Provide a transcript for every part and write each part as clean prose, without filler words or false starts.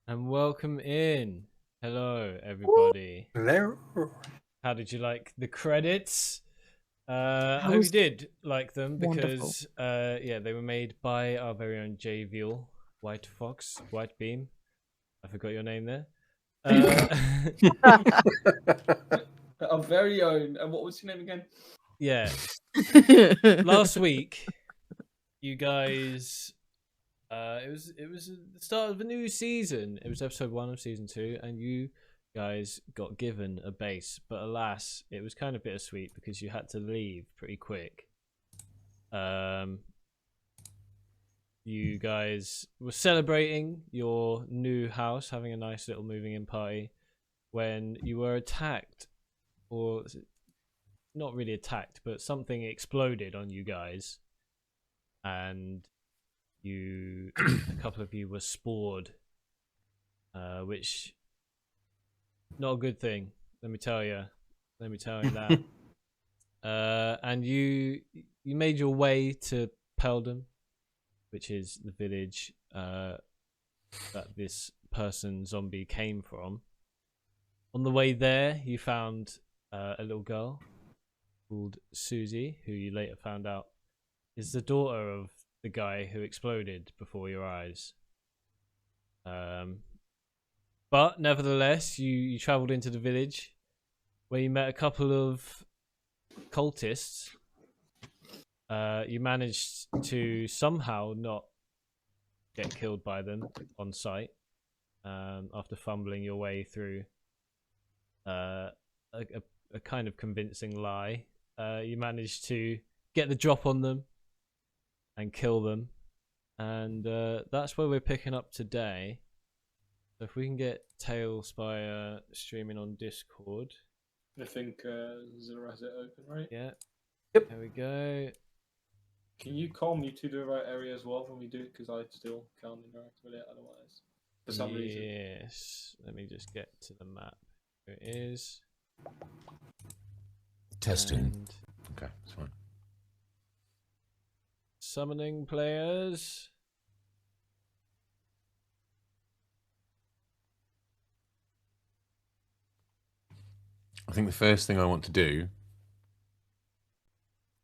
And welcome in. Hello, everybody. Hello. How did you like the credits? I That hope you was did like them wonderful. because, they were made by our very own JayvenFoxx, White Beam. I forgot your name there. Our very own. And what was your name again? Yeah. Last week, you guys. It was the start of a new season. It was episode 1 of season 2, and you guys got given a base, but alas, it was kind of bittersweet because you had to leave pretty quick. You guys were celebrating your new house, having a nice little moving in party, when you were attacked, or not really attacked, but something exploded on you guys, and a couple of you were spored, which not a good thing. Let me tell you that. And you made your way to Peldon, which is the village that this person zombie came from. On the way there, you found a little girl called Susie, who you later found out is the daughter of the guy who exploded before your eyes. But nevertheless, you travelled into the village where you met a couple of cultists. You managed to somehow not get killed by them on sight after fumbling your way through a kind of convincing lie. You managed to get the drop on them and kill them, and that's where we're picking up today. So if we can get Tailspire streaming on Discord. I think Zero has it open, right? Yeah. Yep. There we go. Can you call me to the right area as well when we do it? Because I still can't interact with it otherwise. For some reason. Yes. Let me just get to the map. Here it is. Testing. And Okay, that's fine. summoning players. I think the first thing I want to do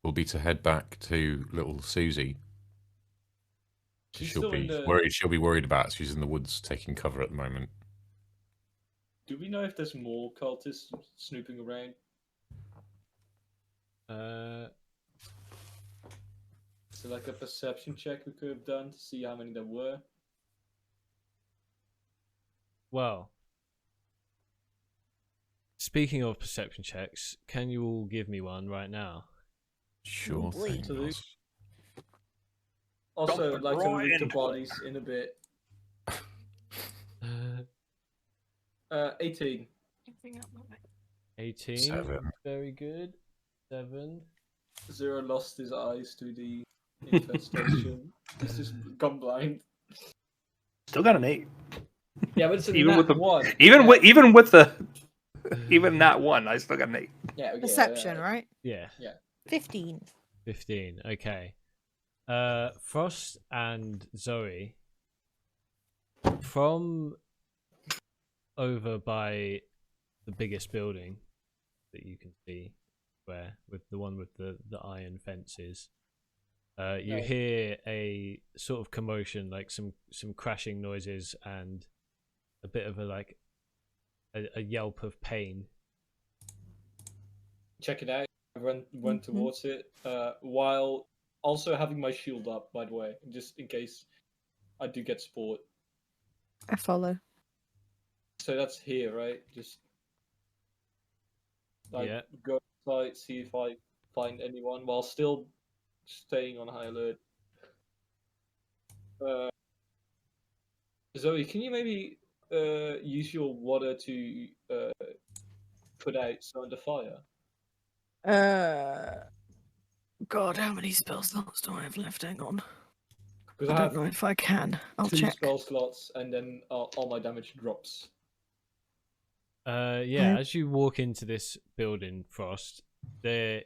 will be to head back to little Susie. She's She'll still in be the... worried. She'll be worried about. She's in the woods taking cover at the moment. Do we know if there's more cultists snooping around? So like a perception check we could have done to see how many there were. Well, speaking of perception checks, can you all give me one right now? Sure thing. Absolutely. boss. Also, Dump it like to right loot the into bodies in a bit. 18. 18. 7. Very good. 7. Zero lost his eyes to the infestation. He's just gone blind. Still got an 8. Yeah, but it's a Even nat with the- one. Even yeah. with even that one, I still got an 8. Yeah, okay, Perception, yeah. right? Yeah. 15. 15. Okay. Frost and Zoe, from over by the biggest building that you can see, where with the one with the iron fences, you Right. hear a sort of commotion, like some crashing noises and a bit of a yelp of pain. Check it out. I run towards it while also having my shield up, by the way, just in case I do get sport. I follow. So that's here, right? Just like Yeah. go outside, see if I find anyone while still staying on high alert. Zoe, can you maybe use your water to put out some of the fire? God, how many spell slots do I have left? Hang on. Because I I don't have know if I can. I'll 2 check. spell slots, and then all my damage drops. Yeah, as you walk into this building, Frost, there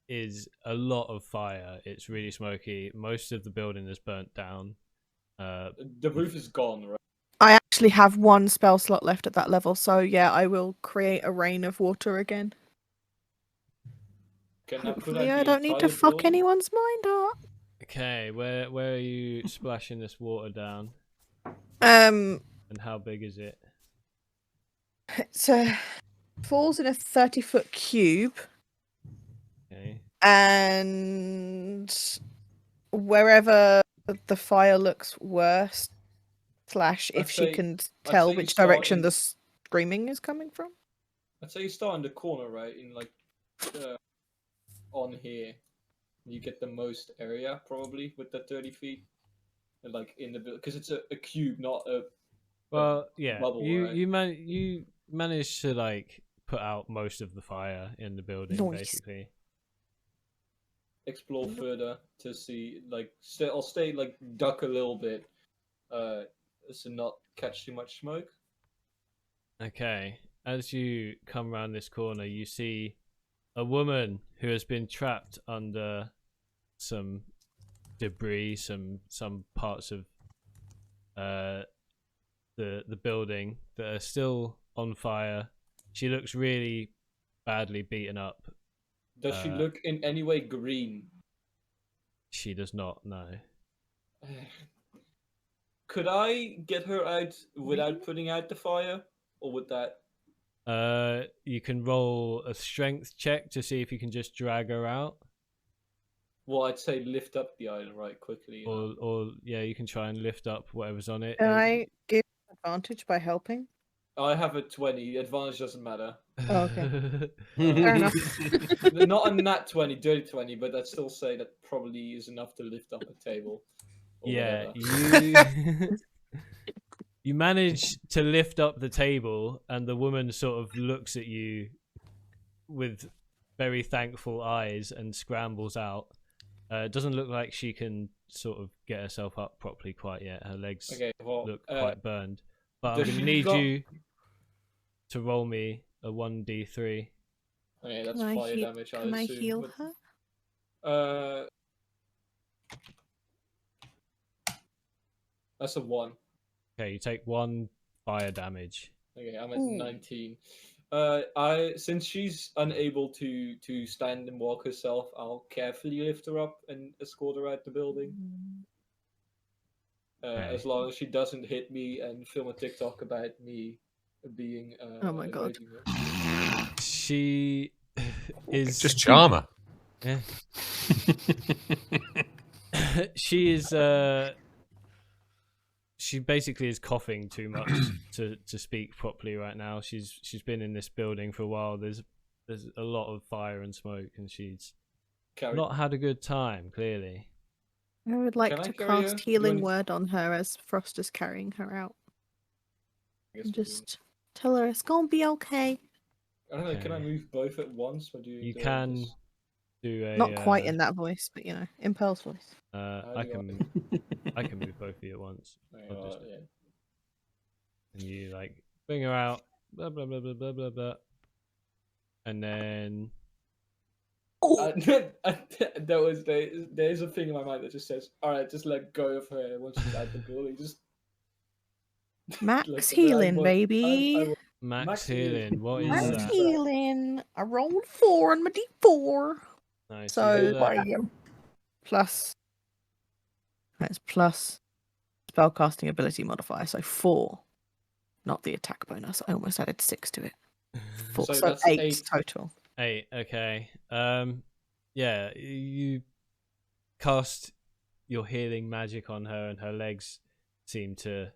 is a lot of fire. It's really smoky. Most of the building is burnt down. The roof is gone, right? I actually have one spell slot left at that level, so yeah, I will create a rain of water again. Can I put Hopefully, out I the don't need to entire fuck building? anyone's mind up. Okay, where are you splashing this water down? Um, And how big is it? it's falls in a 30-foot cube, Okay. and wherever the fire looks worse, slash if she can I'd tell say which start direction in- the screaming is coming from. I'd say you start in the corner, right? In like on here, you get the most area probably with the 30 feet, and like in the because it's a cube, not a Well, yeah, bubble, you right? you managed to like put out most of the fire in the building, Nice. basically. Explore further to see like I'll stay like duck a little bit, so not catch too much smoke. Okay, as you come around this corner, you see a woman who has been trapped under some debris, some parts of the building that are still on fire. She looks really badly beaten up. Does she look in any way green? She does not, no. Could I get her out without putting out the fire, or would that? You can roll a strength check to see if you can just drag her out. Well, I'd say lift up the island right quickly. You know? Or yeah, you can try and lift up whatever's on it. Can I give advantage by helping? I have a 20. Advantage doesn't matter. Oh, okay. Fair enough. Not a nat 20, dirty 20, but I'd still say that probably is enough to lift up a table. Or Yeah, whatever. you manage to lift up the table, and the woman sort of looks at you with very thankful eyes and scrambles out. It doesn't look like she can sort of get herself up properly quite yet. Her legs look quite burned. But I'm going to need you to roll me a 1d3. Okay, that's fire damage, I Can I assume. heal her? That's a 1. Okay, you take 1 fire damage. Okay, I'm at 19. Since she's unable to stand and walk herself, I'll carefully lift her up and escort her out the building. Okay. As long as she doesn't hit me and film a TikTok about me being. Oh my God. She is Just charm her. Yeah. She is she basically is coughing too much to speak properly right now. She's been in this building for a while. There's a lot of fire and smoke, and she's not had a good time, clearly. I would like Can I to carry cast her? healing word on her as Frost is carrying her out. And just tell her it's gonna be okay. I don't know. Can I Okay. move both at once? Or do You do can this? do a Not quite in that voice, but you know, in Pearl's voice. I can move both of you at once. I'll just- Yeah. And you like bring her out, blah blah blah blah blah blah blah, and then There's a thing in my mind that just says, "All right, just let go of her once she's out the building." Just Max like, healing, baby. max healing. What is Max that? healing. I rolled 4 on my D4. Nice. So you got that. plus. That's plus spellcasting ability modifier, so 4. Not the attack bonus. I almost added 6 to it. 4, So so that's 8 8. total. 8. Okay. Yeah. You cast your healing magic on her, and her legs seem to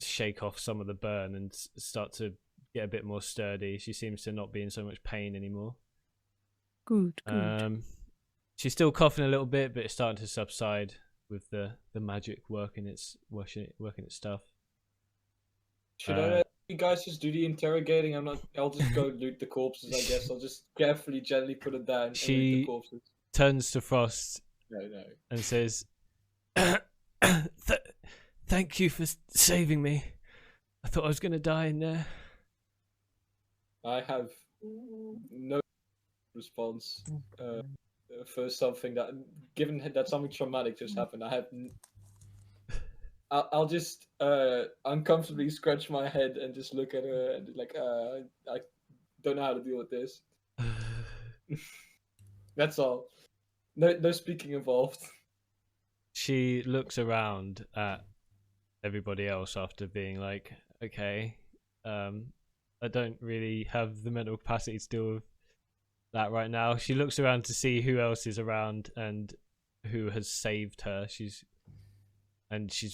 shake off some of the burn and start to get a bit more sturdy. She seems to not be in so much pain anymore. Good, good. She's still coughing a little bit, but it's starting to subside with the magic working its stuff. Should I let you guys just do the interrogating? I'll just go loot the corpses. I guess I'll just carefully, gently put it down and loot the corpses. Turns to Frost. No. And says, "Thank you for saving me. I thought I was going to die in there." I have no response for something that, given that something traumatic just happened, I have I'll just uncomfortably scratch my head and just look at her and like I don't know how to deal with this. That's all. No speaking involved. She looks around at everybody else after being like, okay, I don't really have the mental capacity to deal with that right now. She looks around to see who else is around and who has saved her. She's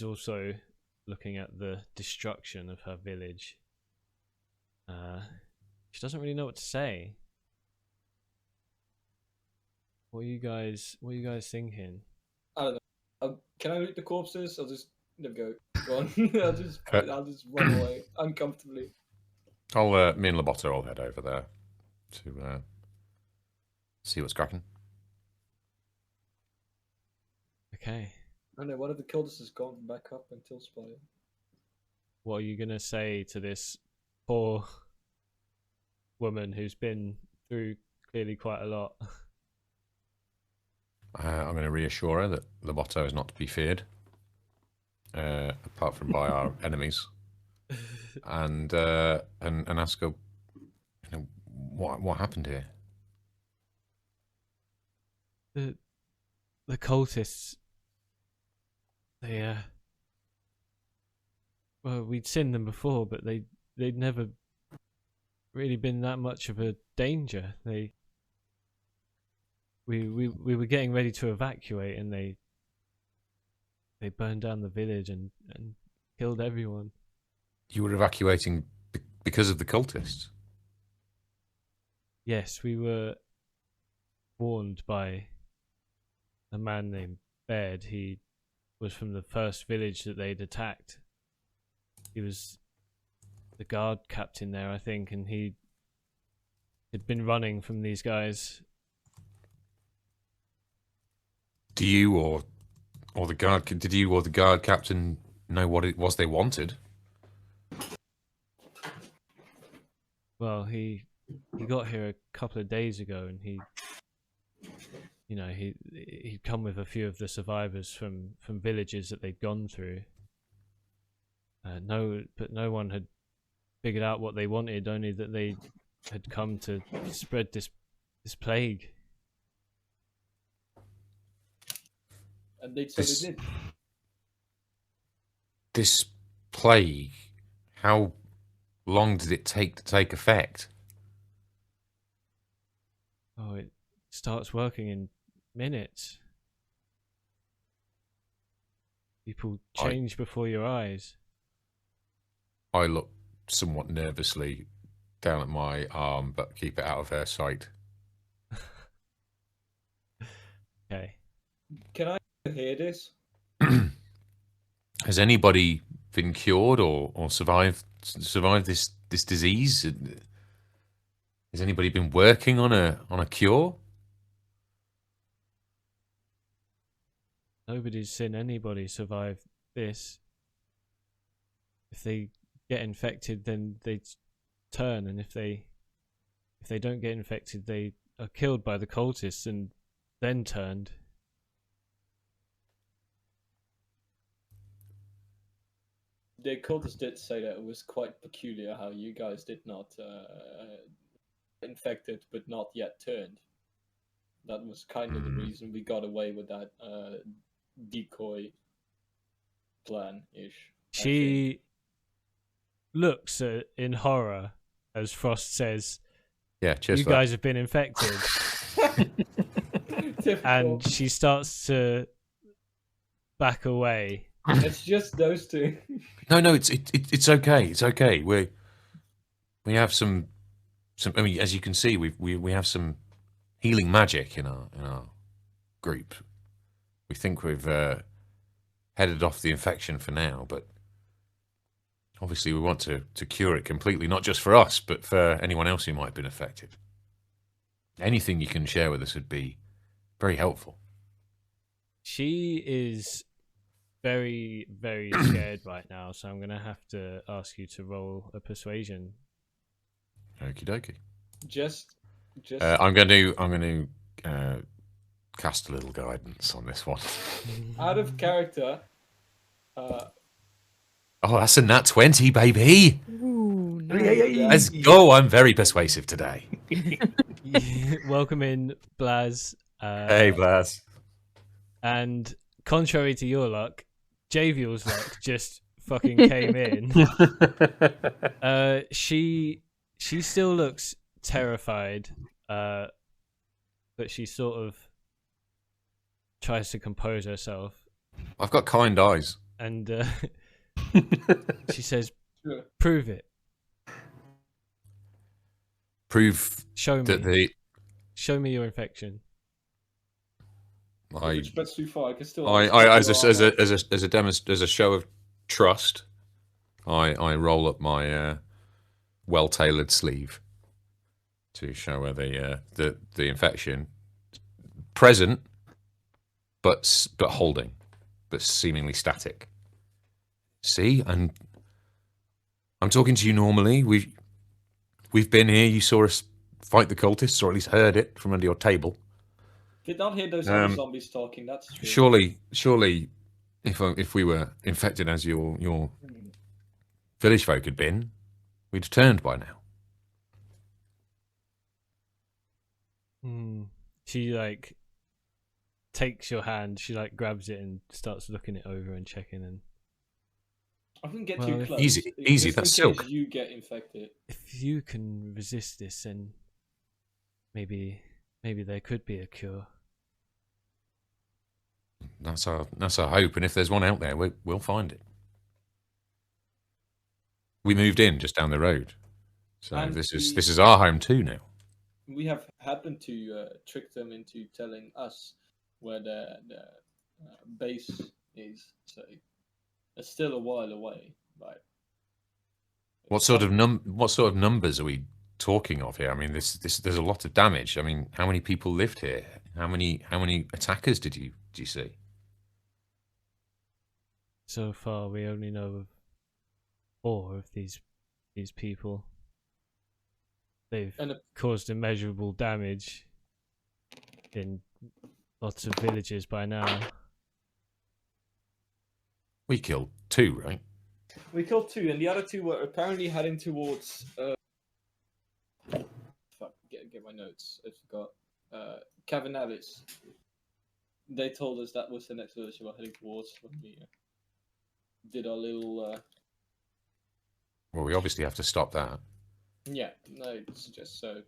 also looking at the destruction of her village. She doesn't really know what to say. What are you guys thinking? I don't know. Can I loot the corpses? I'll just there we go. Go on. I'll just run away uncomfortably. Me and Lobotta will head over there to see what's cracking. Okay. I don't know. One of the cultists has gone back up until Spire. What are you gonna say to this poor woman who's been through clearly quite a lot? I'm going to reassure her that Lobotta is not to be feared, apart from by our enemies, and ask her, you know, what happened here. The cultists, they well, we'd seen them before, but they'd never really been that much of a danger. We were getting ready to evacuate, and they burned down the village and killed everyone. You were evacuating because of the cultists? Yes, we were warned by a man named Baird. He was from the first village that they'd attacked. He was the guard captain there, I think, and he had been running from these guys. Do you or the guard? Did you or the guard captain know what it was they wanted? Well, he got here a couple of days ago, and he'd come with a few of the survivors from villages that they'd gone through. No one had figured out what they wanted. Only that they had come to spread this plague. And they did. This plague, how long did it take to take effect? Oh, it starts working in minutes. People change before your eyes. I look somewhat nervously down at my arm, but keep it out of her sight. Okay. Can I hear this? Has anybody been cured or survived this disease? Has anybody been working on a cure? Nobody's seen anybody survive this. If they get infected, then they turn, and if they don't get infected, they are killed by the cultists and then turned. The cultists did say that it was quite peculiar how you guys did not infected but not yet turned. That was kind of the reason we got away with that decoy plan-ish. She looks in horror as Frost says, Yeah, cheers. you for that. guys have been infected. And she starts to back away. It's just those two. No, it's okay. It's okay. We have some. I mean, as you can see, we have some healing magic in our group. We think we've headed off the infection for now, but obviously we want to cure it completely, not just for us, but for anyone else who might have been affected. Anything you can share with us would be very helpful. She is very, very scared right now, so I'm going to have to ask you to roll a persuasion. Okie dokie. Just. I'm going to cast a little guidance on this one. Out of character, Oh, that's a nat 20, baby. Ooh, Yeah, nice. yeah, yeah. Let's go. I'm very persuasive today. Welcome in, Blaz. Hey, Blaz. And contrary to your luck, Javiel's luck just fucking came in. She still looks terrified, but she sort of tries to compose herself, I've got kind eyes. and she says, Sure. "Prove it. Prove Show me. that Show me your infection." Which spreads too far. I can still. as a show of trust, I roll up my well-tailored sleeve to show where the infection present, but holding, but seemingly static. See, and I'm talking to you normally. We've been here. You saw us fight the cultists, or at least heard it from under your table. Did not hear those other zombies talking. That's true. Surely, if we were infected as your village folk had been, we'd have turned by now. She like takes your hand. She like grabs it and starts looking it over and checking. And I wouldn't get Well, too if- close. Easy, Just that's in case silk. You get infected. if you can resist this, then maybe there could be a cure. That's our hope, and if there's one out there, we'll find it. We moved in just down the road, so And this is our home too now. We have happened to trick them into telling us where the base is. So it's still a while away, but What sort of numbers are we talking of here? I mean, there's a lot of damage. I mean, how many people lived here? How many attackers did you see? So far, we only know of 4 of these people. They've And a- caused immeasurable damage in lots of villages by now. We killed 2, right? we killed 2, and the other 2 were apparently heading towards. Fuck, get my notes. I forgot. Cavanalis. They told us that was the next village we were heading towards when we did our little. Well, we obviously have to stop that. Yeah, no, suggest so.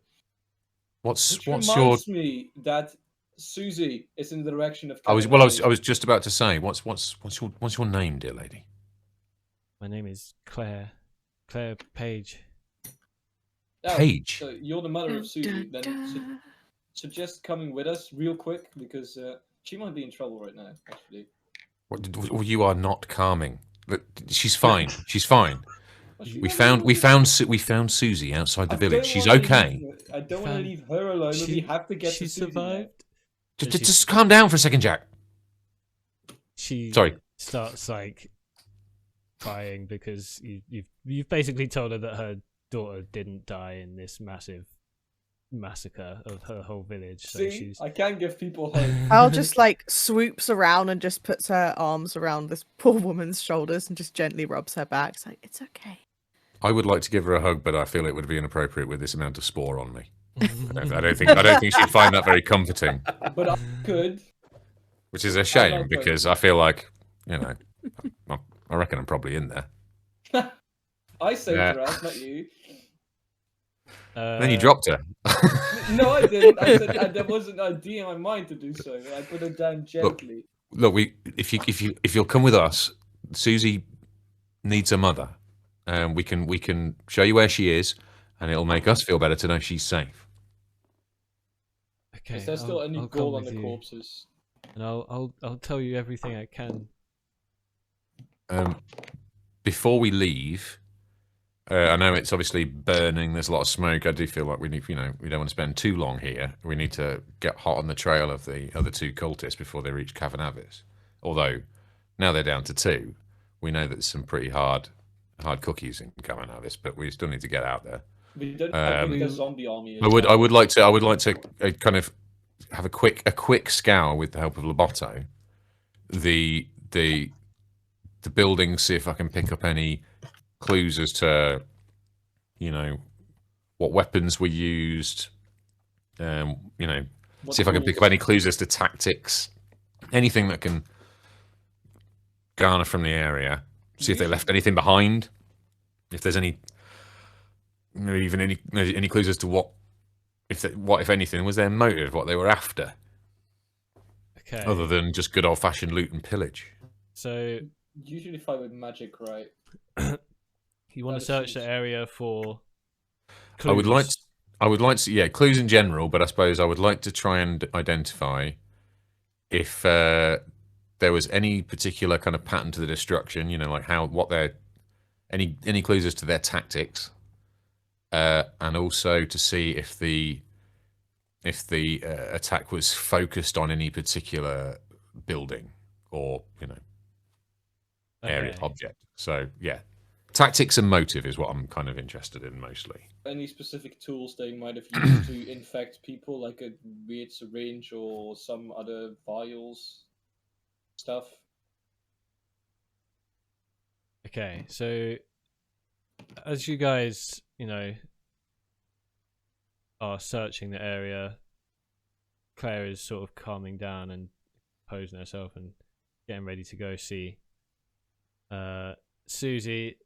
What's Which your? reminds me that Susie is in the direction of. I was just about to say, what's your name, dear lady? My name is Claire Page. Oh, Page. So you're the mother of Susie. Then suggest coming with us real quick because she might be in trouble right now. Actually, You are not calming. Look, she's fine. She's fine. Well, she We might be- found Susie outside the I don't village. She's wanna okay. I don't want to Found- leave her alone. But we She- have to get She to Susie now. survived. Just calm down for a second, Jack. She Sorry. starts like crying because you've basically told her that her daughter didn't die in this massive massacre of her whole village. So See, she's I can give people hope. Al just like swoops around and just puts her arms around this poor woman's shoulders and just gently rubs her back. It's like, it's okay. I would like to give her a hug, but I feel it would be inappropriate with this amount of spore on me. I don't think she'd find that very comforting, But I could. which is a shame like because I feel like, I reckon I'm probably in there. I saved Yeah. her ass, not you. Then you dropped her. No, I didn't. I said there was an idea in my mind to do so. I put her down gently. Look, if you'll come with us, Susie needs a mother, and we can show you where she is, and it'll make us feel better to know she's safe. Okay. Is there still I'll any come gold on with the you, corpses? and I'll tell you everything I can. Before we leave, I know it's obviously burning. There's a lot of smoke. I do feel like we need, we don't want to spend too long here. We need to get hot on the trail of the other 2 cultists before they reach Cavanavis. Although now they're down to 2, we know that there's some pretty hard cookies in Cavanavis, but we still need to get out there. We don't have a zombie army. I would like to kind of have a quick scour with the help of Loboto. The the buildings, see if I can pick up any clues as to, you know, what weapons were used. You know, What see if I can pick up tools? any clues as to tactics, anything that can garner from the area. See if they left anything behind. If there's any, maybe even any clues as to what if anything was their motive, what they were after, Okay. other than just good old fashioned loot and pillage. So Usually fight with magic, right? you want That to search seems- the area for clues. I would like to, yeah, clues in general, but I suppose I would like to try and identify if there was any particular kind of pattern to the destruction. You know, like any clues as to their tactics, and also to see if the attack was focused on any particular building or area Okay. object. So yeah, tactics and motive is what I'm kind of interested in mostly. Any specific tools they might have used to infect people, like a weird syringe or some other vials stuff? Okay, so as you guys, are searching the area, Claire is sort of calming down and posing herself and getting ready to go see Susie.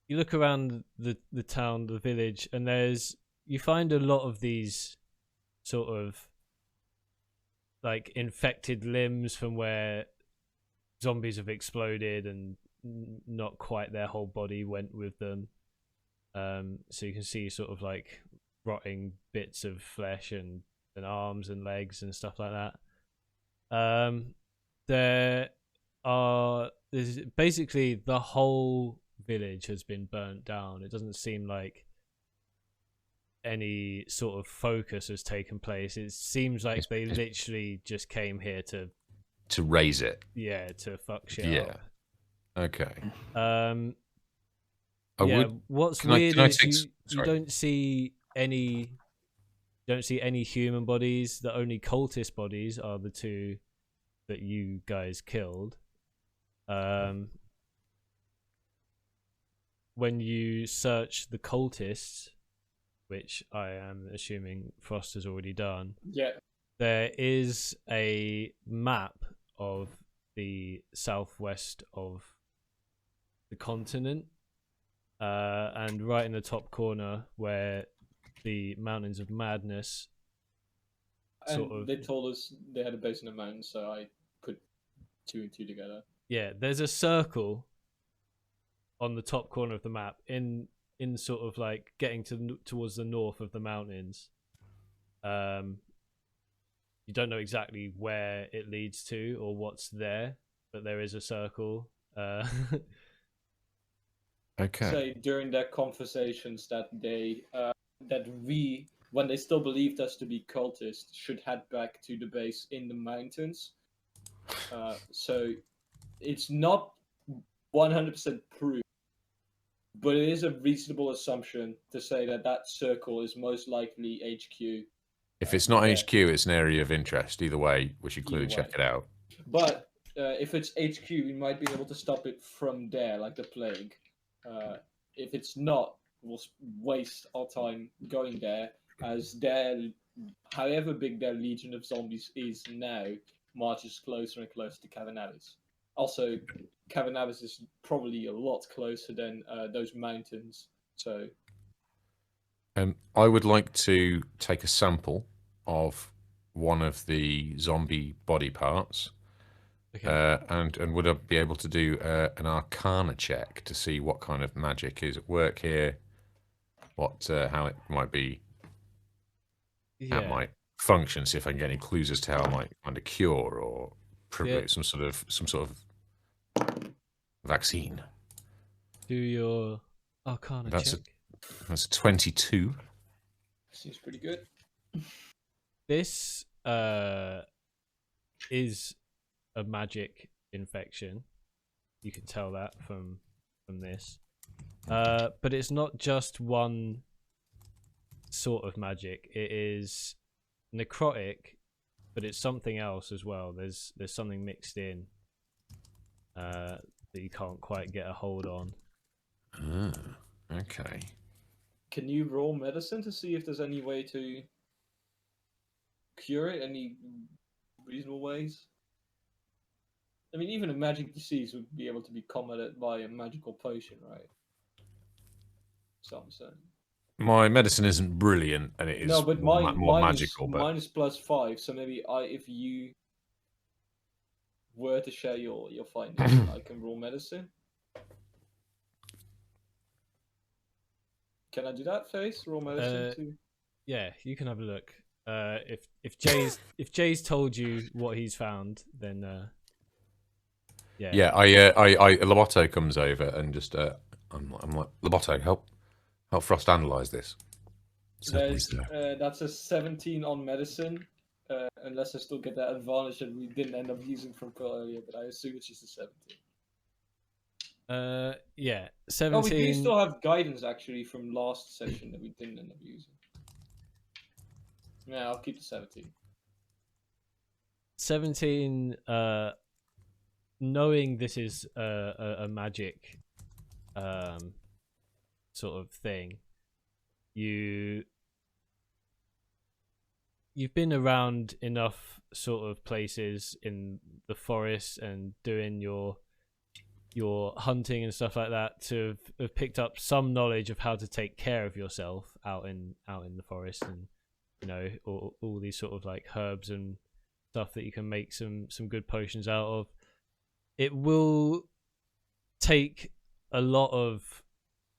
You look around the town, the village, and you find a lot of these sort of like infected limbs from where zombies have exploded and not quite their whole body went with them. So you can see sort of like rotting bits of flesh and arms and legs and stuff like that. There's basically the whole village has been burnt down. It doesn't seem like any sort of focus has taken place. It seems like they literally just came here to raise it. Yeah, to fuck shit up. Okay. What's weird is you don't see any human bodies. The only cultist bodies are the two that you guys killed. When you search the cultists, which I am assuming Frost has already done, there is a map of the southwest of the continent, and right in the top corner where the Mountains of Madness They told us they had a base in the mountains, so I put 2 and 2 together. Yeah, there's a circle on the top corner of the map in sort of like getting towards the north of the mountains. You don't know exactly where it leads to or what's there, but there is a circle. Okay. So during their conversations that we, when they still believed us to be cultists, should head back to the base in the mountains. So it's not 100% proof, but it is a reasonable assumption to say that circle is most likely HQ. If it's not HQ, it's an area of interest. Either way, we should clearly check it out. But if it's HQ, we might be able to stop it from there, like the plague. If it's not, we'll waste our time going there, as however big their legion of zombies is now, marches closer and closer to Cavernavis. Also, Cavernavis is probably a lot closer than those mountains. So, I would like to take a sample of one of the zombie body parts. Okay. And would I be able to do an Arcana check to see what kind of magic is at work here? How it might be, how it might function. See if I can get any clues as to how it might find a cure or some sort of vaccine. Do your Arcana check. That's a 22. Seems pretty good. This is a magic infection. You can tell that from this. But it's not just one sort of magic. It is necrotic, but it's something else as well. There's something mixed in. that you can't quite get a hold on. Ah, okay. Can you roll medicine to see if there's any way to cure it? Any reasonable ways? I mean, even a magic disease would be able to be combated by a magical potion, right? So I'm saying. My medicine isn't brilliant, and it is No, but more, mine, more mine magical. is But mine is +5. So maybe if you were to share your findings, I can roll medicine. Can I do that, Face? Roll medicine too. Yeah, you can have a look. If Jay's told you what he's found, then yeah, Loboto comes over and just I'm like, Loboto, help Frost analyze this. Certainly, sir. That's a 17 on medicine, unless I still get that advantage that we didn't end up using from Pearl earlier, but I assume it's just a 17. Yeah, Oh, 17. we do still have guidance actually from last session that we didn't end up using. Yeah, I'll keep the 17. 17. Knowing this is a magic, sort of thing, you've been around enough sort of places in the forest and doing your hunting and stuff like that to have picked up some knowledge of how to take care of yourself out in the forest, and all these sort of like herbs and stuff that you can make some good potions out of. It will take a lot of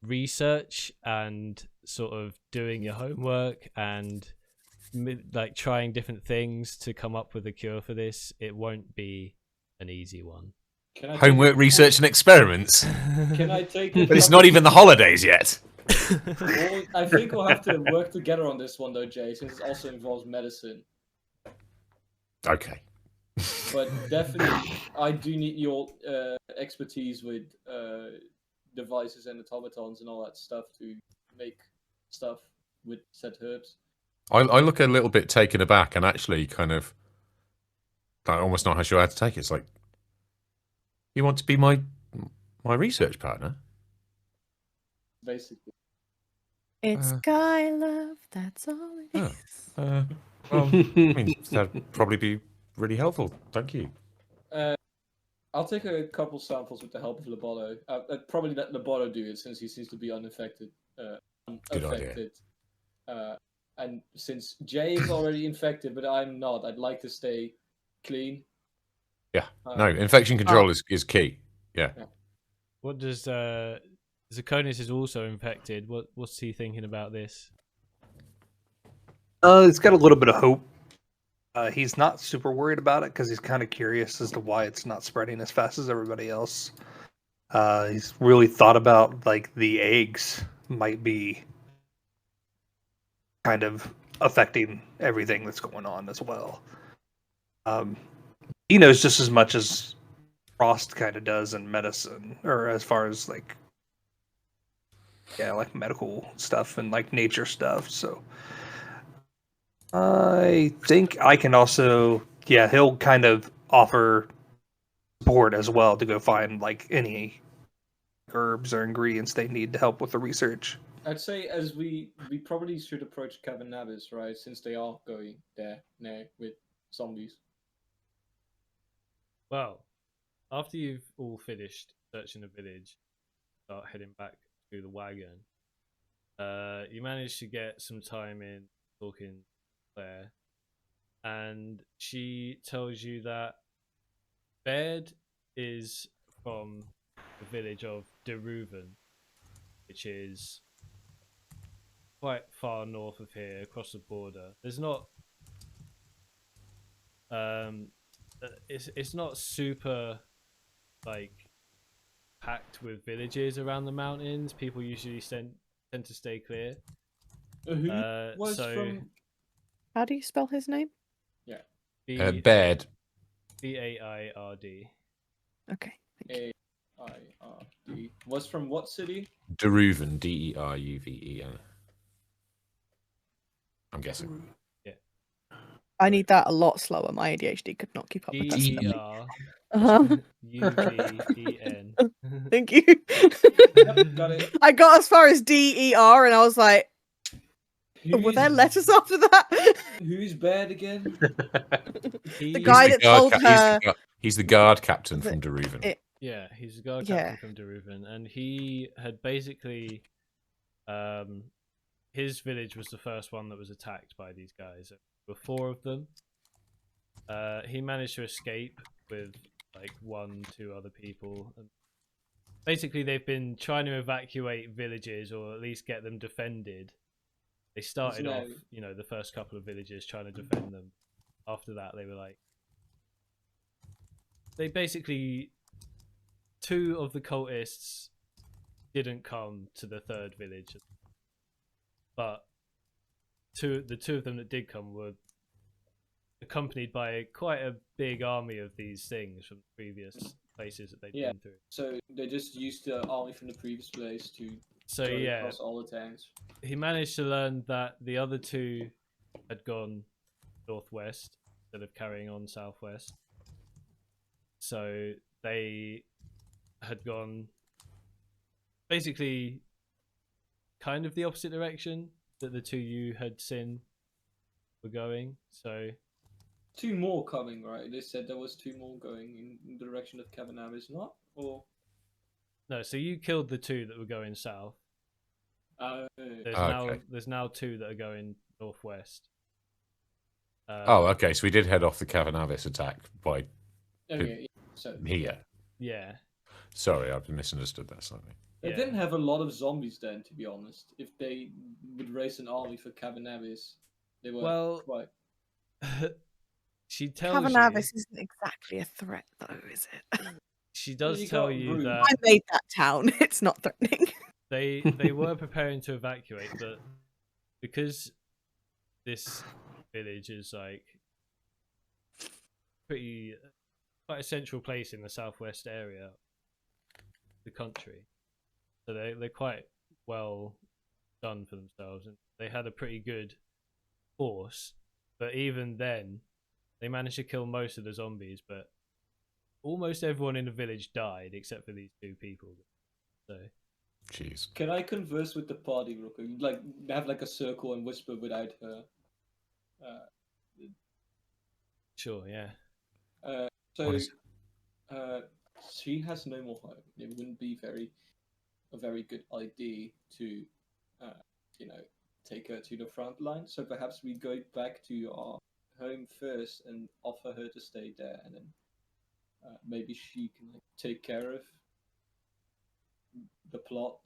research and sort of doing your homework and like trying different things to come up with a cure for this. It won't be an easy one. Homework, research, and experiments. Can I take? But it's not even the holidays yet. Well, I think we'll have to work together on this one, though, Jay, since it also involves medicine. Okay. But definitely, I do need your expertise with devices and automatons and all that stuff to make stuff with said herbs. I look a little bit taken aback and actually kind of, I almost not sure how to take it. It's like, you want to be my research partner? Basically. It's guy love, that's all it is. Well, I mean, that'd probably be really helpful. Thank you. I'll take a couple samples with the help of Loboto. I'd probably let Loboto do it since he seems to be unaffected. Good idea. And since Jay is already infected, but I'm not, I'd like to stay clean. Yeah. No, infection control is key. Yeah. What does Zakonis is also infected? What's he thinking about this? It's got a little bit of hope. He's not super worried about it because he's kind of curious as to why it's not spreading as fast as everybody else. He's really thought about like the eggs might be kind of affecting everything that's going on as well. He knows just as much as Frost kind of does in medicine, or as far as like medical stuff and like nature stuff. So I think I can also, he'll kind of offer support as well to go find like any herbs or ingredients they need to help with the research. I'd say as we probably should approach Cavern Nabis, right? Since they are going there now with zombies. Well, after you've all finished searching the village, start heading back to the wagon. You manage to get some time in talking to Claire, and she tells you that Baird is from the village of Deruven, which is quite far north of here, across the border. There's not it's not super like packed with villages around the mountains. People usually tend to stay clear. How do you spell his name? Yeah. Baird. Baird. Okay. A-I-R-D. Was from what city? Deruven, Deruven. I'm guessing. Yeah. I need that a lot slower. My ADHD could not keep up with that spelling. Uh-huh. UVEN. Thank you. Yep, got it. I got as far as DER and I was like, were Who's, there letters after that? who's bad again? The guy that told her. He's the guard captain The- from Deruven. Yeah, he's a guard Yeah. captain from Deruven, and he had basically, his village was the first one that was attacked by these guys. There were 4 of them. He managed to escape with like 1-2 other people. And basically, they've been trying to evacuate villages or at least get them defended. They started off, the first couple of villages trying to defend them. After that, they were like, they basically, 2 of the cultists didn't come to the 3rd village, but the 2 of them that did come were accompanied by quite a big army of these things from previous places that they'd been through. So they just used the army from the previous place to So go yeah, across all the tanks. he managed to learn that the other 2 had gone northwest instead of carrying on southwest. So they had gone basically kind of the opposite direction that the 2 you had seen were going. So 2 more coming, right? They said there was 2 more going in the direction of Cavanavis, not? Or no, so you killed the 2 that were going south. There's now 2 that are going northwest. Okay, so we did head off the Cavanavis attack by okay, so here. Yeah. Sorry, I've misunderstood that slightly. they Yeah. didn't have a lot of zombies then, to be honest. If they would raise an army for Cavanavis, they were quite. She tells Cavanavis you. isn't exactly a threat, though, is it? She does you tell got you Rude. that I made that town. It's not threatening. they were preparing to evacuate, but because this village is like quite a central place in the southwest area of the country, so they're quite well done for themselves, and they had a pretty good force. But even then, they managed to kill most of the zombies, but almost everyone in the village died except for these 2 people. So Jeez. Can I converse with the party real quick? Like, have like a circle and whisper without her. sure, yeah. So What is she has no more home. It wouldn't be a very good idea to, take her to the front line. So perhaps we go back to our home first and offer her to stay there, and then maybe she can take care of the plot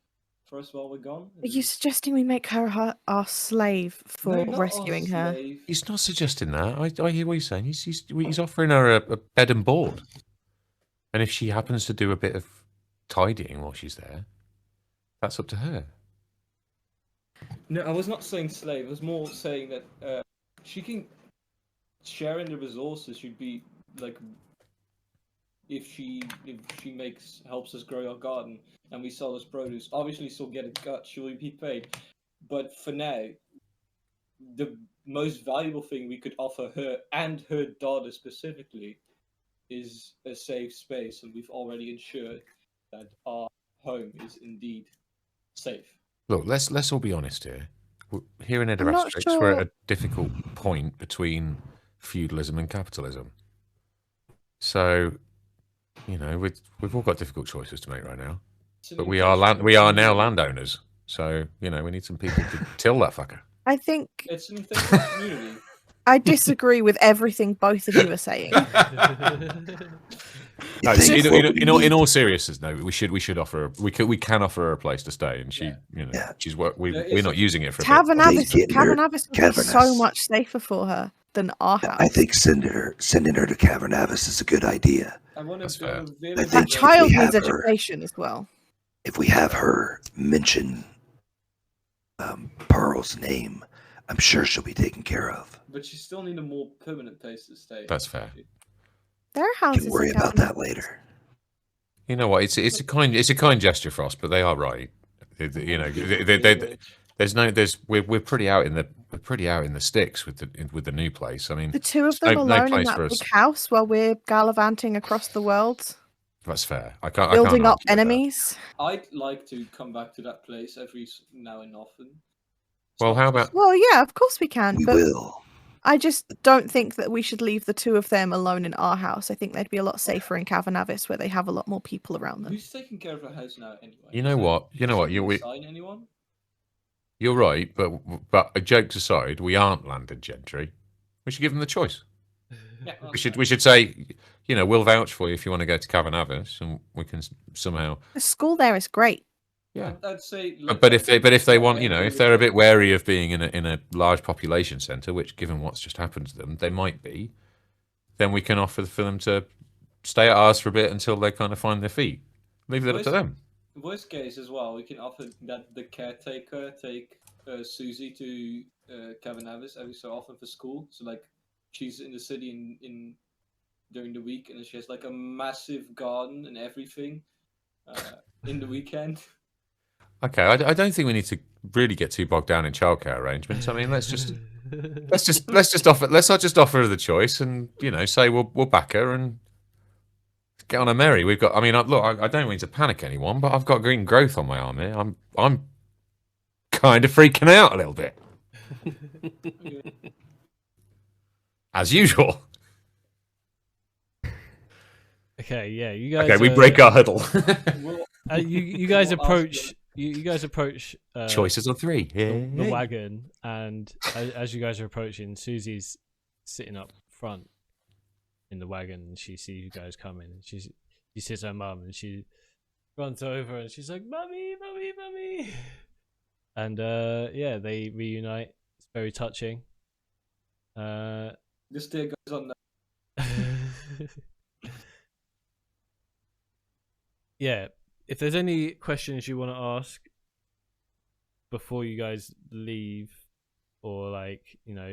for us while we're gone. Are you suggesting we make her our slave for No, not our rescuing her? slave. He's not suggesting that. I hear what he's saying. He's offering her a bed and board. And if she happens to do a bit of tidying while she's there, that's up to her. No, I was not saying slave. I was more saying that she can sharing the resources should be like if she helps us grow our garden and we sell this produce. Obviously, she'll get a cut. She'll be paid. But for now, the most valuable thing we could offer her and her daughter specifically is a safe space, and we've already ensured that our home is indeed safe. Look, let's all be honest here. Here in not Edarastrix, we're sure- at a difficult point between feudalism and capitalism. So, we've all got difficult choices to make right now. It's an But we are now investment. landowners. So, we need some people to till that fucker. I think It's an investment community. I disagree with everything both of you are saying. No, think what we in need- all seriousness, no, we should offer her. We can offer her a place to stay, and she, Yeah. she's Yeah, we're it's not a- using it for a bit. Cavanavis They get her would be so Cavernous. much safer for her than our house. I think sending her to Cavernavis is a good idea. I want That's to fair. build a village. think that if child we needs have her- education as well. If we have her mention Pearl's name, I'm sure she'll be taken care of. But she still need a more permanent place to stay. That's fair. There are We houses. can worry in about Cavanavis. that later. You know what? It's a kind gesture, Frost, but they are right. They we're pretty out in the sticks with the new place. I mean, The two of no- them no alone in place that for big us. house while we're gallivanting across the world, That's fair. I can't building up argue with that. enemies. I'd like to come back to that place every now and often. It's Well, not how just- about Well, yeah, of course we can, We but will. I just don't think that we should leave the two of them alone in our house. I think they'd be a lot safer in Cavernavis, where they have a lot more people around them. Who's taking care of the house now anyway? You know what? You assign anyone? You're right, but jokes aside, we aren't landed gentry. We should give them the choice. Yeah, We should say, we'll vouch for you if you want to go to Cavernavis, and we can somehow. The school there is great. Yeah. I'd say. But if they want, if they're a bit wary of being in a large population centre, which given what's just happened to them, they might be, then we can offer for them to stay at ours for a bit until they kind of find their feet. Leave it up to them. Worst case as well, we can offer that the caretaker take Susie to Cavernavis every so often for school. So like, she's in the city in during the week, and she has like a massive garden and everything in the weekend. Okay, I don't think we need to really get too bogged down in childcare arrangements. I mean, let's not just offer her the choice, and say we'll back her and get on a merry. We've got. I mean, look, I don't mean to panic anyone, but I've got green growth on my arm here. I'm kind of freaking out a little bit, as usual. Okay, yeah, you guys. Okay, we break our huddle. You guys approach. You guys approach. Choices of three. The wagon, and as you guys are approaching, Susie's sitting up front in the wagon, and she sees you guys coming. And she sees her mum, and she runs over, and she's like, "Mummy, mummy, mummy!" And yeah, they reunite. It's very touching. This still goes on. Yeah, if there's any questions you want to ask before you guys leave, or like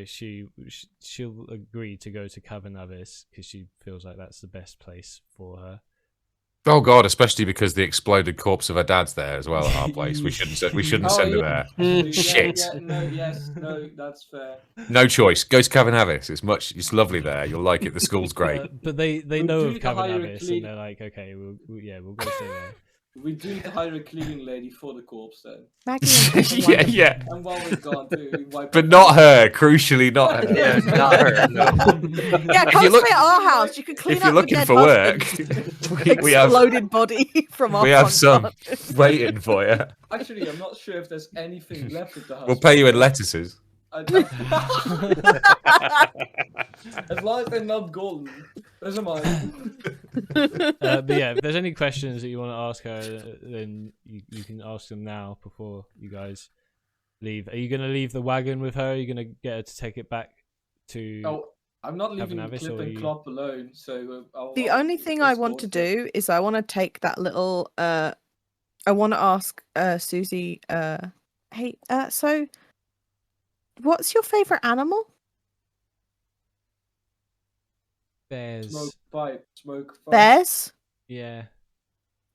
she'll agree to go to Cavernavis because she feels like that's the best place for her. Oh God, especially because the exploded corpse of her dad's there as well at our place. We shouldn't send her there. Shit. No, that's fair. No choice. Go to Cavernavis. It's lovely there. You'll like it. The school's great. But they We'll know do of the hire Cavernavis, clean- and they're like, okay, we'll go stay there. We do need to hire a cleaning lady for the corpse then. Maggie and yeah. And while we're gone too, we wipe But it not her. Crucially, not her. Yeah, not her. No. Yeah, come you look- stay at our house. You can clean If up you're looking the dead for work, husband's we have exploded body from our we have front some garden. waiting for you. Actually, I'm not sure if there's anything left of the house. We'll pay you in lettuces. As long as they're not golden. Those are mine. But yeah, if there's any questions that you want to ask her, then you can ask them now before you guys leave. Are you going to leave the wagon with her? Are you going to get her to take it back to? Oh, I'm not leaving Cavernavis, Clip or and you- Clop alone. So The only thing I want to do is I want to take that little. I want to ask Susie. Hey, so, what's your favorite animal? Bears. Smoke pipe. Bears. Yeah.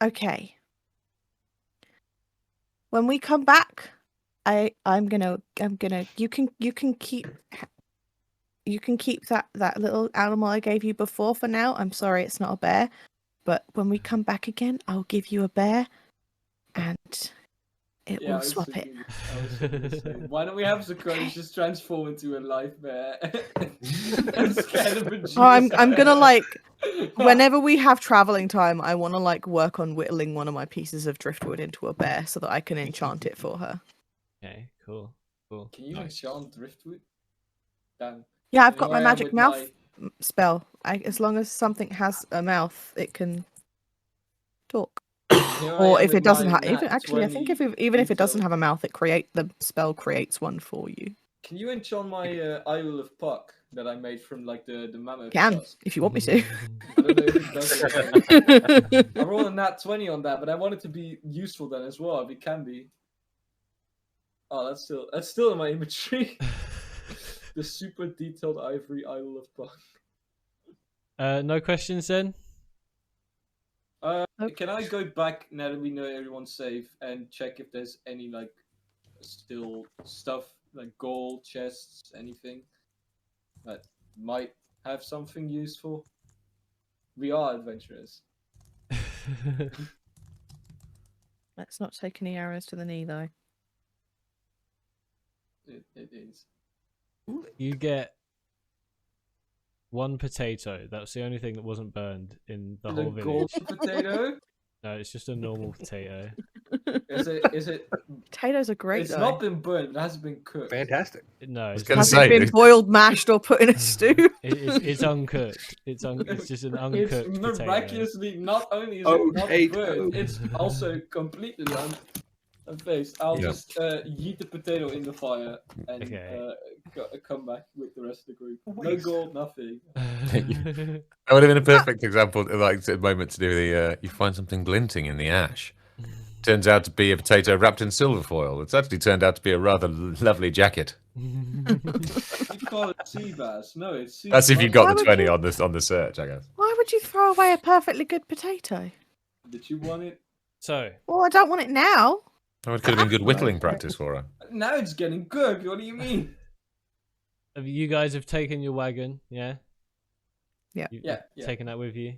Okay. When we come back, I'm gonna you can keep that little animal I gave you before for now. I'm sorry it's not a bear, but when we come back again, I'll give you a bear, and we'll swap it. Why don't we have Zakoni just transform into a live bear? And scare the bejesus Oh, I'm out of gonna her. like whenever we have traveling time, I want to like work on whittling one of my pieces of driftwood into a bear so that I can enchant it for her. Okay. Cool. Can you Nice. enchant driftwood? Damn. Yeah, I've Here got I my am magic with mouth spell. As long as something has a mouth, it can talk. Here I Or am if with it doesn't my have, even nat actually, I think 20 even if it doesn't intel. have a mouth, the spell creates one for you. Can you enchant my Isle of Puck that I made from like the mammoth? Can tusk? if you want me to. I don't know if it does. It. I rolled a nat 20 on that, but I want it to be useful then as well. If it can be. Oh, that's still in my inventory. The super detailed ivory Isle of Puck. No questions then. Can I go back now that we know everyone's safe and check if there's any like still stuff like gold, chests, anything that might have something useful. We are adventurers. Let's not take any arrows to the knee, though. It is. You get 1 potato. That's the only thing that wasn't burned in the whole village. Gold potato? No, it's just a normal potato. Is it? Potatoes are great, It's though. not been burnt. It hasn't been cooked. Fantastic. No, it's, gonna Has say, it been dude. boiled, mashed, or put in a stew? it's uncooked. It's just an uncooked It's potato. miraculously not only is Oh, it not hey, burnt, it's also completely unfazed. I'll Yeah. just yeet the potato in the fire and Okay. come back with the rest of the group. No Waste. gold, nothing. That would have been a perfect example, like a moment to do the. You find something glinting in the ash. Turns out to be a potato wrapped in silver foil. It's actually turned out to be a rather lovely jacket. You call it sea bass? No, it's sea. That's if you bass. got Why the would 20 you- on the search, I guess. Why would you throw away a perfectly good potato? Did you want it? So, Well, I don't want it now. Oh, it could have been good whittling practice for her. Now it's getting cooked. What do you mean? you guys have taken your wagon, yeah? Yeah. You've Yeah, yeah. taken that with you?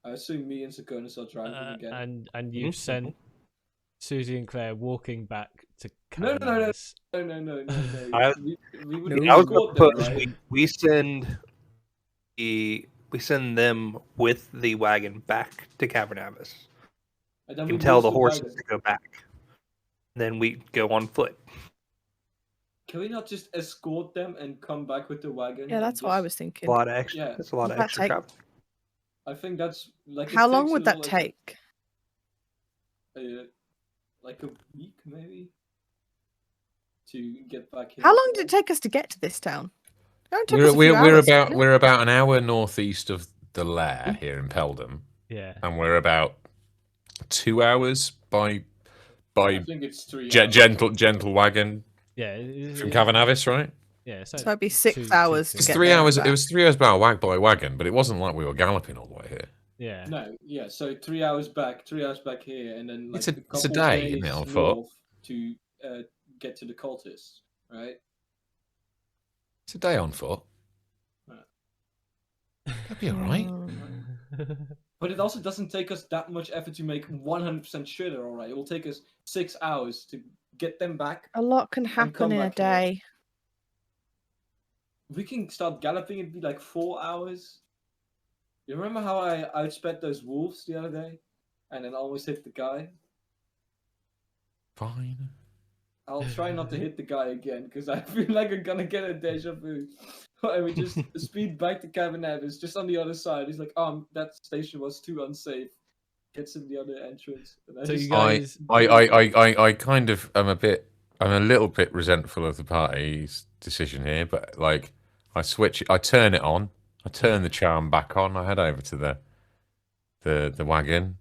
I assume me and Sakonis are driving again. And you've sent Susie and Claire walking back to No, no, no, no. Cavan's. No. I- We would I was escort gonna them, propose right? we send them with the wagon back to Cavernavis. And then You we can tell use the the horses wagon. to go back. Then we go on foot. Can we not just escort them and come back with the wagon? Yeah, and that's what I just- was thinking. A lot of extra. Yeah. That's a lot Does of that extra take- travel. I think that's like. it How long takes would a that lot, take? Like a week, maybe, to get back here. How long did it take us to get to this town? It only took We're, us a few we're, we're hours, about didn't it? we're about an hour northeast of the lair here in Peldham, Yeah. and we're about 2 hours by I think it's 3 hours. gentle wagon Yeah. from Cavernavis, right? Yeah. So it'd be 6 hours to It's get 3 there and hours. back. It was 3 hours by wagon, but it wasn't like we were galloping all the way here. Yeah. No, yeah. So 3 hours back, 3 hours back here, and then like It's a couple day, isn't it, days on foot? north to get to the cultists, right? It's a day on foot. That'd be all right. But it also doesn't take us that much effort to make 100% sure they're all right. It will take us 6 hours to get them back. A lot can come happen in a back here. day. We can start galloping. It'd be like 4 hours. You remember how I outsped those wolves the other day, and then almost hit the guy? Fine. I'll try not to hit the guy again because I feel like I'm gonna get a deja vu. And we just speed back to Cavernavis, just on the other side. He's like, that station was too unsafe. Gets in the other entrance. And I So just you guys- I kind of am I'm a little bit resentful of the party's decision here, but like I turn it on, I turn the charm back on, I head over to the wagon,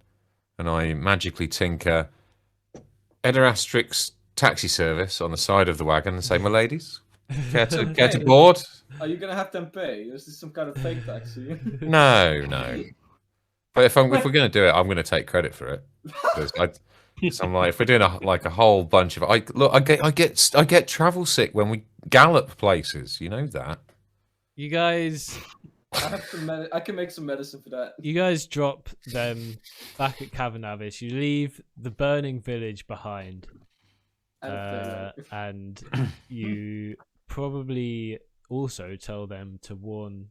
and I magically tinker Edarastrix taxi service on the side of the wagon and say, "My ladies, care to board?" Are you gonna have them pay? Is this some kind of fake taxi? No. But if we're gonna do it, I'm gonna take credit for it. Because I'm like, if we're doing a whole bunch of, I get travel sick when we gallop places. You know that. You guys I have some. I can make some medicine for that. You guys drop them back at Cavernavis. You leave the burning village behind, and you probably also tell them to warn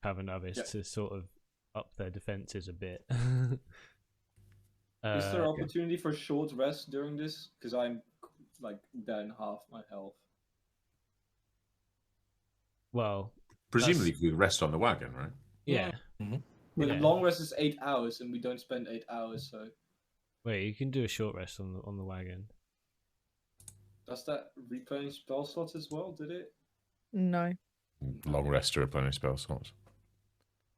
Cavernavis Yeah. to sort of up their defenses a bit. Is there opportunity for short rest during this? Because I'm like down half my health. Well, Presumably, you could rest on the wagon, right? yeah. But Yeah. long rest is 8 hours, and we don't spend 8 hours. So Wait, you can do a short rest on the wagon. does that replenish spell slots as well? Did it? No. Long rest to replenish spell slots.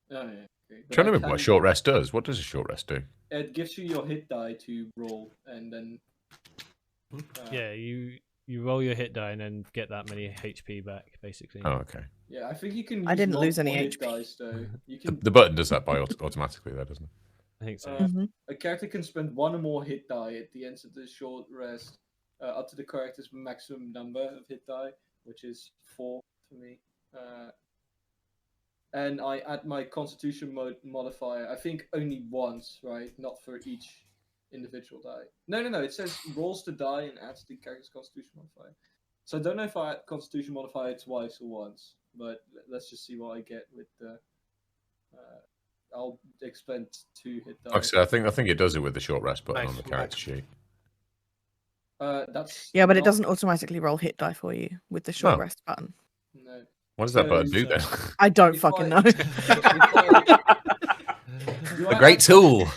Oh, yeah. Okay. But Trying to I remember what a can- short rest does. What does a short rest do? It gives you your hit die to roll, and then. Yeah, you roll your hit die and then get that many HP back, basically. Oh, okay. Yeah, I think you can. I use didn't lose any multiple hit HP. dice, though. You The, can. the button does that by automatically, though, doesn't it? I think so. Uh, A character can spend one or more hit die at the end of the short rest up to the character's maximum number of hit die, which is 4 for me. And I add my Constitution modifier. I think only once, right? Not for each individual die. No. It says rolls the die and adds the character's Constitution modifier. So I don't know if I add Constitution modifier twice or once, but let's just see what I get with the. I'll expend 2 hit die. Like I said, I think it does it with the short rest button on the character sheet. That's Yeah, but it not- doesn't automatically roll hit die for you with the short No. rest button. No. What does that button do So- then? I don't If fucking I- know. A great tool.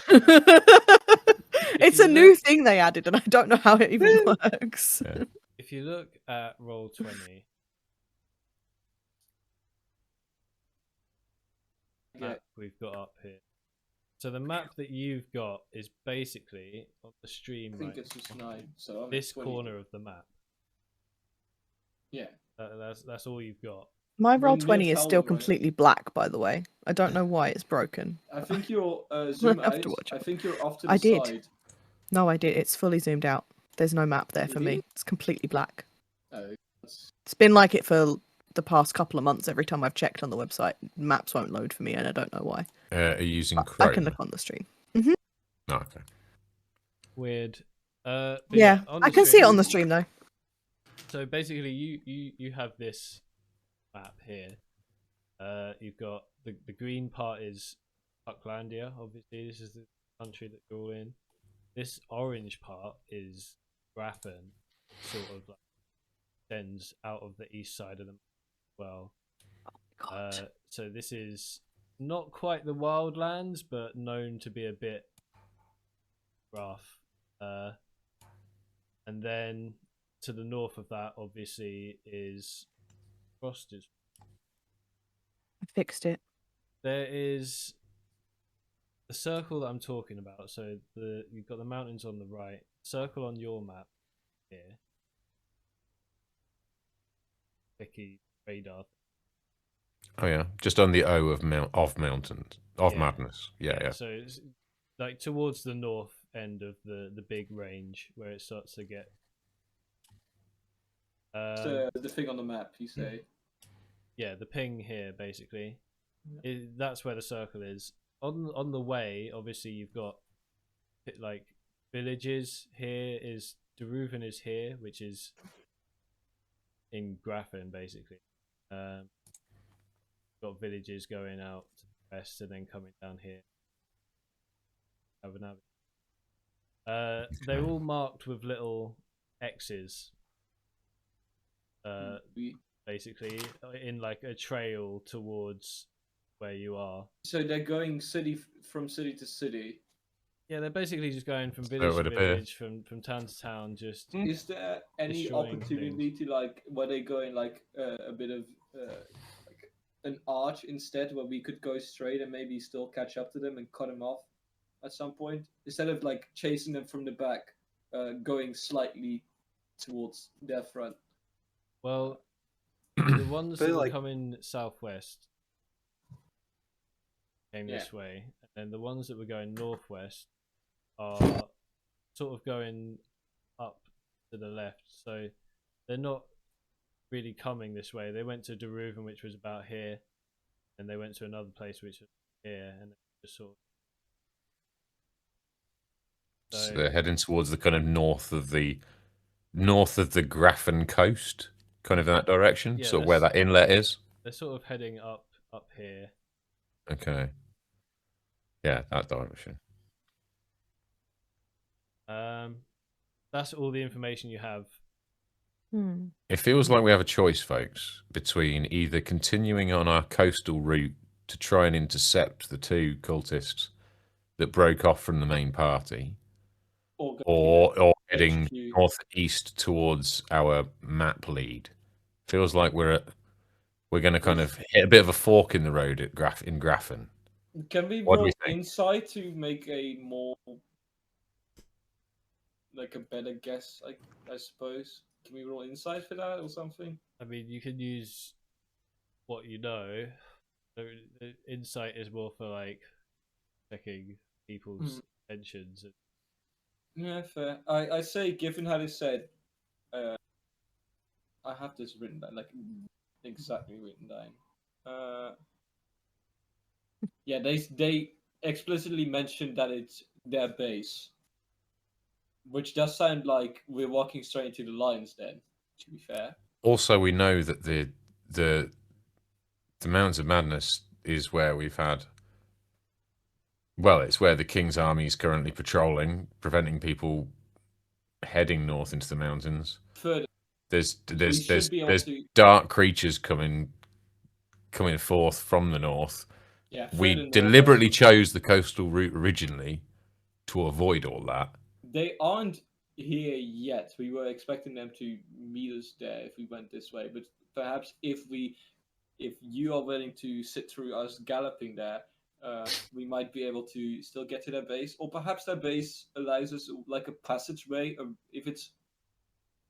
It's a new thing they added, and I don't know how it even works. Yeah. If you look at roll 20, map we've got up here. So the map that you've got is basically on the stream I think right it's just 9. So I'm at this 20. corner of the map. Yeah. That's all you've got. My roll Near 20 is still Talbot, right? completely black, by the way. I don't know why it's broken. I think you're zoom have out. to watch I it. think you're off to the I did. side. No, I did. It's fully zoomed out. There's no map there for me. Really? It's completely black. Oh, that's- It's been like it for the past couple of months. Every time I've checked on the website, maps won't load for me, and I don't know why. Are you using But Chrome? I can look on the stream. Oh, okay. Weird. But Yeah, on I the can see it stream- on the stream though. So basically, you have this map here. You've got the green part is Pucklandia. Obviously, this is the country that you're all in. This orange part is Graffen, sort of like extends out of the east side of the map as well. God. So this is not quite the wildlands, but known to be a bit rough. And then to the north of that, obviously, is Frosted. I fixed it. There is the circle that I'm talking about. So you've got the mountains on the right. Circle on your map here. Vicky radar. Oh yeah, just on the O of mountains of Yeah. madness. Yeah. So it's like towards the north end of the big range where it starts to get. the thing on the map, you say. Yeah, the ping here basically. That's where the circle is. On the way, obviously you've got like villages. Here is Deruven is here, which is in Graffen basically. Got villages going out to the west and then coming down here. They're all marked with little X's. Basically in like a trail towards where you are. So they're going from city to city. Yeah, they're basically just going from So village it would to appear. village, from town to town. Just Is there any Destroying opportunity to like where they going like a bit of like an arch instead, where we could go straight and maybe still catch up to them and cut them off at some point instead of like chasing them from the back, going slightly towards their front. well, the ones They that were like- coming southwest came Yeah. this way, and then the ones that were going northwest are sort of going up to the left. So they're not really coming this way. They went to Deruven, which was about here, and they went to another place which was here, and just sort of. So they're heading towards the kind of north of the Graffen coast, kind of in that direction, Yeah, sort of where that's- that inlet is. They're sort of heading up here. Okay. Yeah, that direction. That's all the information you have. It feels like we have a choice, folks, between either continuing on our coastal route to try and intercept the two cultists that broke off from the main party, Or go or heading HQ. northeast towards our map lead. Feels like we're going to kind of hit a bit of a fork in the road in Graffen. Can we What do roll we think? insight to make a more like a better guess? I suppose. Can we roll insight for that or something? I mean, you can use what you know. So the insight is more for like checking people's intentions. Yeah, fair. I say, given how they said I have this written down, like exactly written down. Yeah, they explicitly mentioned that it's their base, which does sound like we're walking straight into the lines. Then, to be fair. Also, we know that the Mountains of Madness is where we've had. Well, it's where the King's army is currently patrolling, preventing people heading north into the mountains. Further, There's should be able there's to- dark creatures coming forth from the north. yeah, We further north, deliberately chose the coastal route originally to avoid all that. They aren't here yet. We were expecting them to meet us there if we went this way, but perhaps if you are willing to sit through us galloping there, we might be able to still get to their base, or perhaps their base allows us like a passageway. If it's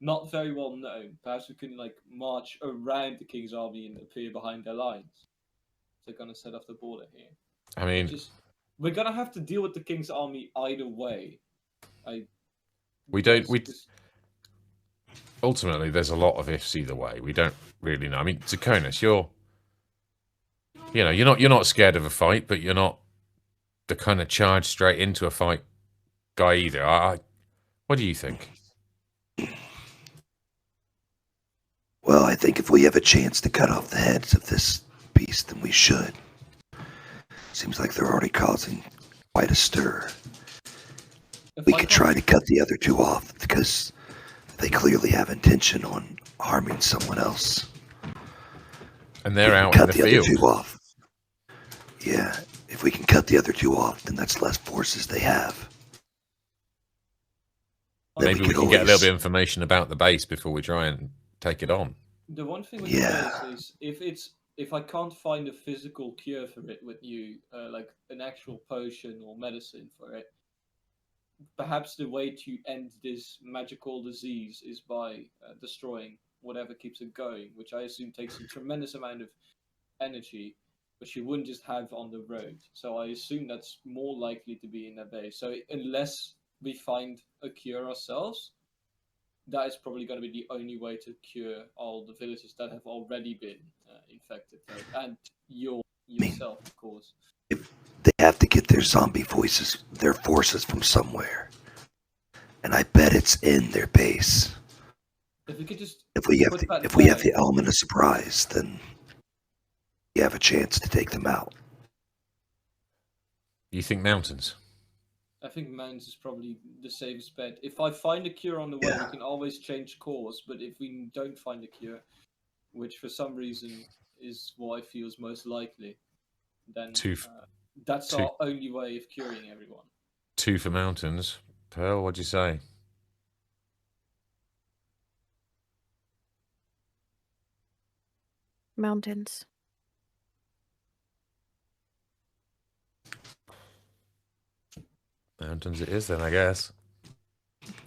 not very well known, perhaps we can like march around the King's army and appear behind their lines. They're gonna set off the border here. I mean, We're gonna have to deal with the King's army either way. Ultimately, there's a lot of ifs either way. We don't really know. I mean, Zakonis, you're not scared of a fight, but you're not the kind of charge straight into a fight guy either. What do you think? Well, I think if we have a chance to cut off the heads of this beast, then we should. Seems like they're already causing quite a stir. We could try to cut the other two off because they clearly have intention on harming someone else. And they're out in the field. Other two off. Yeah, if we can cut the other two off, then that's less forces they have. Maybe we can get a little bit of information about the base before we try and take it on. The one thing with this is if I can't find a physical cure for it with you, like an actual potion or medicine for it, perhaps the way to end this magical disease is by destroying whatever keeps it going, which I assume takes a tremendous amount of energy, which you wouldn't just have on the road. So I assume that's more likely to be in their base. So unless we find a cure ourselves, that is probably going to be the only way to cure all the villagers that have already been infected, and yourself, of course. If they have to get their forces from somewhere, and I bet it's in their base. If we could just if we have the element of surprise, then you have a chance to take them out. You think mountains? I think mountains is probably the safest bet. If I find a cure on the way, we can always change course. But if we don't find a cure, which for some reason is what I feel is most likely, then that's our only way of curing everyone. 2 for mountains. Pearl, what'd you say? Mountains. Mountains it is then, I guess.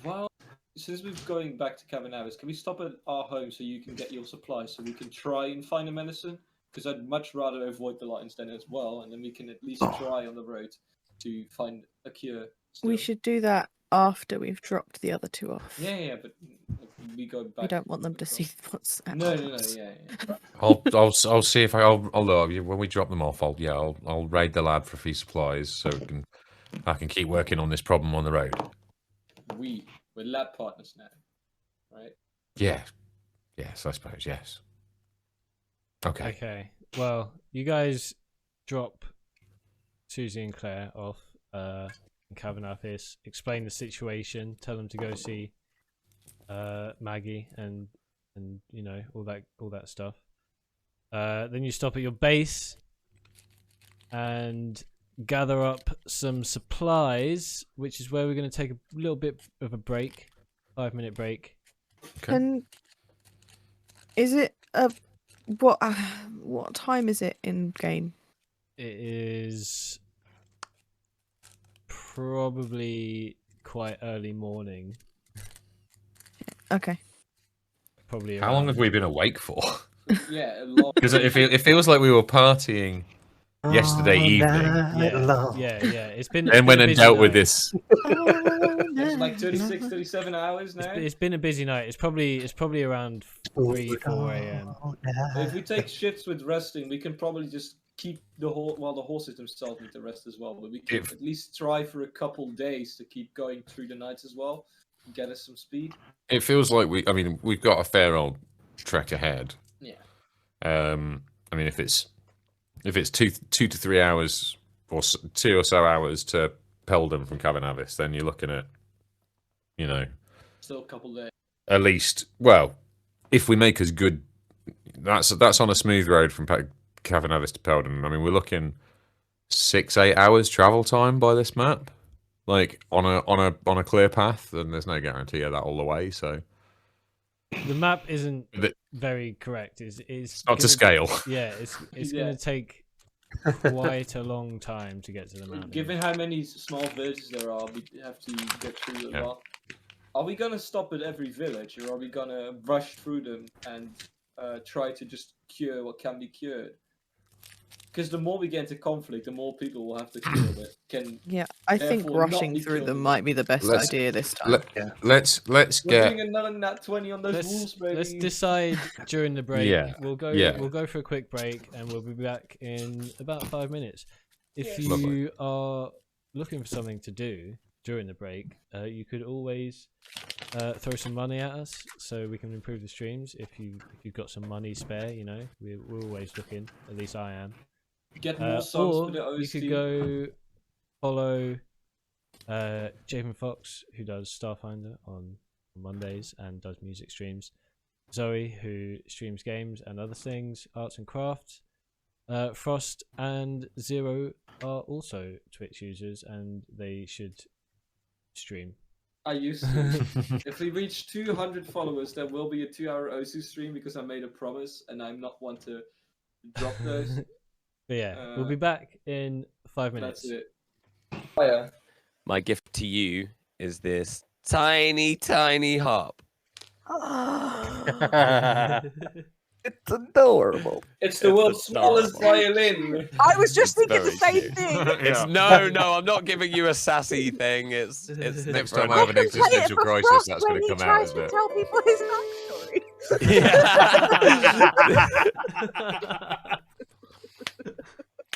Well, since we're going back to Cavanavis, can we stop at our home so you can get your supplies so we can try and find a medicine? Because I'd much rather avoid the lions then as well, and then we can at least try on the road to find a cure. Still. We should do that after we've dropped the other two off. Yeah, but we go back. We don't want them to see what's No, yeah. I'll see if I'll look when we drop them off. I'll raid the lab for a few supplies so I can keep working on this problem on the road. We're lab partners now, right? Yeah. Yes, I suppose, yes. Okay. Well, you guys drop Susie and Claire off in Cavanafis, explain the situation, tell them to go see Maggie and you know, all that stuff. Then you stop at your base and gather up some supplies, which is where we're going to take a little bit of a break, 5-minute break. Okay. Is it what time is it in game? It is probably quite early morning. Okay. Probably. How long have we been awake for? Yeah, a lot. Because it feels like we were partying yesterday evening. Yeah. It's been. Then It's went been a and busy dealt with night. this. It's like 36, 37 hours now. It's been a busy night. It's probably around 3, 4 a.m. If we take shifts with resting, we can probably just keep the horses themselves need to rest as well. But we can at least try for a couple days to keep going through the nights as well, and get us some speed. It feels like we've got a fair old trek ahead. Yeah. I mean, if it's 2 to 3 hours or 2 or so hours to Peldon from Cavernavis, then you're looking at, Still a couple days. at least. Well, if we make as good, that's on a smooth road from Cavernavis to Peldon. I mean, we're looking 6-8 hours travel time by this map, like on a clear path, and there's no guarantee of that all the way. So The map isn't very correct. It's not to scale. Yeah, it's going to take quite a long time to get to the mountain. Given how many small villages there are, we have to get through a lot. Are we gonna stop at every village, or are we gonna rush through them and try to just cure what can be cured? Because the more we get into conflict, the more people will have to kill that Yeah, I think rushing through them might be the best idea this time. Let's We're get. doing another nat 20 on those wolves, baby. Let's decide during the break. Yeah, We'll go. yeah. We'll go for a quick break, and we'll be back in about 5 minutes. If Yeah. you are looking for something to do during the break, you could always throw some money at us so we can improve the streams. If you've got some money spare, we're always looking. At least I am. Get more songs Or for the OST. you could go follow JayvenFoxx, who does Starfinder on Mondays and does music streams. Zoe, who streams games and other things, arts and crafts. Frost and Zero are also Twitch users, and they should stream. I used to. If we reach 200 followers, there will be a 2-hour OSU stream because I made a promise, and I'm not one to drop those. But yeah, we'll be back in 5 minutes. That's it. Oh, yeah. My gift to you is this tiny, tiny harp. It's adorable. It's the world's smallest violin. I was just thinking very the same cute. thing. It's no, I'm not giving you a sassy thing. It's Next time I have an existential crisis, that's going to come out, isn't it? Tell people his backstory. Yeah.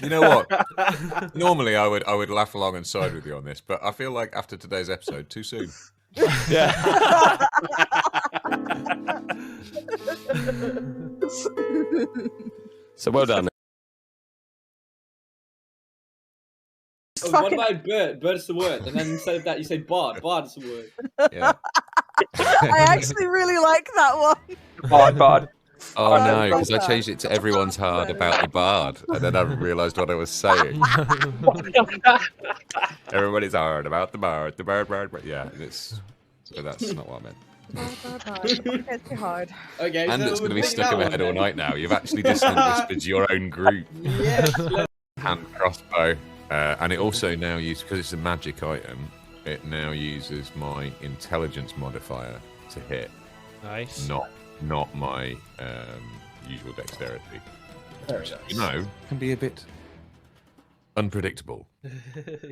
You know what? Normally, I would laugh along and side with you on this, but I feel like after today's episode, too soon. Yeah. So well done. Oh, what about bird? Bird's the word. And then instead of that, you say bard. Bard is the word. Yeah. I actually really like that one. Bard. Oh no, because I changed it to everyone's hard about the bard, and then I realised what I was saying. Everybody's hard about the bard, but yeah, so that's not what I meant. It's too hard. Okay, And so it's going to we'll be take stuck that in my one head all then. night now. You've actually whispered your own group. Yes. Hand crossbow, and it also now uses, because it's a magic item, it now uses my intelligence modifier to hit, Nice. not my usual dexterity. Very Which, nice. can be a bit unpredictable.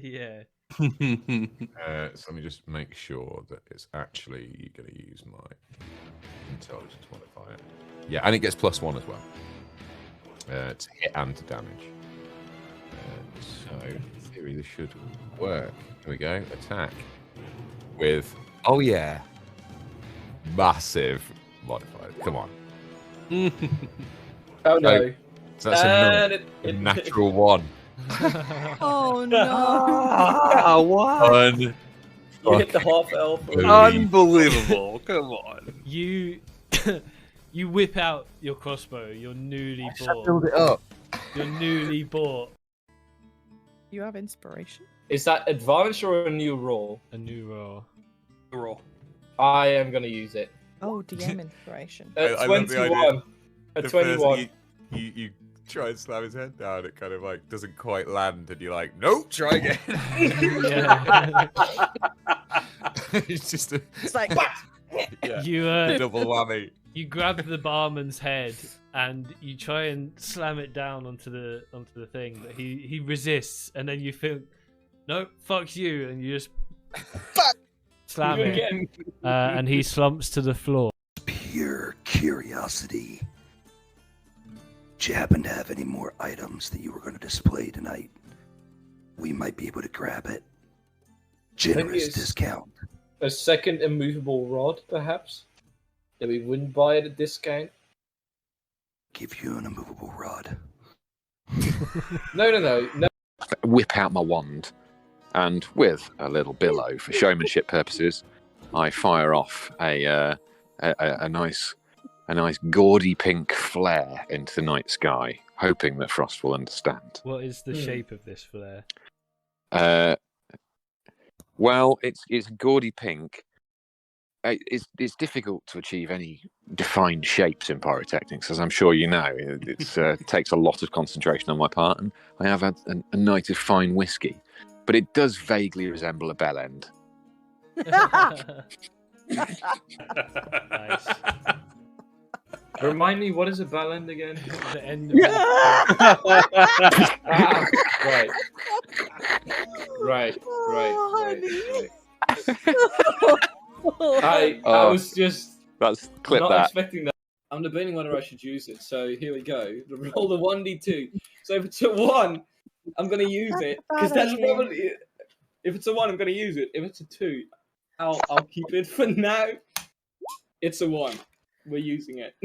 Yeah. So let me just make sure that it's actually going to use my intelligence modifier. Yeah, and it gets +1 as well. To hit and to damage. So, in theory, this should work. Here we go. Attack. With, oh yeah, massive modifier. Come on. Oh no. So that's a natural 1. Oh no! Ah, what? You hit the half elf. Unbelievable! Come on. You you whip out your crossbow, your newly bought. Build it up. Your newly bought You have inspiration. Is that advantage or a new roll? a new roll. Roll. I am gonna use it. Oh, DM inspiration. I love the idea. 21. A The 21. first you try and slam his head down, it kind of like doesn't quite land, and you're like, nope, try again. Yeah. It's just a It's like yeah, You double whammy. you grab the barman's head and you try and slam it down onto the thing, but he resists, and then you think, nope, fuck you, and you just slam it, again. and he slumps to the floor. Pure curiosity. Do you happen to have any more items that you were going to display tonight? We might be able to grab it. Generous it's- discount. A second immovable rod, perhaps? That we wouldn't buy at a discount? Give you an immovable rod. No. Whip out my wand, and with a little billow for showmanship purposes, I fire off a nice gaudy pink flare into the night sky, hoping that Frost will understand. What is the shape of this flare? Well, it's gaudy pink. It's difficult to achieve any defined shapes in pyrotechnics, as I'm sure you know. It takes a lot of concentration on my part, and I have a night of fine whiskey, but it does vaguely resemble a bell end. Nice. Remind me, what is a bell end again? The end of Right. I Oh. was just That's clip not that. expecting that. I'm debating whether I should use it, so here we go. Roll the 1d2. So if it's a 1, I'm going to use it. Because that's probably... If it's a 1, I'm going to use it. If it's a 2, I'll keep it for now. It's a 1. We're using it.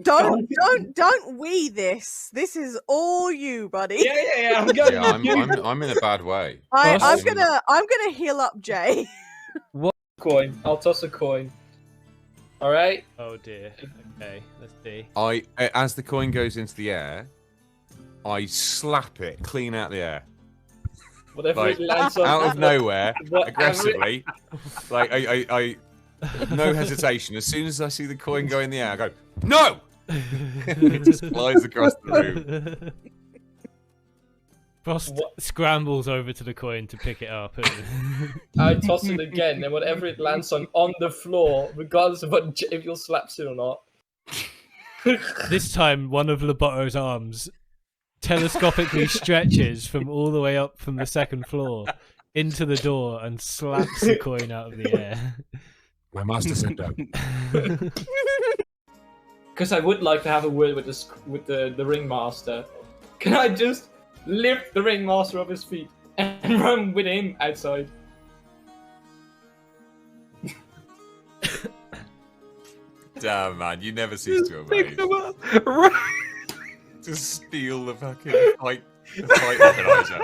Don't we this. This is all you, buddy. Yeah. I'm going Yeah, I'm in a bad way. I'm Frost? gonna heal up Jay. coin. I'll toss a coin. All right. Oh dear. Okay, let's see. As the coin goes into the air, I slap it clean out the air, Whatever like it lands on. out of nowhere, Whatever- aggressively. Like I no hesitation. As soon as I see the coin go in the air, I go, no! It just flies across the room. Frost What? scrambles over to the coin to pick it up. I toss it again, and whatever it lands on the floor, regardless of if you'll slaps it or not. This time, one of Lobotto's arms telescopically stretches from all the way up from the second floor into the door and slaps the coin out of the air. My master said no. Because I would like to have a word with the ringmaster. Can I just lift the ringmaster off his feet and run with him outside? Damn, man, you never cease to amaze. To steal the fucking fight organizer.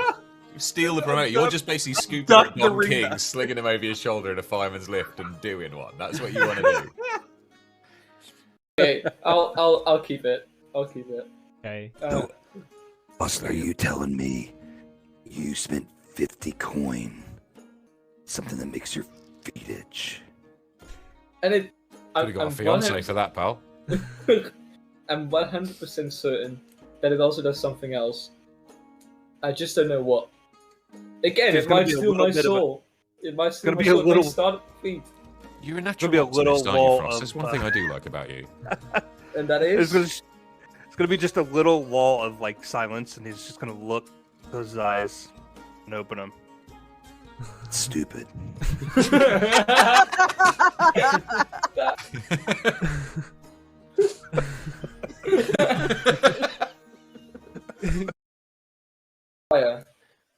Steal the promoter. You're just basically scooping Duck up the Don ring King, back. slinging him over your shoulder in a fireman's lift and doing one. That's what you want to do. Okay, I'll keep it. I'll keep it. Okay. Buster, are you telling me you spent 50 coin? Something that makes your feet itch? And it. Could have got a fiance for that, pal. I'm 100% certain that it also does something else. I just don't know what. Again, There's it gonna might be a steal little my bit of a- soul. It might steal gonna my be a soul. It might little- start at the feet. You're a natural be a optimist, little aren't you, wall Frost? of, There's one thing I do like about you. And that It's is. gonna be just a little wall of like silence, and he's just gonna look close his eyes and open them. Stupid. Fire.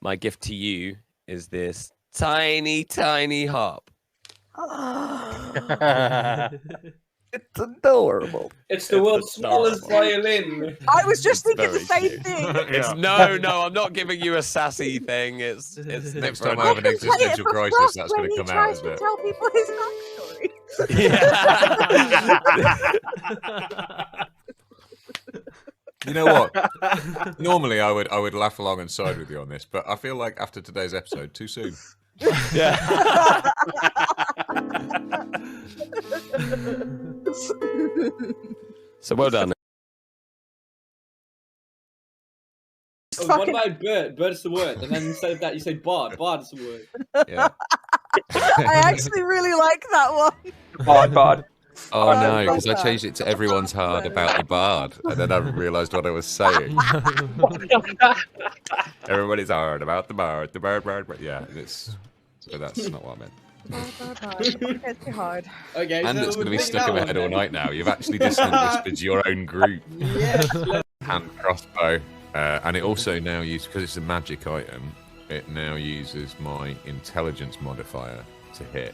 My gift to you is this tiny harp. It's adorable. It's the world's smallest violin. I was just It's thinking the very same cute. thing. It's no, I'm not giving you a sassy thing. It's Next time different. I have an can play it existential for crisis, Frost that's when going to he come out, tries isn't to it? tell people his backstory. You know what? Normally I would laugh along and side with you on this, but I feel like after today's episode, too soon. Yeah. So well done. Oh, what about bird? Bird is the word. And then instead of that, you say bard. Bard is the word. Yeah. I actually really like that one. Bod. Oh I no, love because I that. changed it to everyone's hard about the bard, and then I realised what I was saying. Everybody's hard about the bard, but yeah, it's so that's not what I meant. It's hard. Okay, And so it's going to we'll be take stuck that in my one head all then. night now. You've actually just whispered your own group. Yes. Hand crossbow, and it also now uses, because it's a magic item, it now uses my intelligence modifier to hit,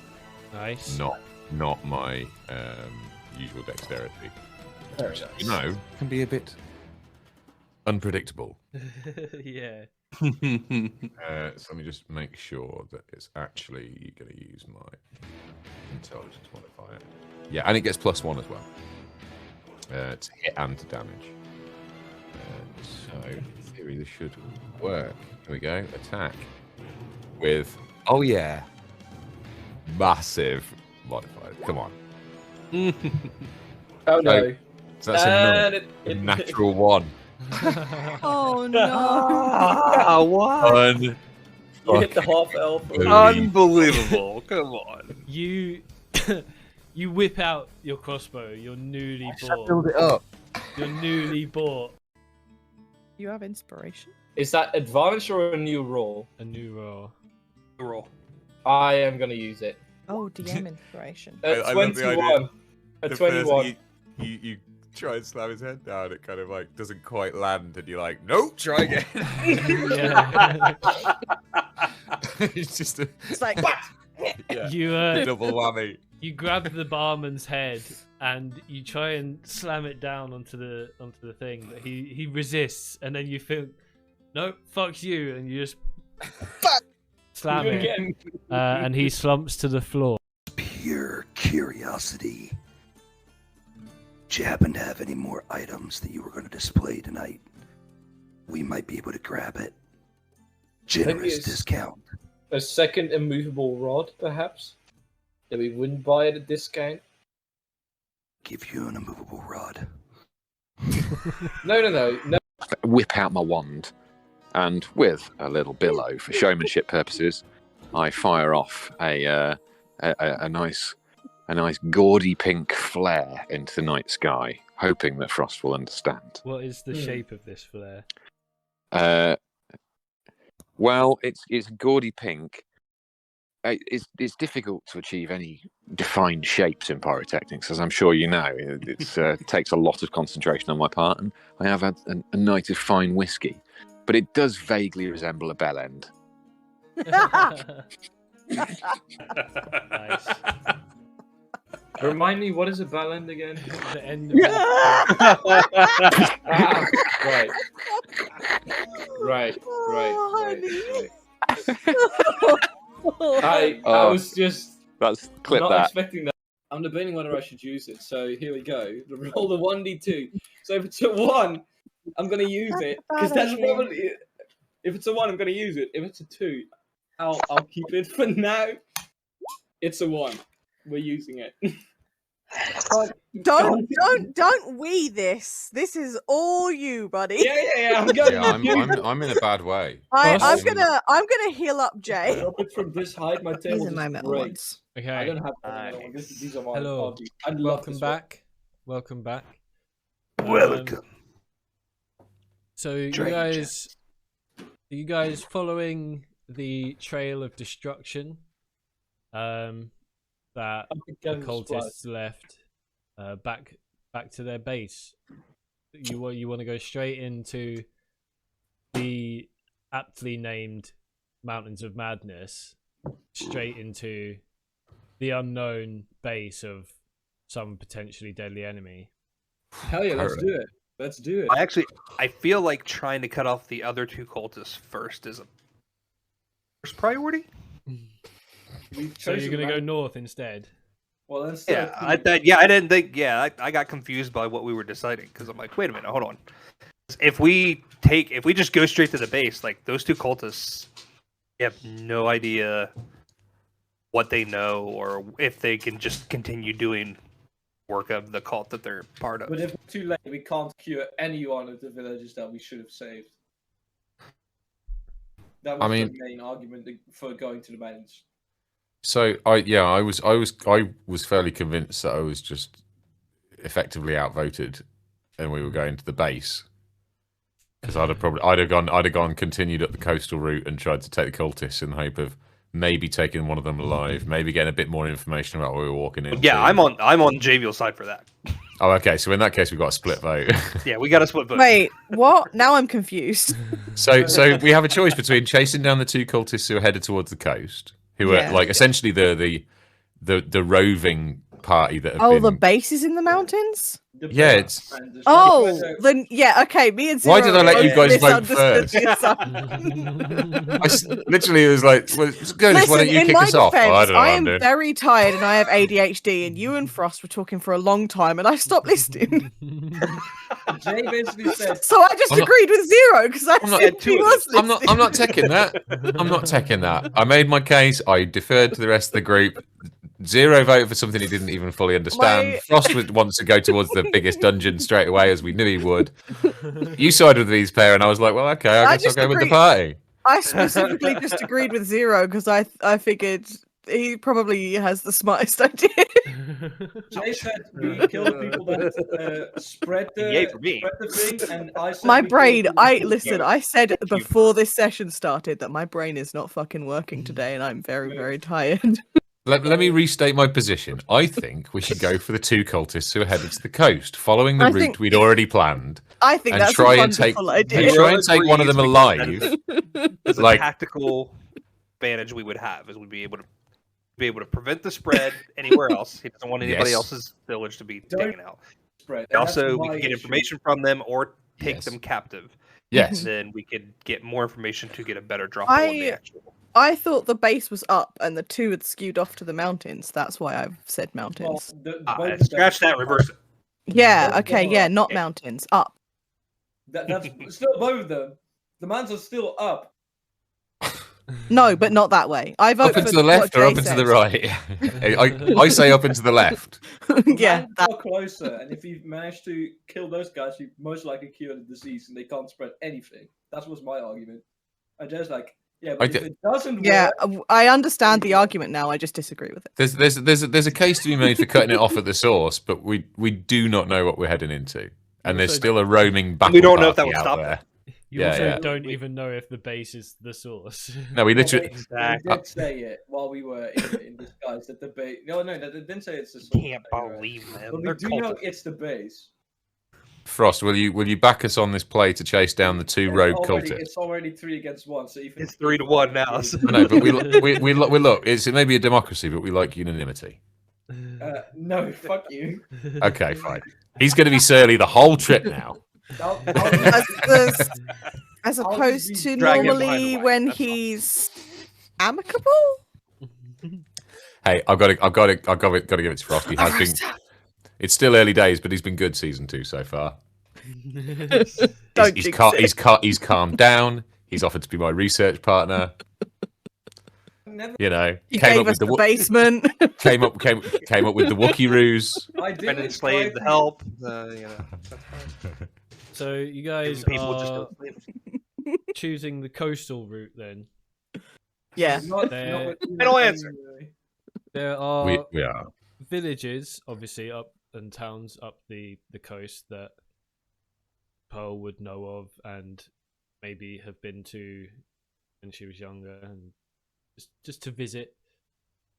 Nice. not my usual dexterity. Very Which, nice. you know, can be a bit unpredictable. Yeah. So let me just make sure that it's actually going to use my intelligence modifier. Yeah, and it gets +1 as well to hit and to damage. So in theory, this should work. Here we go. Attack with, oh yeah, massive modifier. Come on. Oh no. So that's And a natural 1. Oh no! Ah, what? You hit the half elf. Unbelievable! Come on. You you whip out your crossbow, your newly bought. Build it up. Your newly bought You have inspiration. Is that advantage or a new roll? a new roll. Roll. I am gonna use it. Oh, DM inspiration. I love the idea. 21. A The 21. first you try and slam his head down, it kind of like doesn't quite land, and you're like, nope, try again. Yeah. It's just a It's like yeah, You double whammy. you grab the barman's head and you try and slam it down onto the thing, but he resists, and then you think, nope, fuck you, and you just slam You it, again. and he slumps to the floor. Pure curiosity. Do you happen to have any more items that you were going to display tonight? We might be able to grab it. Generous it's- discount. A second immovable rod, perhaps? That we wouldn't buy at a discount? Give you an immovable rod. No. Whip out my wand, and with a little billow for showmanship purposes, I fire off a nice gaudy pink flare into the night sky, hoping that Frost will understand. What is the shape of this flare? Well, it's gaudy pink. It's difficult to achieve any defined shapes in pyrotechnics, as I'm sure you know. It takes a lot of concentration on my part, and I have had a night of fine whiskey, but it does vaguely resemble a bell end. Nice. Remind me, what is a bell end again? The end of Ah, right. I was just That's clip not that. expecting that. I'm debating whether I should use it, so here we go. Roll the 1d2. So if it's a 1, I'm going to use it. Because that's probably... If it's a 1, I'm going to use it. If it's a 2, I'll keep it for now. It's a 1. We're using it. Don't we this. This is all you, buddy. Yeah. I'm going Yeah, I'm in a bad way. I'm Ross? gonna heal up Jay. Drop it from this height. My These table are my is metal great. ones. I Okay. don't have metal ones. These are mine. Hello. I'd love Welcome this one. back. Welcome back. Welcome. So you guys following the trail of destruction that the cultists left back to their base. You want to go straight into the aptly named Mountains of Madness, straight into the unknown base of some potentially deadly enemy. Hell yeah, let's do it. Let's do it. I feel like trying to cut off the other two cultists first is a first priority. So you're gonna go north instead. Well, let's I didn't think. Yeah, I got confused by what we were deciding because I'm like, wait a minute, hold on. If we just go straight to the base, like those two cultists, you have no idea what they know or if they can just continue doing work of the cult that they're part of. But if it's too late, we can't cure any one of the villages that we should have saved. That was the main argument for going to the mountains. So I was fairly convinced that I was just effectively outvoted, and we were going to the base. Because I'd have gone continued up the coastal route and tried to take the cultists in the hope of maybe taking one of them alive, maybe getting a bit more information about what we were walking into. Yeah, I'm on JVL's side for that. Oh, okay. So in that case, we've got a split vote. Yeah, we got a split vote. Wait, what? Now I'm confused. So we have a choice between chasing down the 2 cultists who are headed towards the coast, who are like essentially the roving party that have been... the base is in the mountains? Yeah, it's... Oh, then okay. Me and Zero. Why did I let you guys vote first? Literally, it was like, well, goodness, why don't you kick us off? Defense, I don't know. I am very tired and I have ADHD, and you and Frost were talking for a long time, and I stopped listening. Jay basically said. So I just agreed with Zero because I said he was listening. I'm not taking that. I'm not taking that. I made my case. I deferred to the rest of the group. Zero voted for something he didn't even fully understand. Frost wants to go towards the biggest dungeon straight away, as we knew he would. You sided with these pair, and I was like, well, okay, I guess I'll go with the party. I specifically just agreed with Zero because I figured he probably has the smartest idea. Jay said we kill people that spread the thing, and I said my brain. I said before this session started that my brain is not fucking working today, and I'm very, very tired. Let me restate my position. I think we should go for the 2 cultists who are headed to the coast, following the route we'd already planned. I think that's a wonderful idea. And try and take one of them alive. As a tactical advantage we would have is we'd be able to prevent the spread anywhere else. He doesn't want anybody else's village to be taken out. Also, we can get information from them or take them captive. Yes. Then we could get more information to get a better drop on the actual. I thought the base was up and the 2 had skewed off to the mountains. That's why I've said mountains. Scratch that, reverse it. Yeah, okay, yeah, not mountains. Up. That's still both of them. The mountains are still up. No, but not that way. I vote up and to the left or up and to the right. I say up and to the left. Yeah, that's closer. And if you manage to kill those guys, you most likely cure the disease, and they can't spread anything. That was my argument. I just like. Yeah, but if it doesn't work... Yeah, I understand the argument now. I just disagree with it. There's a case to be made for cutting it off at the source, but we do not know what we're heading into, and there's still a roaming battle. We don't know if that will stop there. You also don't even know if the base is the source. No, we literally. They did say it while we were in disguise that the base. No, they didn't say it's the source. Can't believe them. But we do know it's the base. Frost, will you back us on this play to chase down the 2 rogue cultists? It's already 3 against 1, so even it's 3-1 now. So. I know, but we look. It may be a democracy, but we like unanimity. No, fuck you. Okay, fine. He's going to be surly the whole trip now. As opposed to normally when he's amicable. Hey, I've got to give it to Frost. He has been. It's still early days, but he's been good season 2 so far. He's calmed down. He's offered to be my research partner. You know, he gave us the basement. Came up with the Wookiee ruse. I did enslave the help. So you guys are choosing the coastal route then? Yeah. Final answer. There are, we are villages, obviously, up and towns up the coast that Pearl would know of and maybe have been to when she was younger, and just to visit.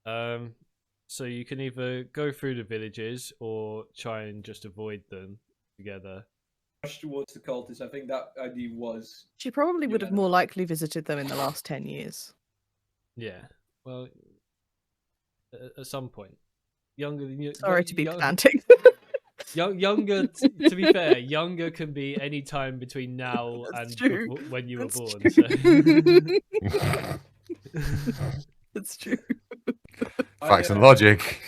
So you can either go through the villages or try and just avoid them together. Towards the cultists, I think that idea was. She probably would have more likely visited them in the last 10 years. Yeah, well, at some point. Younger than you. Sorry to be pedantic. Younger, to be fair, younger can be any time between now and when you were born. So. That's true. Facts and logic.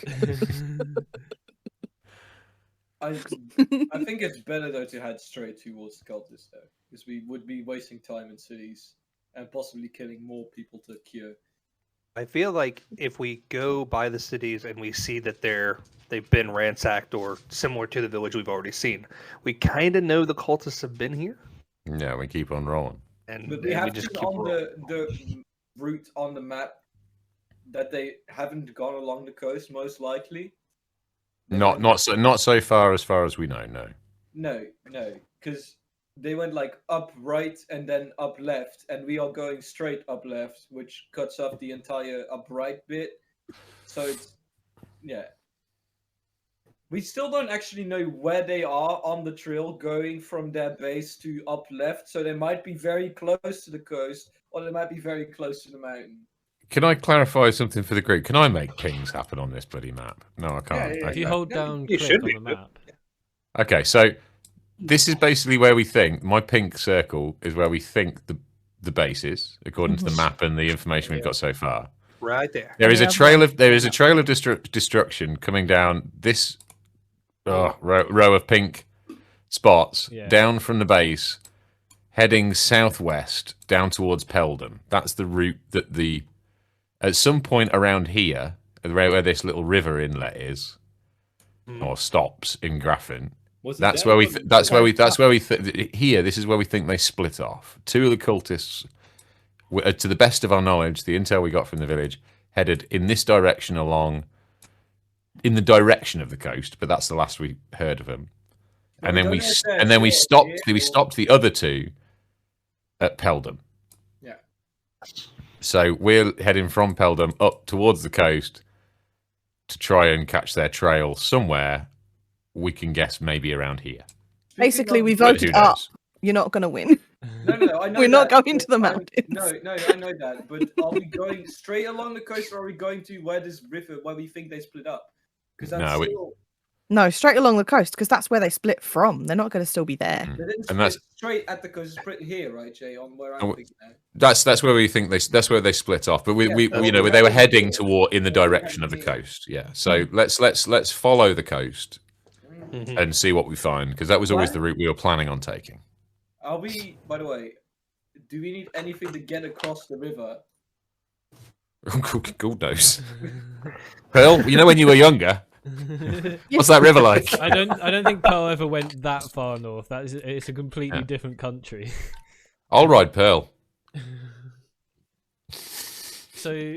I think it's better though to head straight towards the cultists though, because we would be wasting time in cities and possibly killing more people to cure. I feel like if we go by the cities and we see that they've been ransacked or similar to the village we've already seen, we kind of know the cultists have been here. Yeah, we keep on rolling. But we have just on the route on the map that they haven't gone along the coast, most likely. They Not went- not so far as we know. No. No, because they went like up right and then up left, and we are going straight up left, which cuts off the entire up right bit. So it's yeah. We still don't actually know where they are on the trail going from their base to up left, so they might be very close to the coast, or they might be very close to the mountain. Can I clarify something for the group? Can I make pings happen on this bloody map? No, I can't. yeah, If you Okay. hold down You click should on be the able to. map, Okay, so this is basically where we think my pink circle is where we think the base is, according to the map and the information we've got so far. Right there. There is a Yeah, trail of destruction coming down this row of pink spots Yeah. down from the base, heading southwest down towards Peldham. That's the route that at some point around here, where this little river inlet is, or stops in Graffin. That's where we. Here, this is where we think they split off. Two of the cultists, to the best of our knowledge, the intel we got from the village, headed in this direction in the direction of the coast. But that's the last we heard of them. And then we stopped the other two at Peldham. Yeah. So we're heading from Peldham up towards the coast to try and catch their trail somewhere. We can guess maybe around here. Basically, we But voted who up. knows? You're not going to win. No, I know We're not that, going to but the I mountains. know that. But are we going straight along the coast, or are we going to where this river, where we think they split up? Because that's No, still No, straight along the coast because that's where they split from. They're not going to still be there. they didn't And that's- split straight at the coast. Split here, right, Jay? On where I'm Oh, thinking now. That's where we think that's where they split off. But we they were heading toward in the direction of the coast. Yeah. So let's follow the coast and see what we find, because that was always the route we were planning on taking. Are we? By the way, do we need anything to get across the river? God knows. Pearl, you know when you were younger, what's that river like? I don't think Pearl ever went that far north. It's a completely different country. I'll ride Pearl. So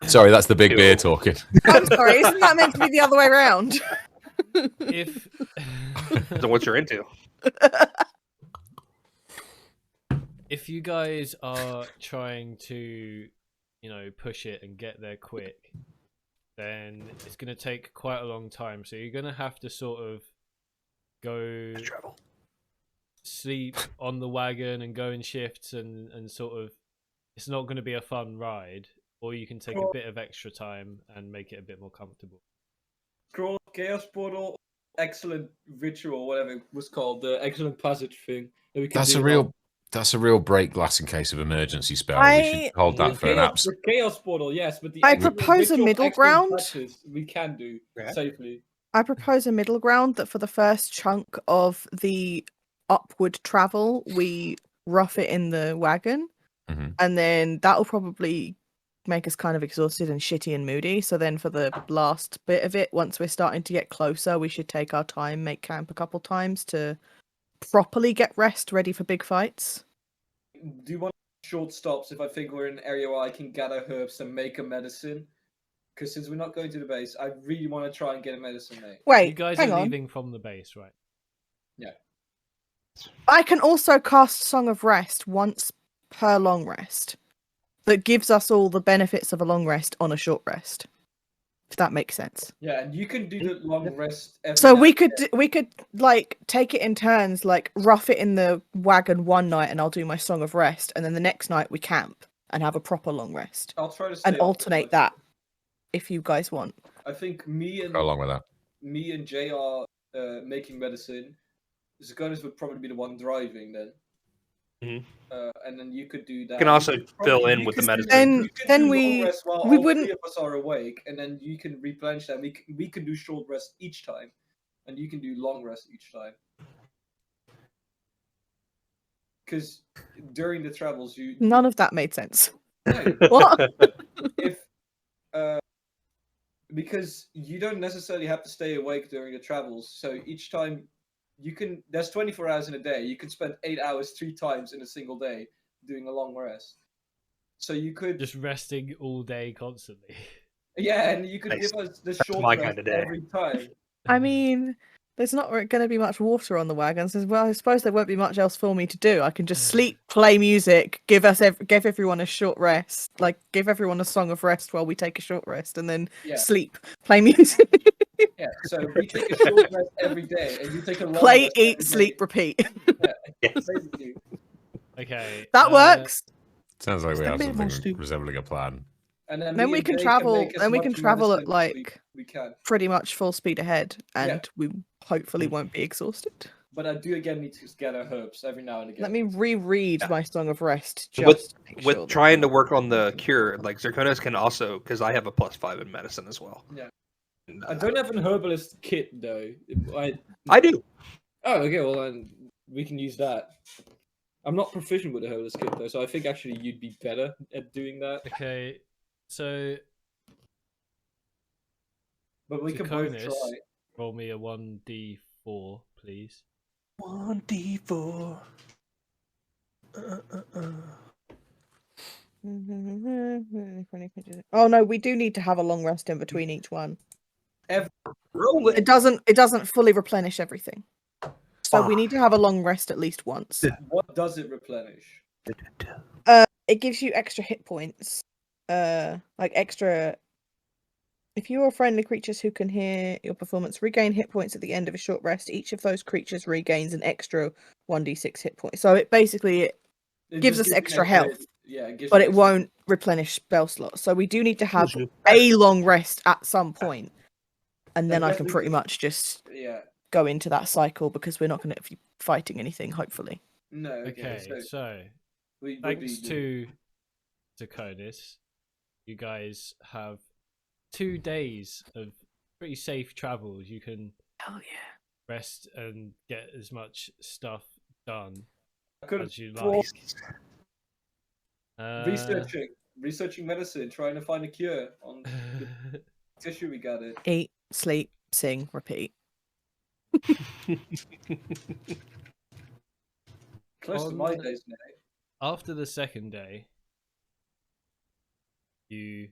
Sorry, that's the big beer talking. I'm sorry, isn't that meant to be the other way around? if So what you're into? if you guys are trying to, push it and get there quick, then it's going to take quite a long time. So you're going to have to sort of go Travel. sleep on the wagon and go in shifts and sort of, it's not going to be a fun ride. Or you can take a bit of extra time and make it a bit more comfortable. Scroll Chaos Portal, excellent ritual, whatever it was called, the excellent passage thing. That we can That's a real break glass in case of emergency spell. We I- should hold that for an abs. The Chaos Portal, yes, but the I actual propose a ritual middle excellent ground. patches we can do safely. I propose a middle ground that for the first chunk of the upward travel, we rough it in the wagon, Mhm. and then that'll probably make us kind of exhausted and shitty and moody. So then for the last bit of it, once we're starting to get closer, we should take our time, make camp a couple times to properly get rest ready for big fights. Do you want short stops if I think we're in an area where I can gather herbs and make a medicine? Because since we're not going to the base, I really want to try and get a medicine made. Wait, You guys hang are on. leaving from the base, right? I can also cast Song of Rest once per long rest. That gives us all the benefits of a long rest on a short rest. If that makes sense. Yeah, and you can do the long rest. Every So now we and could then. we could like take it in turns, like rough it in the wagon one night, and I'll do my Song of Rest, and then the next night we camp and have a proper long rest, I'll try to and stay alternate that if you guys want. I think me and Go along with that. Jay are making medicine. Zagonis would probably be the one driving then. Mhm. And then you could do that. You can also fill in you with the could medicine. Then- you could then do long we- rest while we all wouldn't- three of us are awake, and then you can replenish that. We can do short rest each time, and you can do long rest each time. Because during the travels, you None of that made sense. no, What? if because you don't necessarily have to stay awake during the travels. So each time you can, there's 24 hours in a day. You can spend 8 hours 3 times in a single day doing a long rest. So you could Just resting all day constantly. Yeah, and you could Nice. give us the That's short my rest kinda day. every time. I mean, there's not going to be much water on the wagons as well. I suppose there won't be much else for me to do. I can just sleep, play music, give everyone a short rest, like give everyone a song of rest while we take a short rest, and then Yeah. sleep, play music, Yeah, so we take a short rest every day, and you take a long play, rest eat, every sleep, day. repeat. Yes. Basically. Okay. That works. Sounds like we That have bit more something stupid. resembling a plan. And then Then me we and can Jay travel. make as Then we much can travel medicine at as we can. pretty much full speed ahead, and we hopefully Mm. won't be exhausted. But I do again need to gather herbs every now and again. Let me reread Yeah. my song of rest just With to make with sure that- trying to work on the cure, like Zirconis can also, because I have a +5 in medicine as well. Yeah. And, I don't have an herbalist kit though. I do. Oh, okay. Well, then we can use that. I'm not proficient with the herbalist kit though, so I think actually you'd be better at doing that. Okay. So But we can both Draconis, try. roll me a 1d4, please. 1d4. Oh no, we do need to have a long rest in between each one. Roll It doesn't fully replenish everything. So we need to have a long rest at least once. What does it replenish? It gives you extra hit points. Like extra. If you are friendly creatures who can hear your performance regain hit points at the end of a short rest, each of those creatures regains an extra 1d6 hit point. So it basically gives just us gives you extra health, Yeah, gives but you it extra- won't replenish spell slots. So we do need to have you- a long rest at some point, and then I I guess can we pretty could- much just Yeah. go into that cycle because we're not going to be fighting anything, hopefully. No. Okay, So so we would thanks be to Draconis, you guys have 2 days of pretty safe travels. You can Hell yeah. rest and get as much stuff done I could as you for- like. researching medicine, trying to find a cure on the tissue we got it. Eat, sleep, sing, repeat. Close to my On- days now. After the second day, you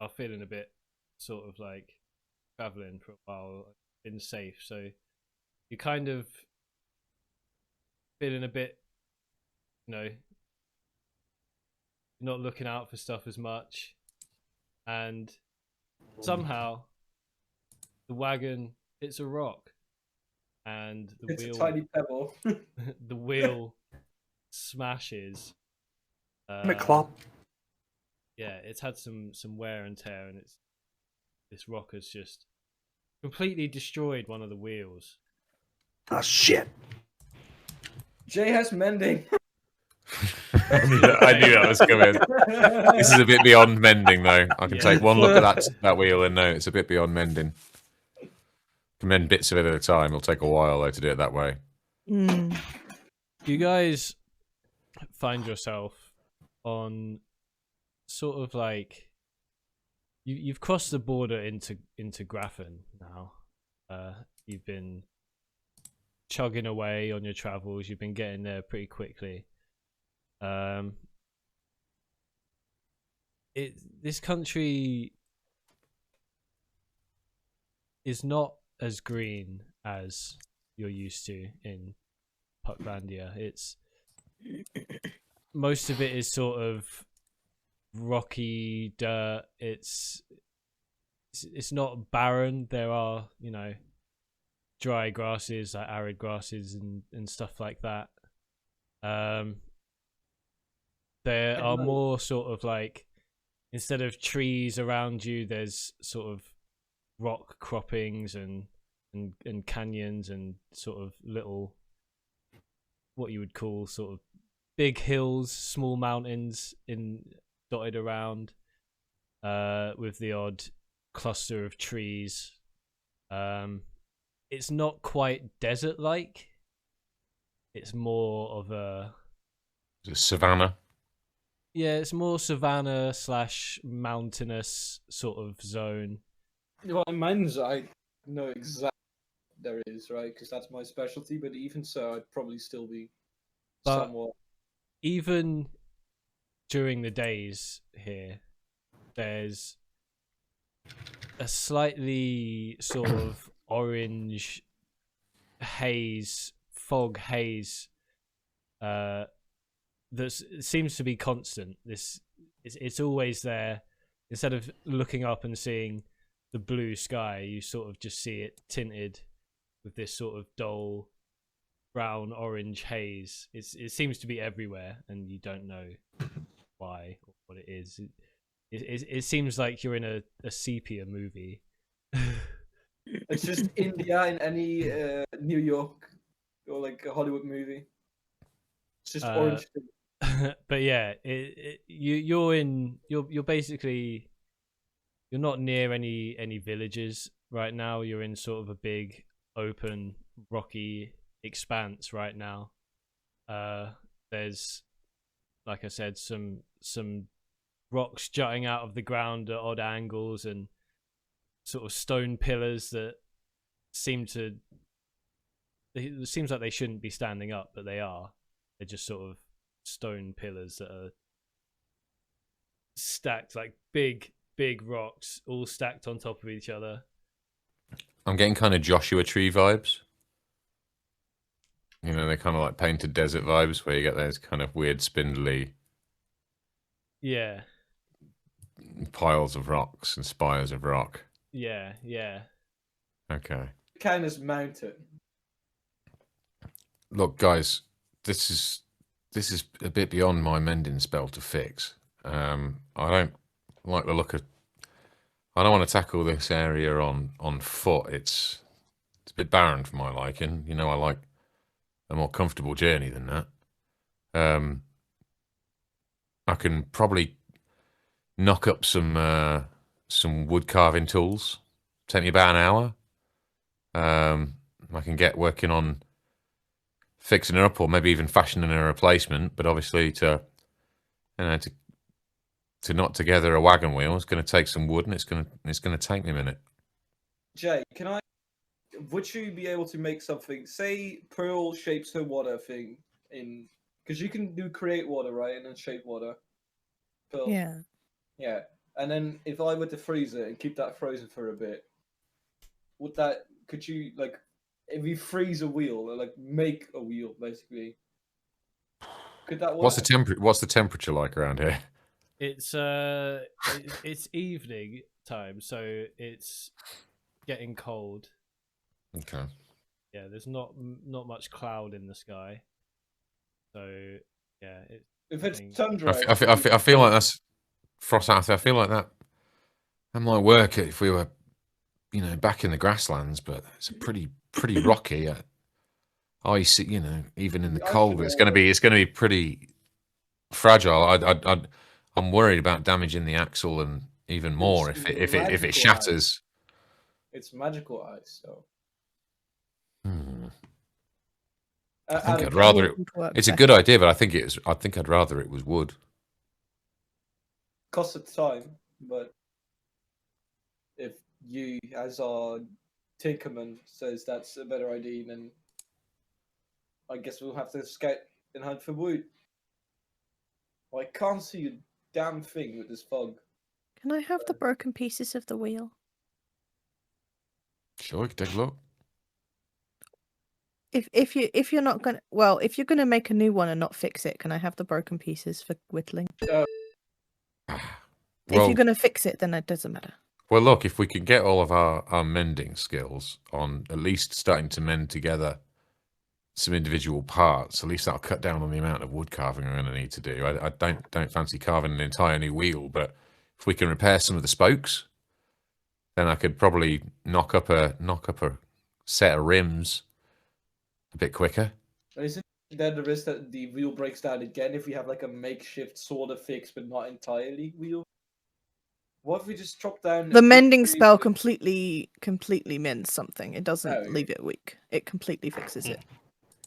are feeling a bit sort of like traveling for a while, been safe, so you're kind of feeling a bit, not looking out for stuff as much, and somehow the wagon hits a rock, and the It's wheel a tiny pebble. the wheel smashes. McClop. Yeah, it's had some wear and tear, and this rock has just completely destroyed one of the wheels. Oh shit. Jay has mending. I knew that was coming. This is a bit beyond mending, though. I can Yeah. take one look at that wheel and know it's a bit beyond mending. Can mend bits of it at a time. It'll take a while, though, to do it that way. You guys find yourself on sort of like you've crossed the border into Grafton now. You've been chugging away on your travels. You've been getting there pretty quickly. This country is not as green as you're used to in Pucklandia. Most of it is sort of rocky dirt. It's not barren. There are, dry grasses, like arid grasses and stuff like that. There are more sort of like, instead of trees around you, there's sort of rock croppings and canyons and sort of little, what you would call sort of big hills, small mountains dotted around, with the odd cluster of trees. It's not quite desert-like. It's more of a savannah. Yeah, it's more savannah / mountainous sort of zone. Well, in mines, I know exactly what there is, right? Because that's my specialty. But even so, I'd probably still be But somewhat. even during the days here, there's a slightly sort of orange haze, fog haze, that seems to be constant. It's always there. Instead of looking up and seeing the blue sky, you sort of just see it tinted with this sort of dull brown orange haze. It seems to be everywhere, and you don't know why or what it is. It seems like you're in a sepia movie. It's just India in any New York or like a Hollywood movie. It's just orange. But yeah, you're basically, you're not near any villages right now. You're in sort of a big open rocky expanse right now. There's, like I said, some rocks jutting out of the ground at odd angles, and sort of stone pillars that seems like they shouldn't be standing up, but they are. They're just sort of stone pillars that are stacked, like big rocks all stacked on top of each other. I'm getting kind of Joshua Tree vibes. You know, they're kind of like painted desert vibes where you get those kind of weird spindly Yeah. piles of rocks and spires of rock. Yeah. Okay. Kindness Mountain. Look, guys, this is a bit beyond my mending spell to fix. I don't like the look of. I don't want to tackle this area on foot. It's a bit barren for my liking. You know, I like a more comfortable journey than that. I can probably knock up some wood carving tools. Take me about an hour. I can get working on fixing her up, or maybe even fashioning a replacement. But obviously, to knot together a wagon wheel, it's going to take some wood, and it's going to take me a minute. Jay, would you be able to make something? Say Pearl shapes her water thing in, because you can do create water, right, and then shape water. Pearl. Yeah. Yeah, and then if I were to freeze it and keep that frozen for a bit, could you, like, if you freeze a wheel, or like make a wheel, basically, could that work? What's the temperature like around here? It's it's evening time, so it's getting cold. Okay. Yeah, there's not much cloud in the sky, so yeah. If it's tundra, I feel like that's frost out. I feel like that might work if we were, you know, back in the grasslands, but it's a pretty rocky, icy. You know, even in the cold, it's going to be pretty fragile. I'm worried about damaging the axle, and even more if it shatters. It's magical ice, so. I think I'd rather it's a good idea, but I think I'd rather it was wood. Cost of time, but if you, as our Tinkerman, says that's a better idea, then I guess we'll have to scout and hunt for wood. I can't see a damn thing with this fog. Can I have the broken pieces of the wheel? Sure, we can take a look. If you're not gonna if you're gonna make a new one and not fix it, can I have the broken pieces for whittling? If you're gonna fix it, then it doesn't matter. Well, look, if we can get all of our mending skills on at least starting to mend together some individual parts, at least that'll cut down on the amount of wood carving I'm going to need to do. I don't fancy carving an entire new wheel, but if we can repair some of the spokes, then I could probably knock up a set of rims a bit quicker. Isn't there the risk that the wheel breaks down again if we have like a makeshift sort of fix, but not entirely wheel? What if we just chop down the mending spell completely mends something? It doesn't leave it weak. It completely fixes it.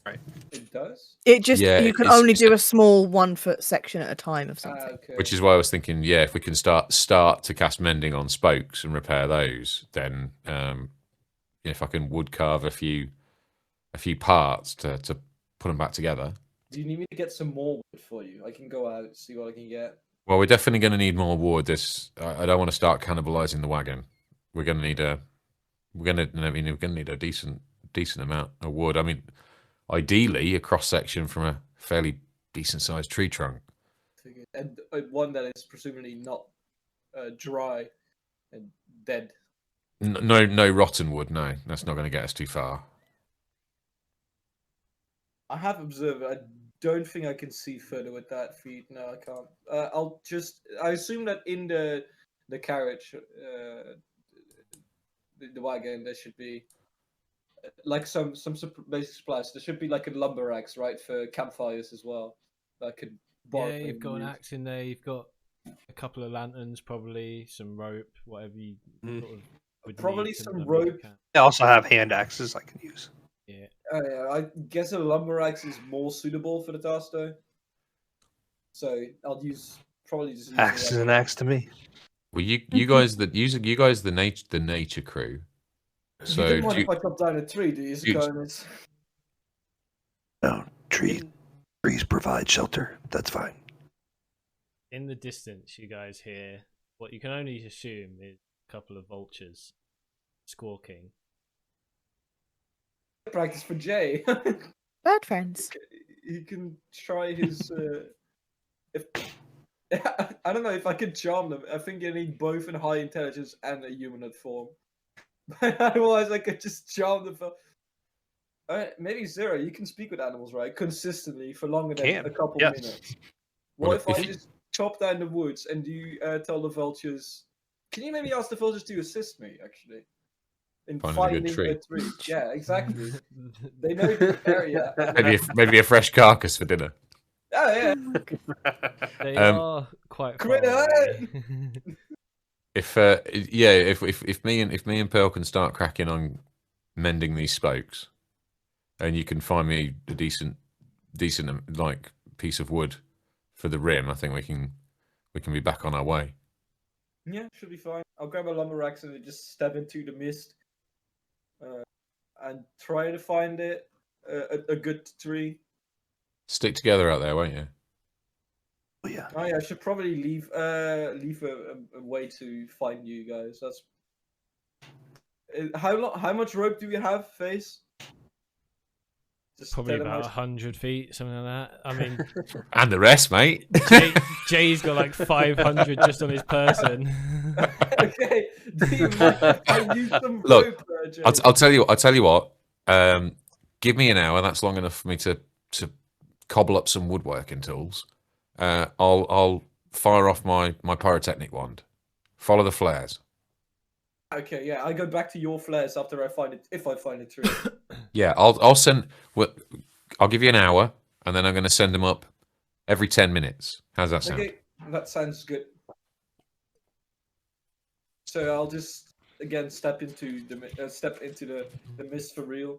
Right. It does? It just you can only do a small 1 foot section at a time of something. Okay. Which is why I was thinking, yeah, if we can start to cast mending on spokes and repair those, then if I can wood carve a few parts to put them back together, Do you need me to get some more wood for you? I can go out see what I can get. Well, we're definitely going to need more wood. I don't want to start cannibalizing the wagon. We're going to need we're going to need a decent amount of wood. I mean, ideally, a cross section from a fairly decent sized tree trunk. And one that is presumably not dry and dead. No rotten wood. No, that's not going to get us too far. I have observed. I don't think I can see further with that feet. No, I can't. I assume that in the carriage, the wagon, there should be like some basic supplies. There should be like a lumber axe, right, for campfires as well. That could. Yeah, you've got an axe in there. You've got a couple of lanterns, probably some rope, whatever you sort of would probably need to some lumber rope. camp. I also have hand axes I can use. Yeah. Yeah, I guess a lumber axe is more suitable for the task though. So I'll probably just use Axe is an axe to me. Well, you guys the nature crew. So you didn't want to fuck up down a tree, do you? No, trees provide shelter. That's fine. In the distance, you guys hear what you can only assume is a couple of vultures squawking. Practice for Jay. Bird friends. He can try his. If I don't know if I could charm them. I think you need both in high intelligence and a humanoid form. Otherwise, I could just charm them for. Maybe Zero. You can speak with animals, right? Consistently for longer than a couple minutes. What if I just chop down the woods and you tell the vultures? Can you maybe ask the vultures to assist me? Actually. In finding a tree. Yeah, exactly. They know the area. maybe a fresh carcass for dinner. Oh yeah. They are quite far away. If me and Pearl can start cracking on mending these spokes, and you can find me a decent like piece of wood for the rim, I think we can be back on our way. Yeah, should be fine. I'll grab a lumber axe and just step into the mist. And try to find a good tree. Stick together out there, won't you? Oh yeah. Oh yeah, I should probably leave a way to find you guys. That's how much rope do we have, Face? Just probably about 100 feet, something like that. I mean, and the rest, mate. Jay's got like 500 just on his person. Okay, do you mind if I use some Look, rope, Jay? I'll tell you what. Give me an hour. That's long enough for me to cobble up some woodworking tools. I'll fire off my pyrotechnic wand. Follow the flares. Okay, yeah, I go back to your flares after I find it. If I find a tree. Yeah, I'll send. I'll give you an hour, and then I'm going to send them up every 10 minutes. How's that sound? Okay, that sounds good. So I'll just again step into the mist for real.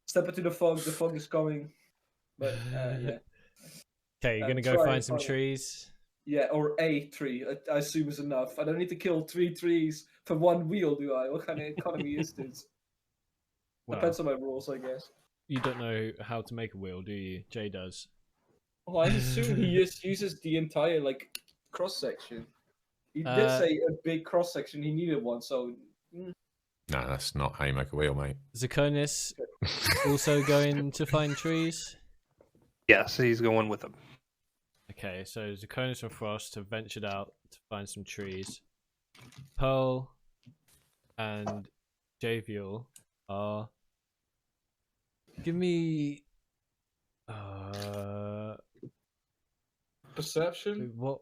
Step into the fog. The fog is coming. But yeah. Okay, you're gonna go find some trees. Yeah, or a tree. I assume is enough. I don't need to kill 3 trees for 1 wheel, do I? What kind of economy is this? Well, depends on my rules, I guess. You don't know how to make a wheel, do you? Jay does. Well, I assume he just uses the entire cross section. He did say a big cross section. He needed one, so. No, that's not how you make a wheel, mate. Zakonis also going to find trees. Yes, he's going with them. Okay, so Zakonis and Frost have ventured out to find some trees. Pearl and Javiel are. Give me. Perception. What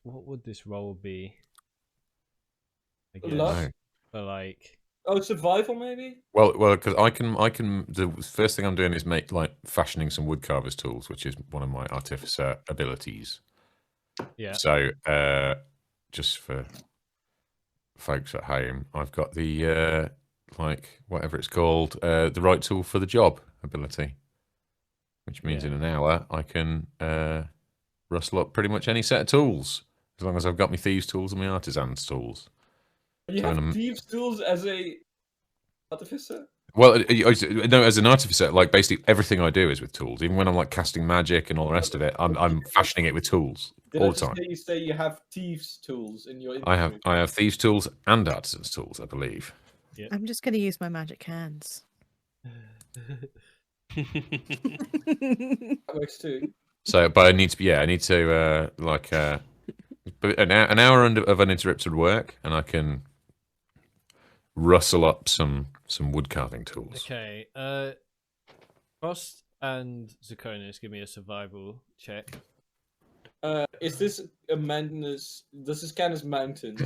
would this roll be? Luck? For like. Oh, survival maybe. Well, because I can. The first thing I'm doing is fashioning some woodcarver's tools, which is one of my artificer abilities. Yeah. So, just for folks at home, I've got the whatever it's called, the right tool for the job ability, which means in an hour I can rustle up pretty much any set of tools, as long as I've got my thieves' tools and my artisan's tools. You have thieves' tools as a artificer? Well, no, as an artificer, like basically everything I do is with tools. Even when I'm like casting magic and all the rest of it, I'm fashioning it with tools Did all I the just time. hear you say you have thieves' tools in your I inventory? have thieves' tools and artisans' tools, I believe. I'm just going to use my magic hands. That works too. So, but I need to but an hour of uninterrupted work, and I can rustle up some wood carving tools. Okay. Frost and Zakonis, give me a survival check. Is this a mountainous? Does this count as mountain?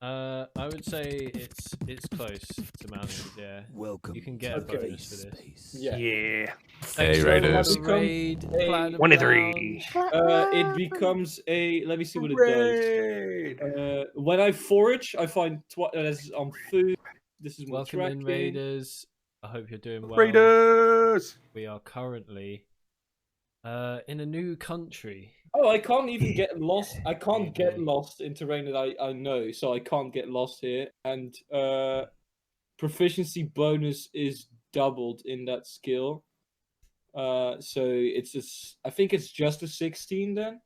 I would say it's close to mountains. Yeah. Welcome. You can get a Okay. bonus for this. Yeah. Yeah. Hey, So Raiders. when I Raid, become a- Platinum 23. Lounge. It becomes a. Let me see what it Raid. does. When I forage, I find this is on food. This is my Welcome in, tracking. Raiders. I hope you're doing well. Raiders. We are currently in a new country. Oh, I can't even get lost. I can't get lost in terrain that I know, so I can't get lost here. And proficiency bonus is doubled in that skill. So I think it's just a 16 then,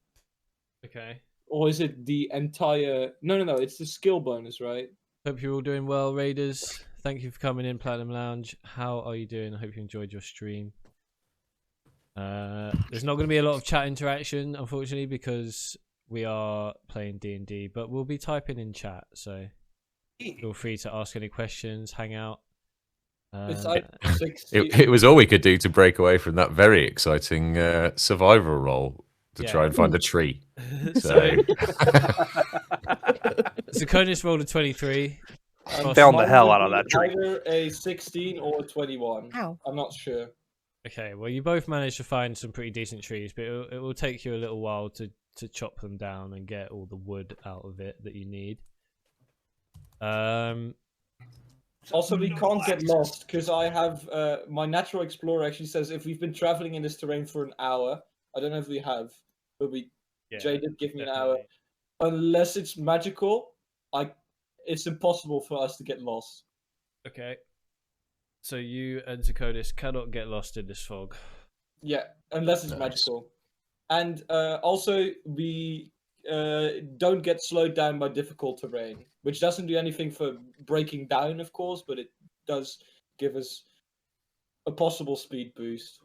Okay. or is it the entire? No. It's the skill bonus, right? Hope you're all doing well, Raiders. Thank you for coming in, Platinum Lounge. How are you doing? I hope you enjoyed your stream. There's not going to be a lot of chat interaction, unfortunately, because we are playing D&D, but we'll be typing in chat, so feel free to ask any questions, hang out. It's like 60. It was all we could do to break away from that very exciting survival role to Yeah. try and find a tree. So, Zakonis rolled a 23. I'm Found the hell either out of that tree. Either a 16 or a 21. Ow. I'm not sure. Okay, well, you both managed to find some pretty decent trees, but it will take you a little while to chop them down and get all the wood out of it that you need. Also, we can't get lost because I have my natural explorer actually says if we've been traveling in this terrain for an hour, I don't know if we have, but Yeah, Jay did give me an hour. definitely. Unless it's magical, it's impossible for us to get lost. Okay. So you and Zakonis cannot get lost in this fog. Yeah, unless it's Nice. magical. And also, we don't get slowed down by difficult terrain, which doesn't do anything for breaking down, of course, but it does give us a possible speed boost,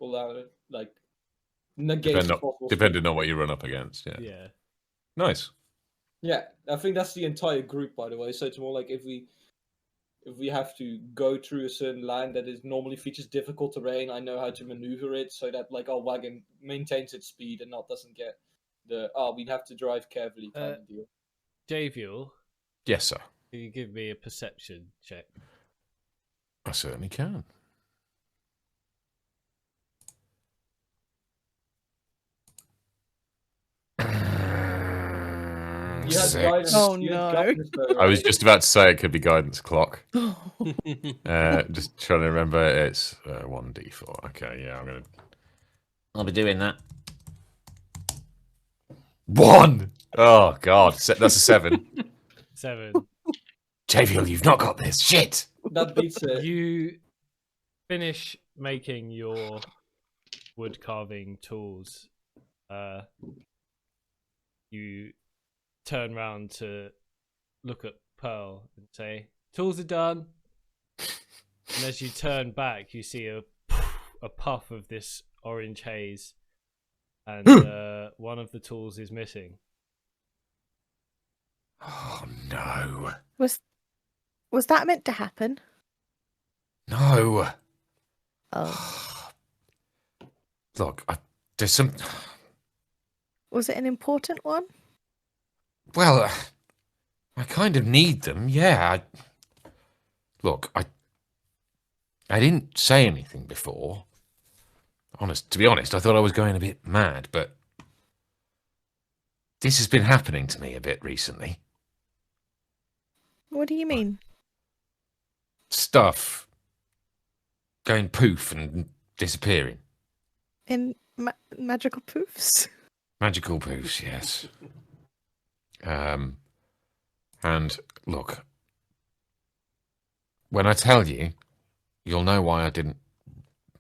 negates possible speed. Depending on what you run up against. Yeah. Yeah. Nice. Yeah, I think that's the entire group, by the way. So it's more like if we have to go through a certain land that is normally features difficult terrain, I know how to maneuver it so that our wagon maintains its speed and doesn't get we have to drive carefully kind of deal. Javiel, Yes, sir. can you give me a perception check? I certainly can. You had Six. guidance. Oh, you had no. guidance though, I was right? just about to say it could be guidance clock. Just trying to remember. It's 1d4. Okay, yeah, I'll be doing that. 1. Oh God, that's a 7. 7. Javiel, you've not got this. Shit. That beats it. You finish making your wood carving tools. You turn round to look at Pearl and say, "Tools are done." And as you turn back, you see a puff of this orange haze, and one of the tools is missing. Oh no. Was that meant to happen? No. Oh. Look, there's some. Was it an important one? Well, I kind of need them. Yeah. Look, I didn't say anything before. To be honest, I thought I was going a bit mad, but this has been happening to me a bit recently. What do you mean? Stuff going poof and disappearing. In magical poofs? Magical poofs, yes. And look, when I tell you, you'll know why I didn't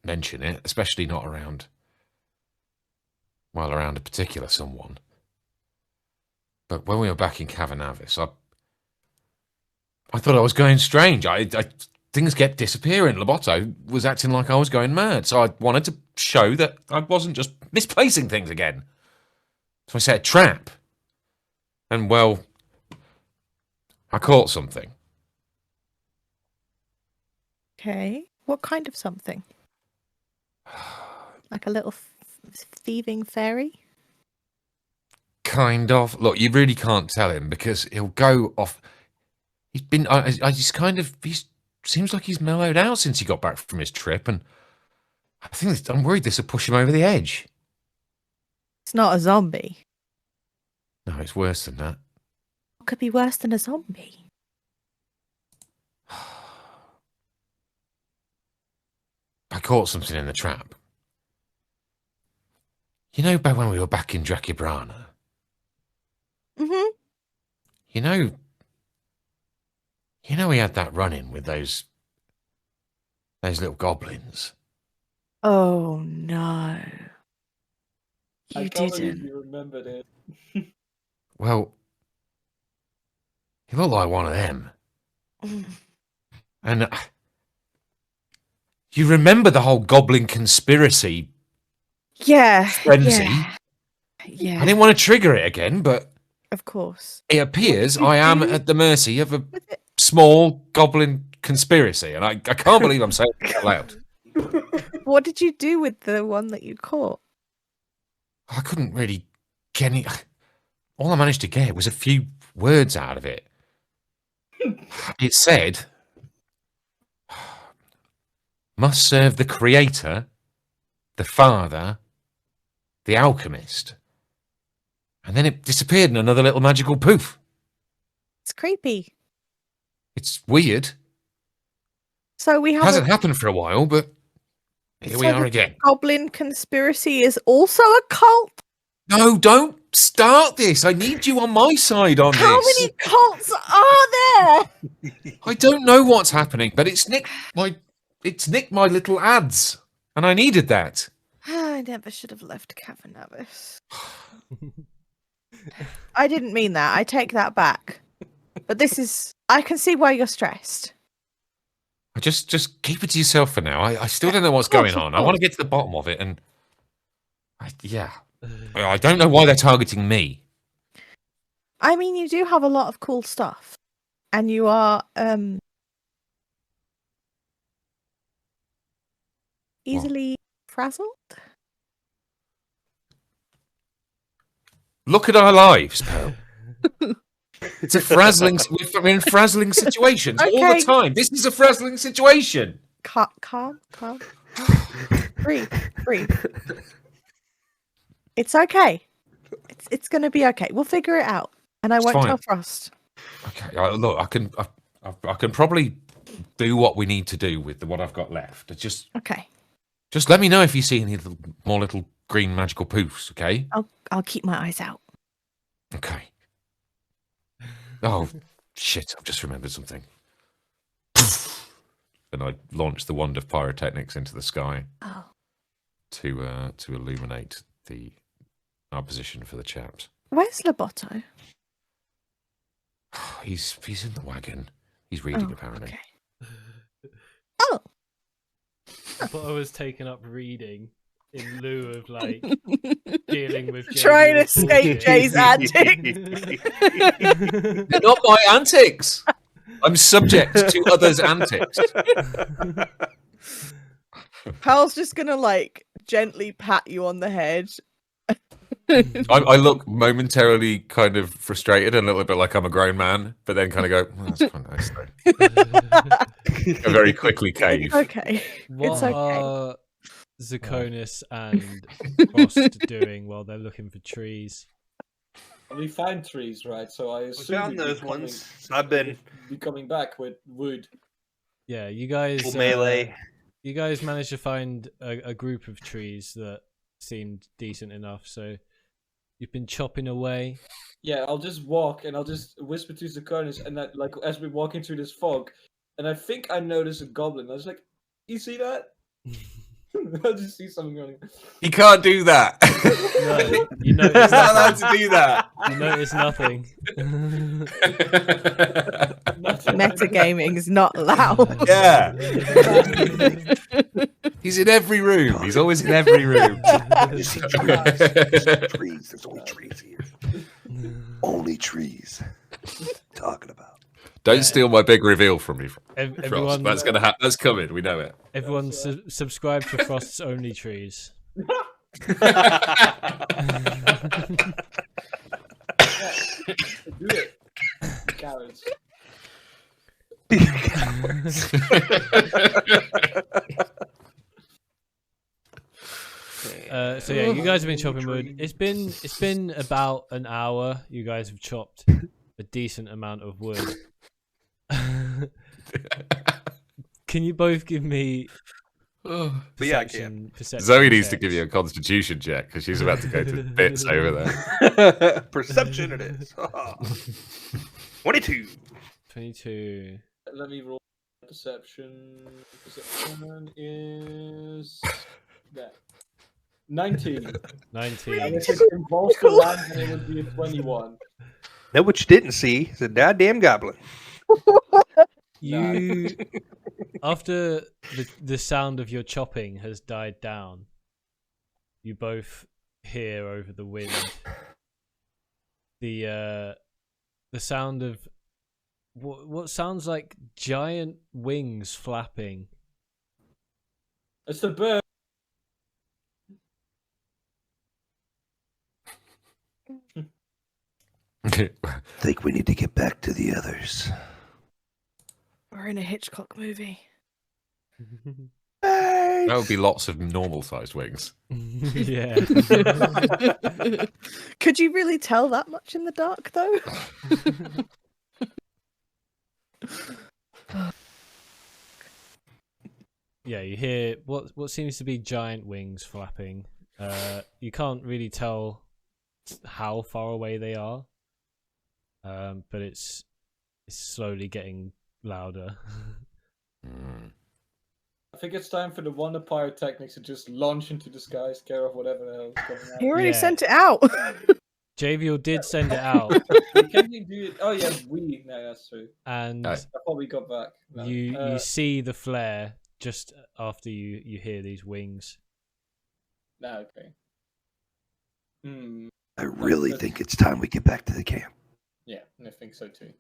mention it, especially not around a particular someone. But when we were back in Cavernavis, I thought I was going strange. Things kept disappearing. Loboto was acting like I was going mad, so I wanted to show that I wasn't just misplacing things again. So I set a trap. And, well, I caught something. Okay. What kind of something? Like a little thieving fairy? Kind of. Look, you really can't tell him because he'll go off. He's been. I just kind of. He seems like he's mellowed out since he got back from his trip, and I'm worried this will push him over the edge. It's not a zombie. No, it's worse than that. What could be worse than a zombie? I caught something in the trap. You know, back when we were back in Drakibrana. Mm-hmm. You know, we had that run-in with those little goblins. Oh no. I You can't believe didn't. you remembered it. Well, he looked like one of them. And you remember the whole goblin conspiracy Yeah. frenzy? Yeah. I didn't want to trigger it again, but Of course. it appears did you I am do at the mercy of a with it? small goblin conspiracy, and I can't believe I'm saying it out loud. What did you do with the one that you caught? I couldn't really get any. All I managed to get was a few words out of it. It said, "Must serve the creator, the father, the alchemist." And then it disappeared in another little magical poof. It's creepy. It's weird. So we have Hasn't a happened for a while, but here we So are the again. goblin conspiracy is also a cult? No, don't start this. I need you on my side on How this. many cults are there? I don't know what's happening, but it's nicked my little ads, and I needed that. I never should have left Cavernavis. I didn't mean that. I take that back. But I can see why you're stressed. Just keep it to yourself for now. I still don't know what's Of course, going of on. I want to course. get to the bottom of it, and I don't know why they're targeting me. I mean, you do have a lot of cool stuff. And you are easily frazzled? Look at our lives, Pearl. It's a frazzling. We're in frazzling situations all Okay. the time. This is a frazzling situation. Calm. Breathe. It's okay. It's going to be okay. We'll figure it out. And I It's won't fine. tell Frost. Okay, look, I can probably do what we need to do with what I've got left. Just Okay. let me know if you see any more little green magical poofs. Okay. I'll keep my eyes out. Okay. Oh shit! I've just remembered something. And I launched the wand of pyrotechnics into the sky Oh. to illuminate our position for the chaps. Where's Loboto? He's in the wagon. He's reading Oh, apparently. okay. Oh. But I was taking up reading in lieu of like dealing with Trying to Jay's escape bullshit. Jay's antics. They're not my antics. I'm subject to others' antics. Pal's just gonna like gently pat you on the head. I look momentarily kind of frustrated and a little bit like I'm a grown man, but then kind of go, oh, that's quite nice though. I very quickly cave. Okay. What It's okay. are Zakonis and Frost doing while they're looking for trees? We find trees, right? So I We assume found you'd be those coming- ones. I've been be coming back with wood. Yeah, you guys. full melee. You guys managed to find a group of trees that seemed decent enough. So you've been chopping away. Yeah, I'll just walk and I'll just whisper to Zakonis, and that, like, as we're walking through this fog, and I think I notice a goblin. I was like, You see that? I just see something running. He can't do that. No, you He's notice not allowed nothing. to do that. You notice nothing. Metagaming is not allowed. Yeah. He's in every room. He's always in every room. You see trees. You see trees. There's only trees here. Only trees. Talking about. Don't steal my big reveal from me, Frost. Everyone, That's gonna happen. That's coming. We know it. everyone subscribe to Frost's Only Trees. Do it. Cowards. So yeah, you guys have been chopping wood. It's been about an hour. You guys have chopped a decent amount of wood. Can you both give me Yeah, I can. perception Zoe needs to checks? give you a constitution check because she's about to go to bits over there. Perception it is. 22. 22. Let me roll perception. Perception is that 19. 19. And if it involves the land, then it would be a 21. Know what you didn't see is a goddamn goblin. You, after the sound of your chopping has died down, you both hear over the wind the sound of what sounds like giant wings flapping. It's the bird. Think we need to get back to the others. We're in a Hitchcock movie. That would be lots of normal-sized wings. Yeah. Could you really tell that much in the dark, though? Yeah, you hear what seems to be giant wings flapping. You can't really tell how far away they are, but it's slowly getting louder. I think it's time for the Wonder Pyrotechnics to just launch into the sky, scare off whatever the hell is coming out. He already Yeah. sent it out. Javiel did send it out, Can you do it? Oh yeah, no, that's true. and Oh. I thought we got back. No. you see the flare just after you hear these wings. No, okay. Hmm. I really think it's time we get back to the camp. Yeah, I think so too.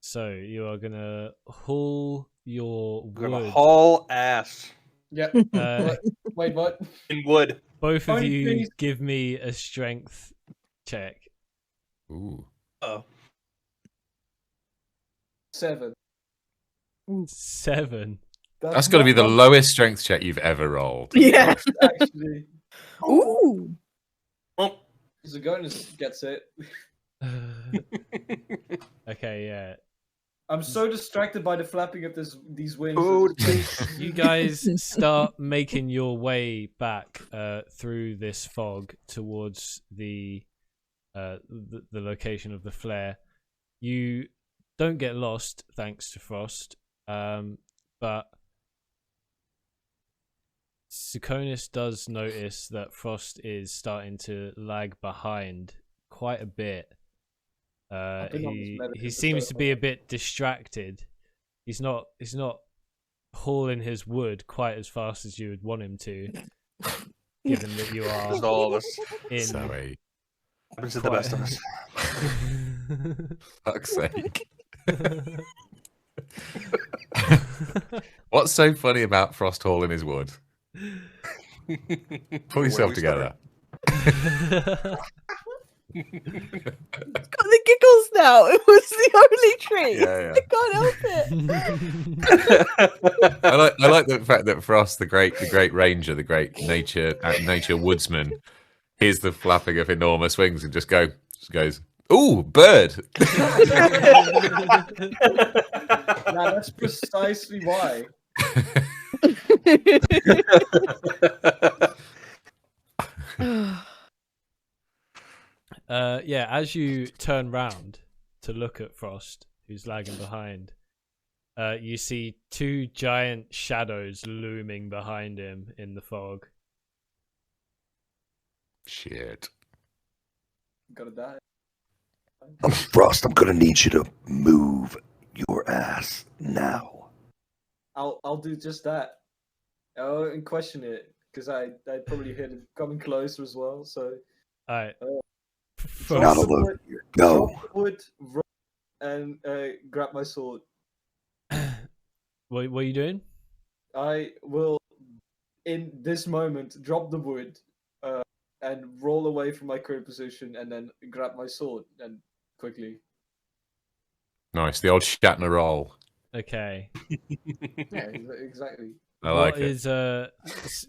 So you are gonna haul your We're gonna wood. haul ass Yeah. Uh, Wait, what? in wood. both of Only you please. give me a strength check. Ooh. Oh, 7. 7. That's got to be the lowest strength check you've ever rolled. Yeah. Actually, Ooh. Zagonis gets it. Okay, yeah. I'm so distracted by the flapping of these wings. Oh, You guys start making your way back through this fog towards the location of the flare. You don't get lost thanks to Frost, but Sukonis does notice that Frost is starting to lag behind quite a bit. I've been on this medicine He for seems so to be a long. bit distracted. He's not hauling his wood quite as fast as you would want him to, given that you just are all of us. in. Zoe, Happens to the best of us. fuck's sake. What's so funny about Frost hauling his wood? Pull yourself we together. Got the giggles now. It was the only tree. Yeah, I can't help it. I like the fact that Frost, the great ranger, the great nature woodsman, hears the flapping of enormous wings and just goes, "Ooh, bird!" Nah, that's precisely why. Yeah, as you turn round to look at Frost, who's lagging behind, you see two giant shadows looming behind him in the fog. Shit. Gotta die. Frost, I'm gonna need you to move your ass now. I'll do just that. And question it because I probably heard it coming closer as well. So All right. drop Not the alone wood, here. Go. drop the wood, run, and grab my sword. What are you doing? I will, in this moment, drop the wood, and roll away from my current position, and then grab my sword and quickly. Nice. The old Shatner roll. Okay. Yeah, exactly. I like it.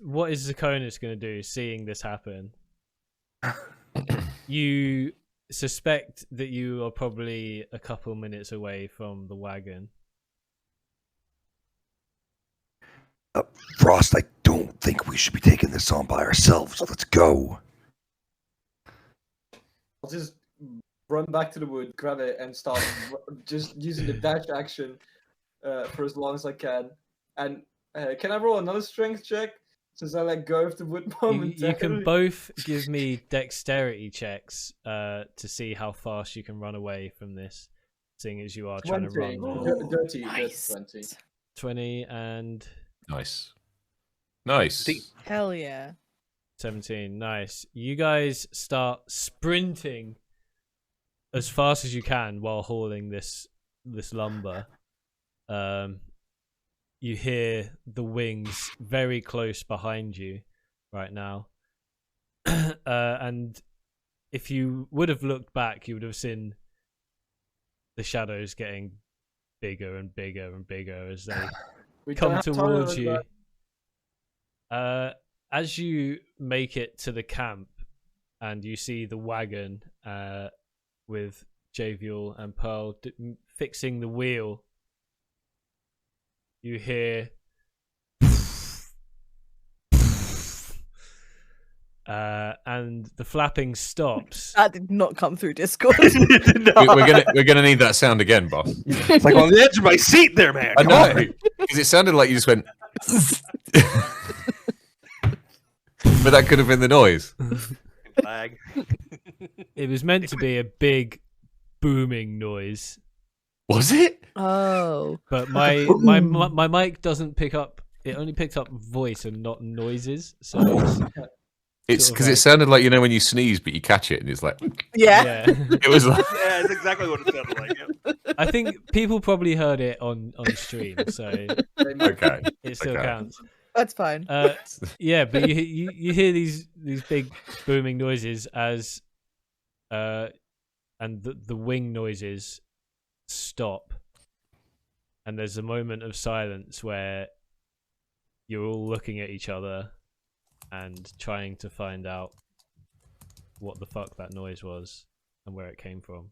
What is Zakonis going to do seeing this happen? You suspect that you are probably a couple minutes away from the wagon. Frost, I don't think we should be taking this on by ourselves. Let's go. I'll just run back to the wood, grab it, and start just using the dash action for as long as I can. And can I roll another strength check since I let go of the wood momentarily? You can both give me dexterity checks to see how fast you can run away from this, seeing as you are trying to 20. run. Dirty, Nice. 20. 20 and Nice. Nice. Hell yeah. 17. Nice. You guys start sprinting as fast as you can while hauling this lumber. You hear the wings very close behind you right now. And if you would have looked back, you would have seen the shadows getting bigger and bigger and bigger as they We don't come have time to towards look you. back. As you make it to the camp and you see the wagon with Javiel and Pearl fixing the wheel, you hear and the flapping stops. That did not come through Discord. We're gonna need that sound again, boss. It's like on the edge of my seat there, man. I Come know, on. because it sounded like you just went. But that could have been the noise. Lag. It was meant to be a big booming noise, Was it? Oh. but my mic doesn't pick up. It only picked up voice and not noises. So It's sort of because it like- sounded like when you sneeze, but you catch it, and it's like Yeah. yeah. it was like. Yeah, it's exactly what it sounded like. Yep. I think people probably heard it on stream, so Okay. it still Okay. counts. That's fine. Yeah, but you hear these big booming noises as and the wing noises stop, and there's a moment of silence where you're all looking at each other and trying to find out what the fuck that noise was and where it came from.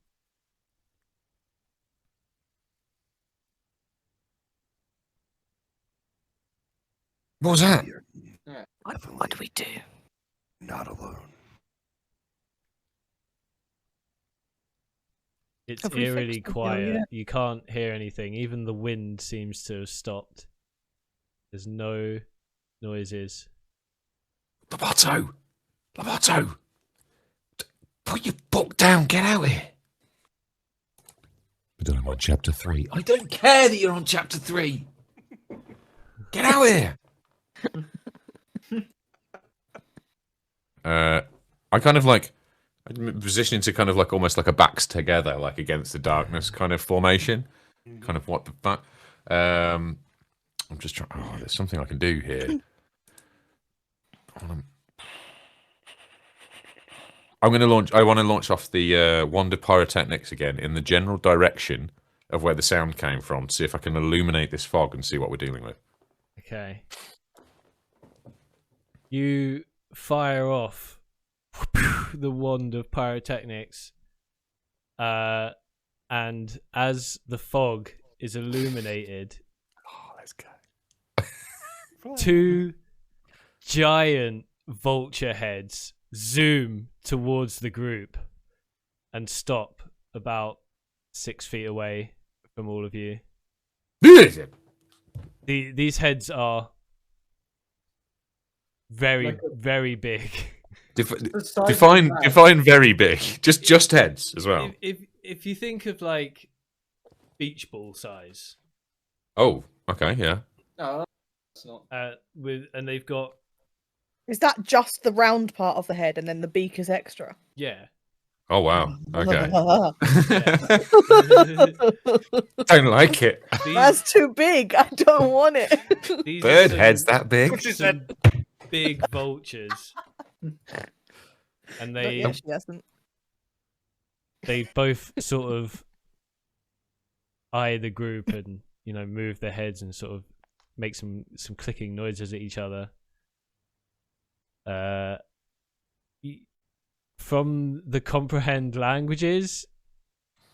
What was that? What do we do? Not alone. It's Have we eerily fixed the bill quiet. yet? You can't hear anything. Even the wind seems to have stopped. There's no noises. Loboto! Loboto! Put your book down. Get out of here. But I'm on chapter 3. I don't care that you're on chapter 3. Get out of here. I kind of like I'm positioning to kind of like almost like a backs together, like against the darkness kind of formation. Kind of what the fuck. I'm just trying. Oh, there's something I can do here. I'm going to launch. I want to launch off the wand of pyrotechnics again in the general direction of where the sound came from. To see if I can illuminate this fog and see what we're dealing with. Okay. You fire off the wand of pyrotechnics, and as the fog is illuminated, Oh, let's go. two giant vulture heads zoom towards the group and stop about 6 feet away from all of you. These heads are very, Like very big. The size of a man. Define very big. Just heads as well. If you think of like beach ball size, Oh, okay, yeah. No, that's not. and they've got Is that just the round part of the head and then the beak is extra? yeah. Oh wow. Okay. Yeah. Don't like it. That's too big. I don't want it. These are Bird some- heads that big. some big vultures, and But yeah, she hasn't. they both sort of eye the group and move their heads and sort of make some clicking noises at each other. From the comprehend languages,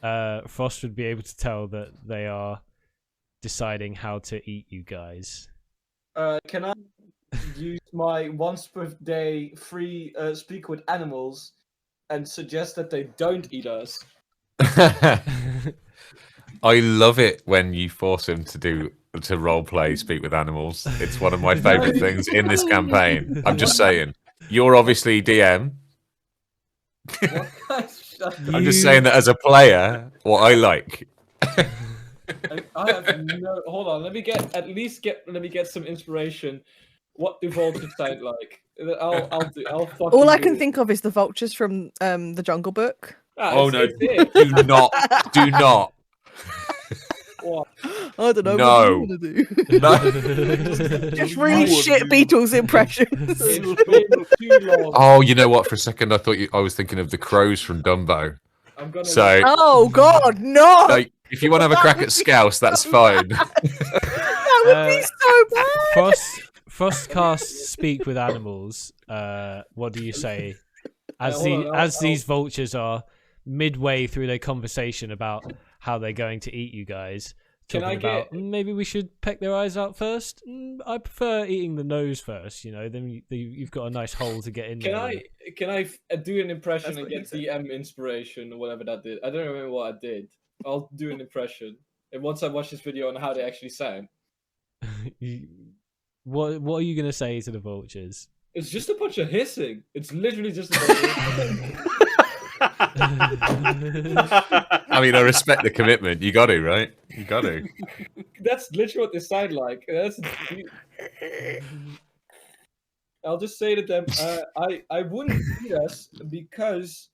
Frost would be able to tell that they are deciding how to eat you guys. Can I use my once per day free speak with animals and suggest that they don't eat us? I love it when you force him to role play speak with animals. It's one of my favorite things in this campaign. I'm just saying. You're obviously DM. I'm just saying that as a player, what I like. I have no. Hold on. Let me get some inspiration. What do vultures sound like? I'll fucking All I do can it. think of is the vultures from the Jungle Book. Oh no! It's it. Do not. What? I don't know. No. What do you want to do? No. Just really shit Beatles impressions. It's been too long. Oh, you know what? For a second, I was thinking of the crows from Dumbo. I'm gonna. So, Oh God, no! like, if you want to have a crack at Scouse, that's fine. That would be so bad. Frost casts speak with animals. What do you say? Hold on, As these vultures are midway through their conversation about how they're going to eat you guys, Can talking I about get- maybe we should peck their eyes out first. I prefer eating the nose first. Then you've got a nice hole to get in Can there. I do an impression That's and what he get said. DM inspiration or whatever that did? I don't remember what I did. I'll do an impression. And once I watch this video on how they actually sound, What are you gonna say to the vultures? it's just a bunch of hissing. It's literally just a bunch of hissing. I mean, I respect the commitment. You got to, right? You got to. That's literally what they sound like. I'll just say to them, I wouldn't eat us because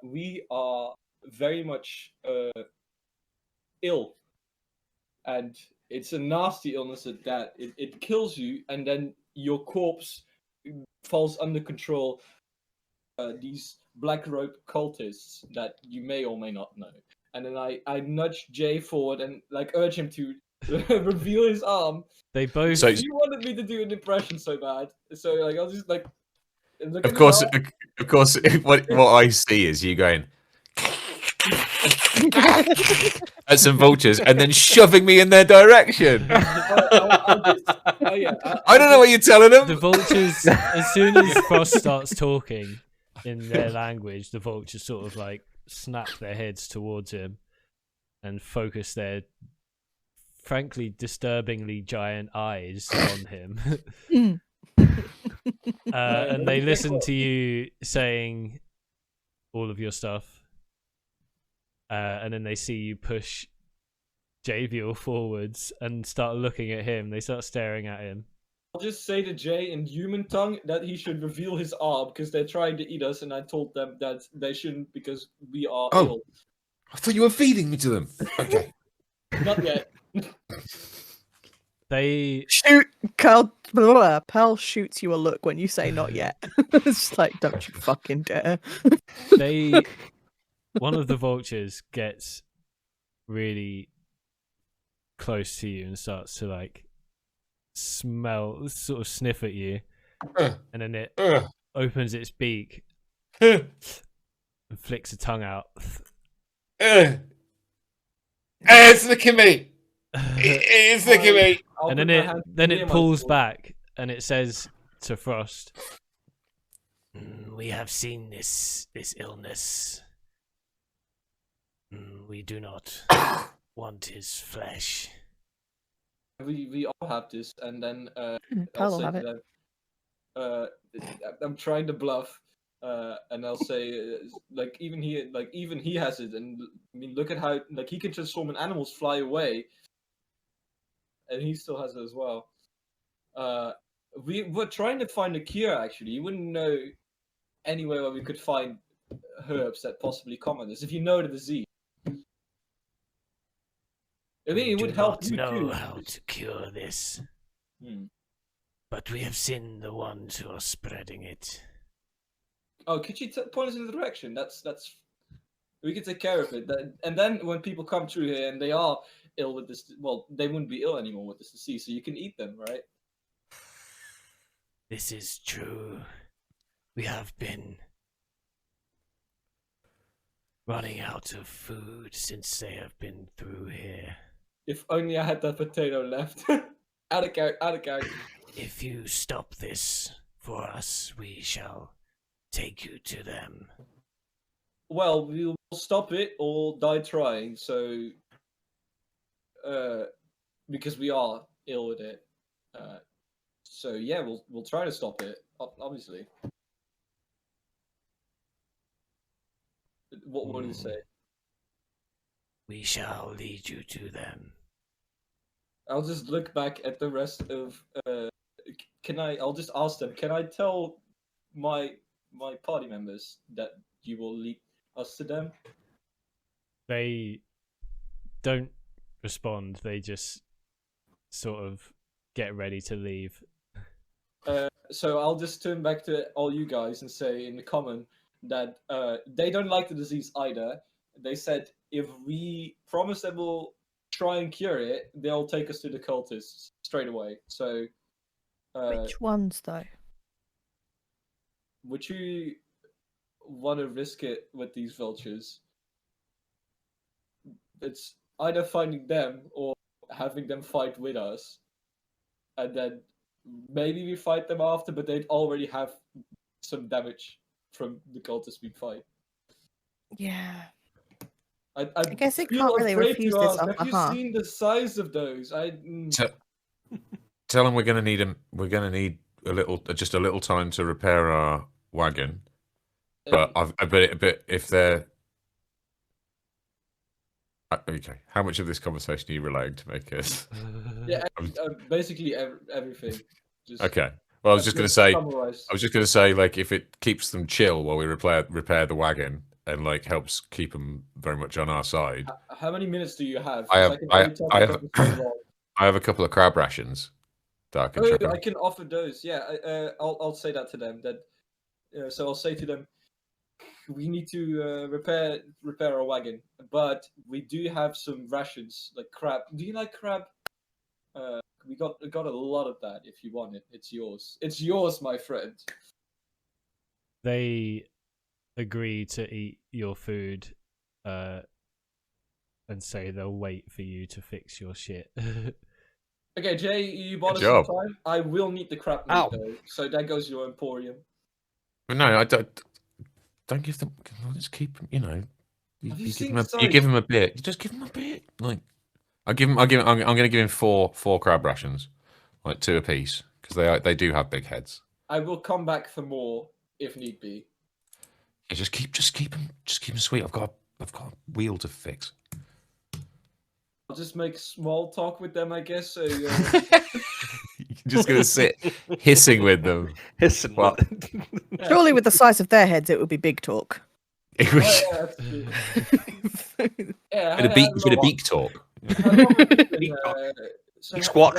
we are very much ill, and it's a nasty illness at that. It kills you, and then your corpse falls under control. These black robe cultists that you may or may not know, and then I nudge Jay forward and like urge him to reveal his arm. They both. So- You wanted me to do an impression so bad, so like I'll just like. Look Of at course, his arm. of course. What I see is you going at some vultures and then shoving me in their direction. I don't know what you're telling The them. vultures, as soon as Frost starts talking in their language, the vultures sort of like snap their heads towards him and focus their frankly disturbingly giant eyes on him. And they listen to you saying all of your stuff. And then they see you push Javiel forwards and start looking at him. They start staring at him. I'll just say to Jay in human tongue that he should reveal his arm because they're trying to eat us, and I told them that they shouldn't because we are Oh. ill. I thought you were feeding me to them. Okay. Not yet. They Shoot, Carl. Pearl shoots you a look when you say not yet. It's like, don't you fucking dare. one of the vultures gets really close to you and starts to like smell, sort of sniff at you, and then it opens its beak and flicks a tongue out. It's licking me. It's licking me. I'll And put then my it hand then near it my pulls sword. back and it says to Frost, "We have seen this illness. We do not want his flesh." we all have this, and then I'll Carl will say have to it. them, I'm trying to bluff, and I'll say like even he has it, and I mean look at how like he can transform and animals fly away, and he still has it as well. We were trying to find a cure actually. You wouldn't know anywhere where we could find herbs that possibly combat this if you know the disease. I mean, it would help you know too. how to cure this, Hmm. but we have seen the ones who are spreading it. Oh, could you point us in the direction? That's we can take care of it. And then when people come through here and they are ill with this, well, they wouldn't be ill anymore with this disease, so you can eat them, right? This is true. We have been running out of food since they have been through here. If only I had that potato left. out of character. If you stop this for us, we shall take you to them. Well, we'll stop it or die trying. So, because we are ill with it. So yeah, we'll try to stop it. Obviously. What did it say? We shall lead you to them. I'll just look back at the rest of. I'll just ask them. Can I tell my party members that you will lead us to them? They don't respond. They just sort of get ready to leave. So I'll just turn back to all you guys and say in the common that they don't like the disease either. They said if we promise that we'll try and cure it, they'll take us to the cultists straight away. So, Which ones though? would you want to risk it with these vultures? It's either finding them or having them fight with us, and then maybe we fight them after, but they'd already have some damage from the cultists we fight. Yeah. I guess it feel can't really afraid refuse to this ask, off have the you heart. seen the size of those? Tell them we're going to need We're going to need just a little time to repair our wagon. But but if they're okay, how much of this conversation are you relaying to make us? Yeah, basically everything. Just, Okay. Well, I was just going to say. summarize. I was just going to say, like, if it keeps them chill while we repair the wagon, and like helps keep them very much on our side. How many minutes do you have? I have 'Cause can only talk about this so long. I have a couple of crab rations that I can chuck I in. can offer those. Yeah, I'll say that to them. That so I'll say to them, we need to repair our wagon, but we do have some rations like crab. Do you like crab? We got a lot of that. If you want it, it's yours. It's yours, my friend. They agree to eat your food, and say they'll wait for you to fix your shit. Okay, Jay, you bought us Good some time. I will need the crab meat Ow. though, so that goes your emporium. But no, I don't give them. Just keep them. You know, Have you you seen give them. the You give size? them a bit. You just give them a bit. Like, I'm going to give him four crab rations, like 2 apiece, because they do have big heads. I will come back for more if need be. Yeah, just keep them sweet. I've got a wheel to fix. I'll just make small talk with them, I guess. So You're just going to sit hissing with them. Hissing Well, with it. Surely with the size of their heads, it would be big talk. It was Oh, yeah, that's true. Yeah, a bit of beak talk. Beak squawk.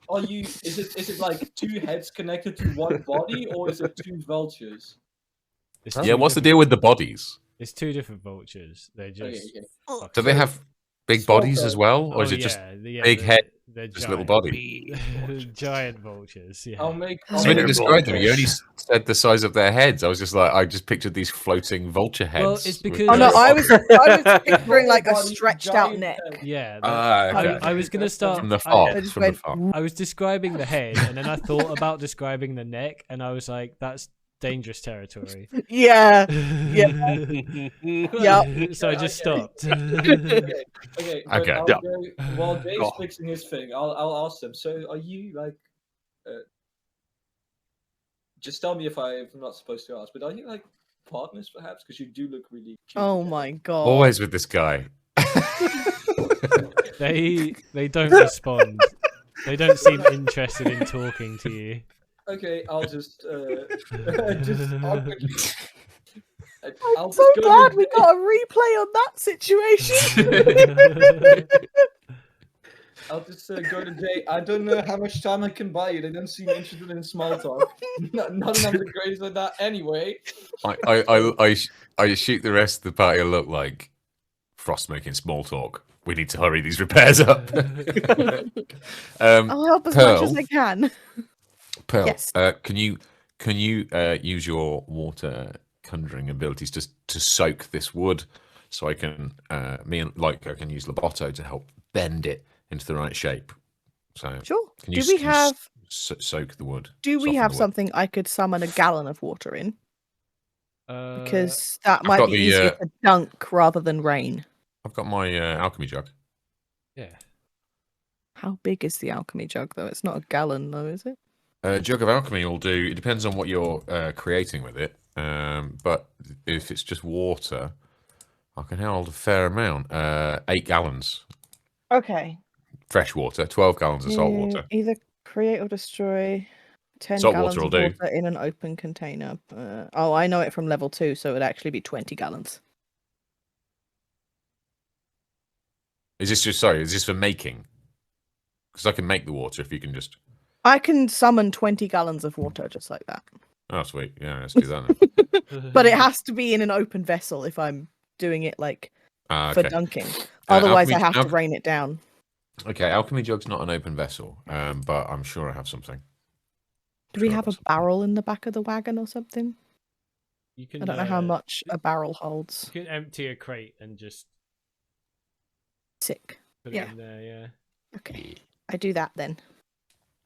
Are you? Is it like 2 heads connected to one body, or is it 2 vultures? It's Yeah, two what's the different- deal with the bodies? It's 2 different vultures. They're Okay, just. okay. Do they have big Small bodies size. as well, or Oh, is it just yeah, big they're- head, they're just little giant. body? Giant vultures. Yeah. I'll make. Oh, So when you Big described them, you only vultures. said the size of their heads. I was just like, I just pictured these floating vulture heads. Well, it's because- Oh no, I was picturing like a Body, stretched out giant neck. head. Yeah. Okay. I was gonna start From the I- far, I just from the went, far. I was describing the head, and then I thought about describing the neck, and I was like, that's dangerous territory. Yeah. Yeah. So I just stopped. Okay, but Okay. I'll Yeah. go while Jay's Go. fixing his thing. I'll ask them. So, are you like? Just tell me if I'm not supposed to ask. But are you like partners, perhaps? Because you do look really cute. Oh together. my god. Always with this guy. They don't respond. They don't seem interested in talking to you. Okay, I'll just just awkwardly. I'll I'm so just go glad to we Jay. got a replay on that situation. I'll just go to Jay. I don't know how much time I can buy you. They don't seem interested in small talk. Not enough the grades like that anyway. I shoot the rest of the party a look like Frost making small talk. We need to hurry these repairs up. I'll help as much as Pearl? I can. Pearl, Yes. can you use your water conjuring abilities to soak this wood, so I can me and Lyko can use Loboto to help bend it into the right shape. So Sure. can you, Do we can you have soak the wood? do we soften have the wood? something I could summon a gallon of water in? Because that I've might got be the, easier to dunk rather than rain. I've got my alchemy jug. Yeah. How big is the alchemy jug though? It's not a gallon though, is it? Jug of alchemy will do. It depends on what you're creating with it. But if it's just water, I can hold a fair amount. 8 gallons Okay. fresh water, 12 gallons of salt water. Either create or destroy 10 Salt gallons water of will do. water in an open container. Oh, I know it from level 2, so it would actually be 20 gallons. Is this just sorry? Is this for making? Because I can make the water if you can just. I can summon 20 gallons of water just like that. Oh, sweet. Yeah, let's do that then. But it has to be in an open vessel if I'm doing it like for Okay. dunking. Otherwise, I alchemy- have to alch- rain it down. Okay, alchemy jug's not an open vessel, but I'm sure I have something. Do we Sure, have a that's- barrel in the back of the wagon or something? You can, I don't know how much a barrel holds. You can empty a crate and just Sick. put it Yeah. in there. Yeah. Okay. I do that then.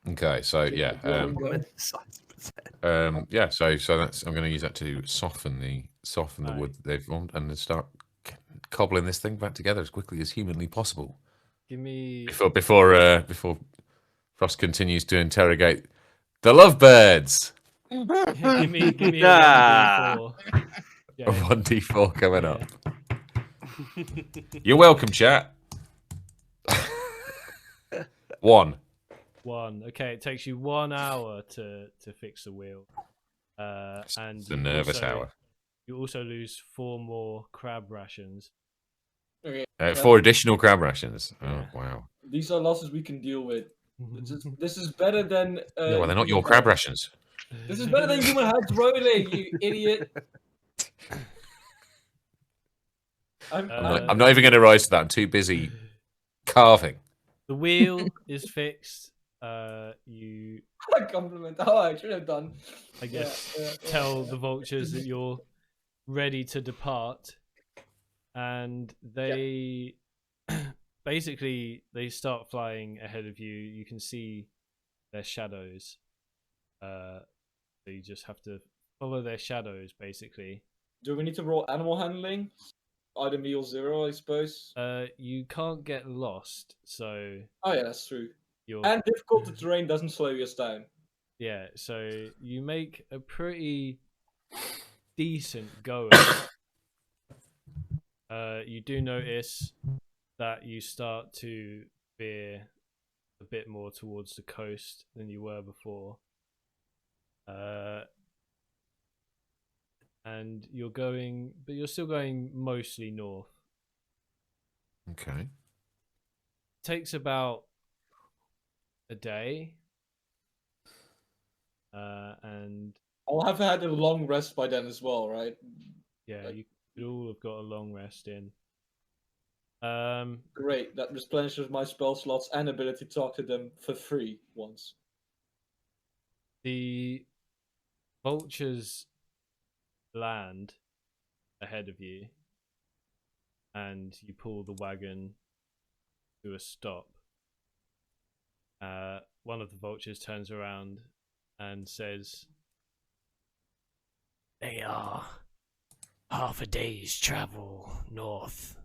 Okay, so yeah, yeah. So that's I'm going to use that to soften the Right. wood that they've formed and then start cobbling this thing back together as quickly as humanly possible. Give me. Before Frost continues to interrogate the lovebirds. Give me a Nah. 1d4. A Yeah. 1d4 coming up. Yeah. You're welcome, chat. 1. 1. Okay, it takes you 1 hour to fix the wheel. And It's the you nervous also- hour. You also lose 4 more crab rations. Okay, 4 additional crab rations. Oh Yeah. wow. these are losses we can deal with. This is better than. Yeah, well, they're not human your crab heads. rations. This is better than human heads rolling, you idiot. I'm not even going to rise to that. I'm too busy carving. The wheel is fixed. You, Compliment. Oh, I should have done. I guess, Yeah. tell the vultures that you're ready to depart, and they basically they start flying ahead of you. You can see their shadows. So you just have to follow their shadows, basically. Do we need to roll animal handling? Item meal 0, I suppose. You can't get lost, so Oh yeah, that's true. you're And difficult terrain doesn't slow us down. yeah. So you make a pretty decent go. You do notice that you start to veer a bit more towards the coast than you were before. And you're going, but you're still going mostly north. Okay. Takes about a day. And I'll have had a long rest by then as well, right? yeah, Like- you could all have got a long rest in. Great, that replenishes my spell slots and ability to talk to them for free once. The vultures land ahead of you, and you pull the wagon to a stop. One of the vultures turns around and says, are half a day's travel north.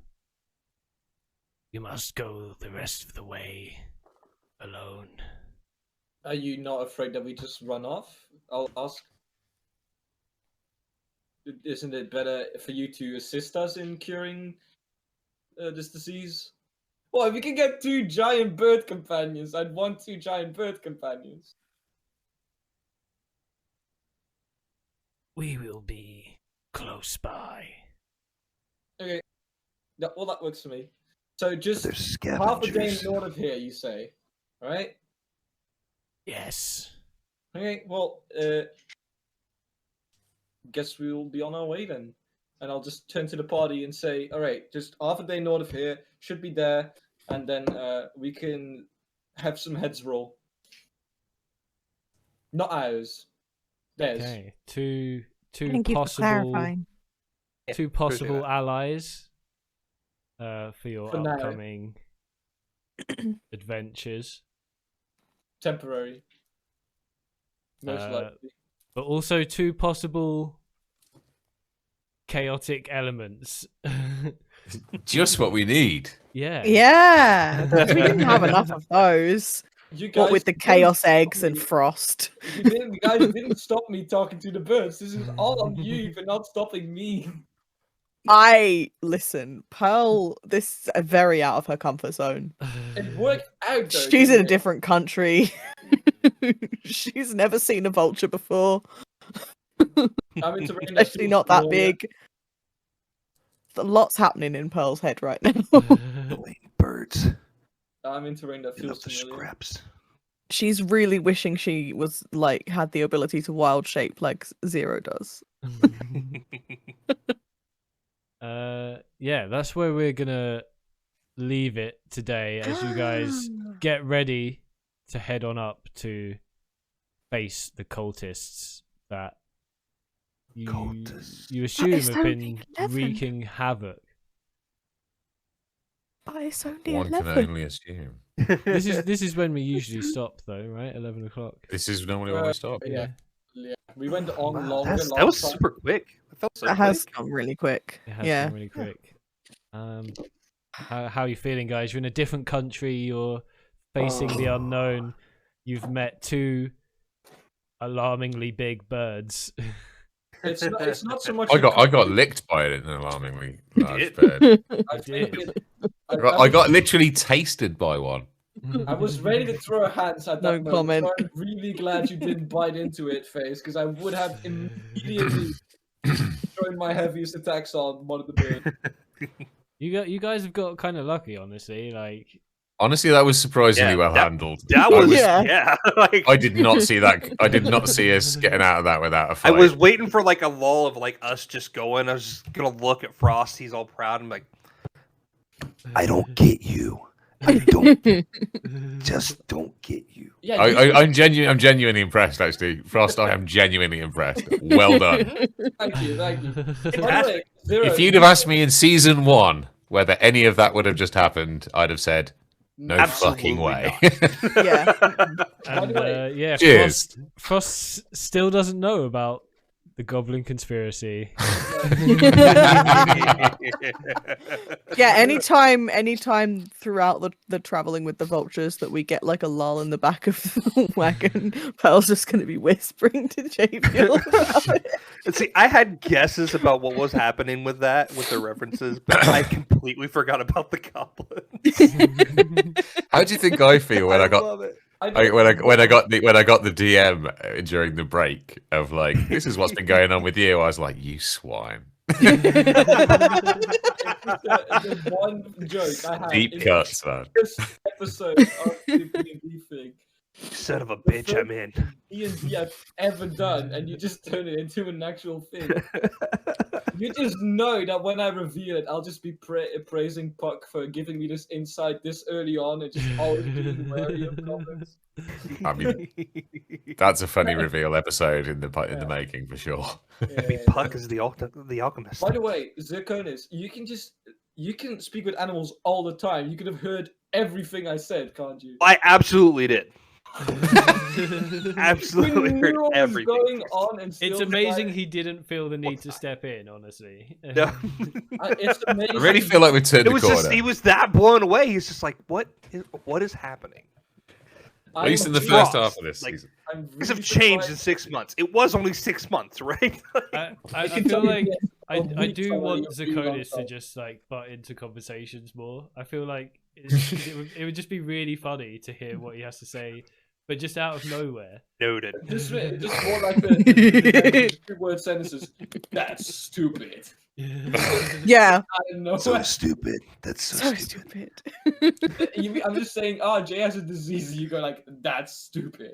You must go the rest of the way alone. Are you not afraid that we just run off? I'll ask. Isn't it better for you to assist us in curing this disease? Well, if we can get 2 giant bird companions, I'd want 2 giant bird companions. We will be close by. Okay, well that works for me. So just There's half a day scavengers. north of here, you say, right? Yes. Okay, well, guess we will be on our way then. And I'll just turn to the party and say, all right, just half a day north of here, should be there, and then we can have some heads roll. Not ours. Theirs. Okay, two Thank you for possible clarifying. two possible allies for your For now. upcoming adventures. Temporary. Most Uh, likely. But also 2 possible chaotic elements. Just what we need. Yeah. Yeah, we didn't have enough of those. You What with the didn't chaos stop eggs and me. frost. You guys didn't stop me talking to the birds. This is all on you for not stopping me. Listen, Pearl, this is very out of her comfort zone. It worked out though. She's in a didn't it? different country. She's never seen a vulture before. I'm in terrain that Especially feels not that familiar. big. A lot's happening in Pearl's head right now. Annoying birds. I'm in terrain that Picking feels up the familiar. scraps. She's really wishing she was like had the ability to wild shape like Zero does. Yeah, that's where we're gonna leave it today as you guys get ready to head on up to face the cultists that you Cultists. assume is have only been 11. wreaking havoc. But it's only One can 11. only assume. This is when we usually stop though, right? 11 o'clock. This is normally when we stop. Yeah. Yeah, we went on Wow, longer that was last time. super quick. That felt so That has quick. gone really quick. It has Yeah. been really quick. How are you feeling, guys? You're in a different country. You're facing the unknown. You've met 2 alarmingly big birds. It's not so much. I a got conflict. licked by an alarmingly You large did? bird. I think I got literally tasted by one. I was ready to throw hands at No that moment, comment. so I'm really glad you didn't bite into it, Face, because I would have immediately thrown my heaviest attacks on one of the birds. You guys have got kind of lucky, honestly. Like, Honestly, that was surprisingly Yeah, well that- handled. That I was Yeah. like I did not see that. I did not see us getting out of that without a I fight. was waiting for like a lull of like us just going. I was just gonna look at Frost. He's all proud and like, I don't get you. I don't just don't get you. Yeah, I'm genuinely impressed, actually. Frost, I am genuinely impressed. Well done. thank you. By the way, Zero, If you'd have asked me in season 1 whether any of that would have just happened, I'd have said, no Absolutely fucking way. Yeah. and the way, yeah, Cheers. Frost still doesn't know about the Goblin conspiracy. Yeah, anytime throughout the traveling with the vultures that we get like a lull in the back of the wagon, Pearl's just gonna be whispering to Javiel about it. And see, I had guesses about what was happening with that, with the references, but I completely forgot about the goblin. How do you think I feel when I got love it. when I got the DM during the break of like, this is what's been going on with you? I was like, you swine. the one joke I had Deep in cuts, man. this episode of the D&D thing, Son of a bitch, I'm in. D&D I've ever done, and you just turn it into an actual thing. You just know that when I reveal it, I'll just be praising Puck for giving me this insight this early on and just always being wary of goblins. I mean, that's a funny reveal episode in the making for sure. I mean, Puck is the alchemist. By the way, Zirconis, you can speak with animals all the time. You could have heard everything I said, can't you? I absolutely did. Absolutely We heard knew what was everything. going on and still It's amazing tried- he didn't feel the need to step in. Honestly, No. It's amazing. I really feel like we turned It the was corner. just he was that blown away. He's just like, what is happening? At least in the I'm first really- half of this Like, season. I'm Things really have changed in surprised- 6 months. It was only 6 months, right? I can feel tell you like this, I a I week do already want of being on Zakonis to top. just like butt into conversations more. I feel like it would just be really funny to hear what he has to say, but just out of nowhere. Noted. Just more like the 2-word sentences. That's stupid. Yeah, I don't know. So stupid. That's so, so stupid. stupid. I'm just saying, oh, Jay has a disease. You go like, that's stupid.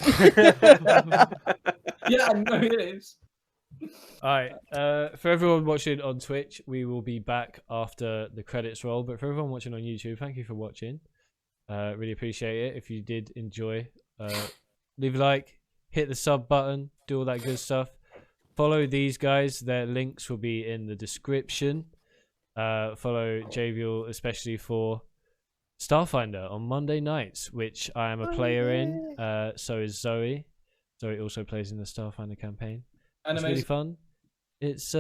Yeah, I know it is. All right. For everyone watching on Twitch, we will be back after the credits roll. But for everyone watching on YouTube, thank you for watching. Really appreciate it. If you did enjoy, leave a like, hit the sub button, do all that good stuff. Follow these guys. Their links will be in the description. Follow Javiel especially for Starfinder on Monday nights, which I am a player in. So is Zoe. Zoe also plays in the Starfinder campaign. It's really fun. It's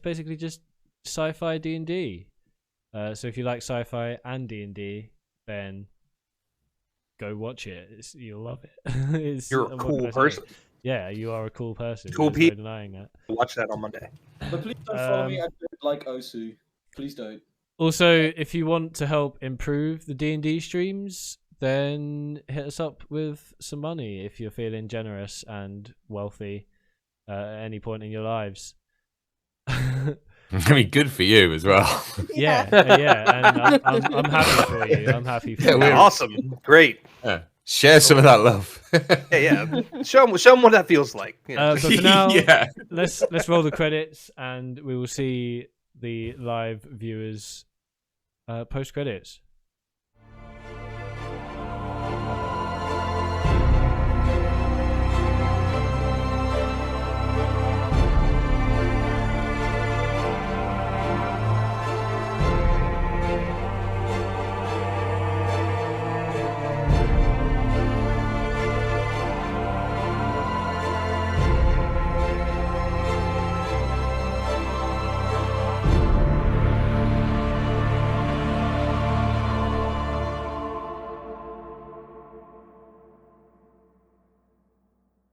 basically just sci-fi D&D. So if you like sci-fi and D&D, then go watch it. You'll love it. You're a what cool can I say? person. Yeah, you are a cool person. Cool There's no people. denying that. Watch that on Monday. But please don't follow me. I don't like Osu. Please don't. Also, if you want to help improve the D&D streams, then hit us up with some money if you're feeling generous and wealthy at any point in your lives. I mean, good for you as well. Yeah, and I'm happy for you. I'm happy for Yeah, you. we're- Awesome. Great. Yeah. Share some of that love. Yeah. Show them what that feels like. You know, But for now, Yeah. let's roll the credits, and we will see the live viewers post credits.